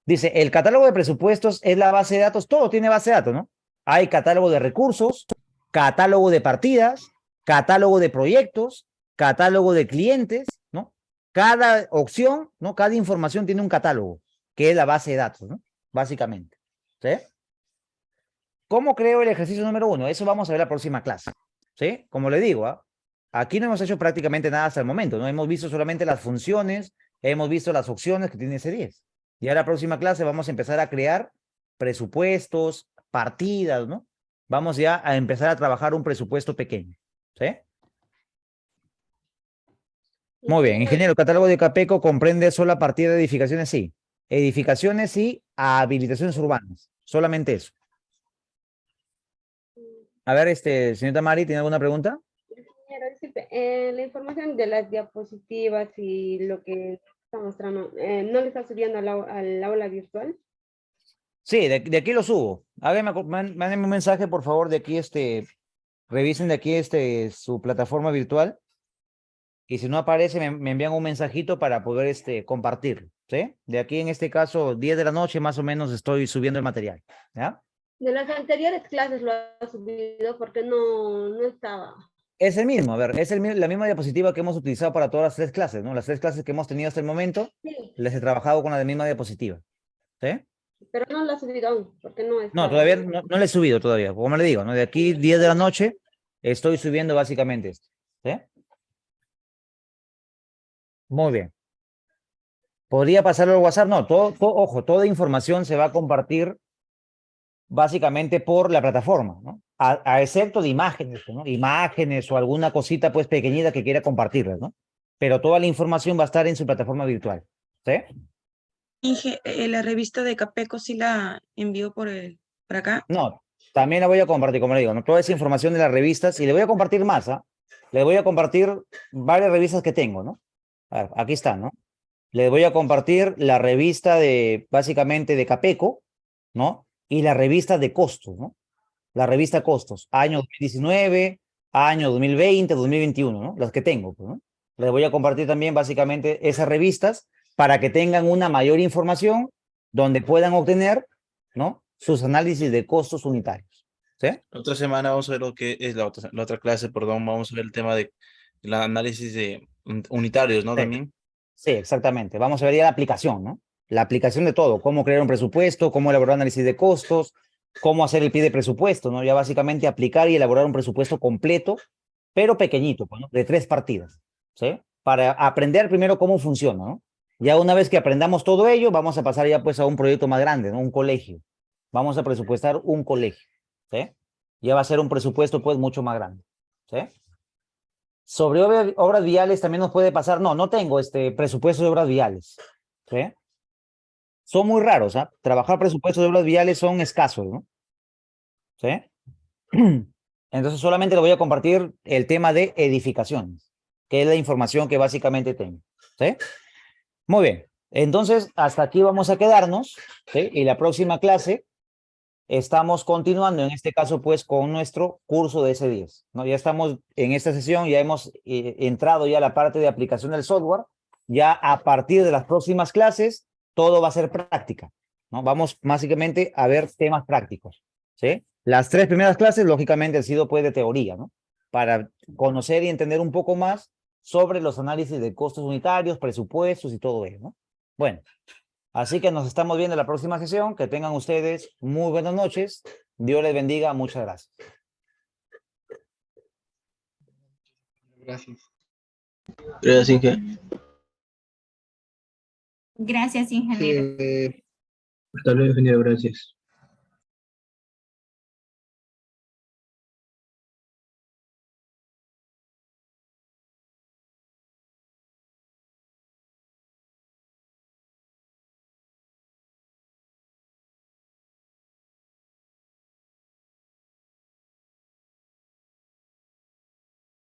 Dice, el catálogo de presupuestos es la base de datos, todo tiene base de datos, ¿no? Hay catálogo de recursos, catálogo de partidas, catálogo de proyectos, catálogo de clientes, ¿no? Cada opción, ¿no? Cada información tiene un catálogo, que es la base de datos, ¿no? Básicamente, ¿sí? ¿Cómo creo el ejercicio número 1? Eso vamos a ver la próxima clase, ¿sí? Como le digo, ¿ah? Aquí no hemos hecho prácticamente nada hasta el momento, ¿no? Hemos visto solamente las funciones, hemos visto las opciones que tiene S10. Y a la próxima clase vamos a empezar a crear presupuestos, partidas, ¿no? Vamos ya a empezar a trabajar un presupuesto pequeño, ¿sí? Muy bien, ingeniero, el catálogo de Capeco comprende solo la partida de edificaciones, sí. Edificaciones y habilitaciones urbanas, solamente eso. A ver, señorita Mari, ¿tiene alguna pregunta? La información de las diapositivas y lo que está mostrando, ¿no le está subiendo al aula virtual? Sí, de aquí lo subo. Mándenme un mensaje, por favor, de aquí, revisen de aquí, su plataforma virtual. Y si no aparece, me envían un mensajito para poder, compartirlo, ¿sí? De aquí en este caso, 10 de la noche más o menos estoy subiendo el material, ¿ya? De las anteriores clases lo ha subido porque no estaba. Es el mismo, a ver, es la misma diapositiva que hemos utilizado para todas las 3 clases, ¿no? Las 3 clases que hemos tenido hasta el momento, Sí, les he trabajado con la misma diapositiva, ¿sí? pero no lo ha subido aún porque no No, estaba. todavía no le he subido todavía, como le digo, ¿no? De aquí 10 de la noche estoy subiendo básicamente esto, ¿sí? Muy bien. ¿Podría pasarlo al WhatsApp? No, ojo, toda información se va a compartir básicamente por la plataforma, ¿no? A excepto de imágenes, ¿no? Imágenes o alguna cosita pues pequeñita que quiera compartirlas, ¿no? Pero toda la información va a estar en su plataforma virtual, ¿sí? Inge, la revista de Capeco sí la envió por acá. No, también la voy a compartir, como le digo, ¿no? Toda esa información de las revistas y le voy a compartir más, ¿ah? Le voy a compartir varias revistas que tengo, ¿no? A ver, aquí están, ¿no? Les voy a compartir la revista de, básicamente, de Capeco, ¿no? Y la revista de costos, ¿no? La revista costos, año 2019, año 2020, 2021, ¿no? Las que tengo, pues, ¿no? Les voy a compartir también, básicamente, esas revistas para que tengan una mayor información donde puedan obtener, ¿no? Sus análisis de costos unitarios, ¿sí? La otra semana vamos a ver lo que es la otra clase, perdón, vamos a ver el tema de el análisis de unitarios, ¿no? Sí. También. Sí, exactamente. Vamos a ver ya la aplicación, ¿no? La aplicación de todo, cómo crear un presupuesto, cómo elaborar análisis de costos, cómo hacer el pie de presupuesto, ¿no? Ya básicamente aplicar y elaborar un presupuesto completo, pero pequeñito, pues, ¿no? De 3 partidas, ¿sí? Para aprender primero cómo funciona, ¿no? Ya una vez que aprendamos todo ello, vamos a pasar ya pues a un proyecto más grande, ¿no? Un colegio. Vamos a presupuestar un colegio, ¿sí? Ya va a ser un presupuesto pues mucho más grande, ¿sí? Sobre obras viales también nos puede pasar, no tengo este presupuesto de obras viales, ¿sí? Son muy raros, ¿ah? Trabajar presupuestos de obras viales son escasos, ¿no? ¿Sí? Entonces solamente le voy a compartir el tema de edificaciones, que es la información que básicamente tengo, ¿sí? Muy bien, entonces hasta aquí vamos a quedarnos, ¿sí? Y la próxima clase estamos continuando, en este caso, pues, con nuestro curso de S10, ¿no? Ya estamos en esta sesión, ya hemos entrado ya a la parte de aplicación del software, ya a partir de las próximas clases, todo va a ser práctica, ¿no? Vamos básicamente a ver temas prácticos, ¿sí? Las 3 primeras clases, lógicamente, han sido, pues, de teoría, ¿no? Para conocer y entender un poco más sobre los análisis de costos unitarios, presupuestos y todo ello, ¿no? Bueno. Así que nos estamos viendo en la próxima sesión. Que tengan ustedes muy buenas noches. Dios les bendiga. Muchas gracias. Gracias. Gracias, Inge. Gracias, ingeniero. Hasta luego, ingeniero. Gracias.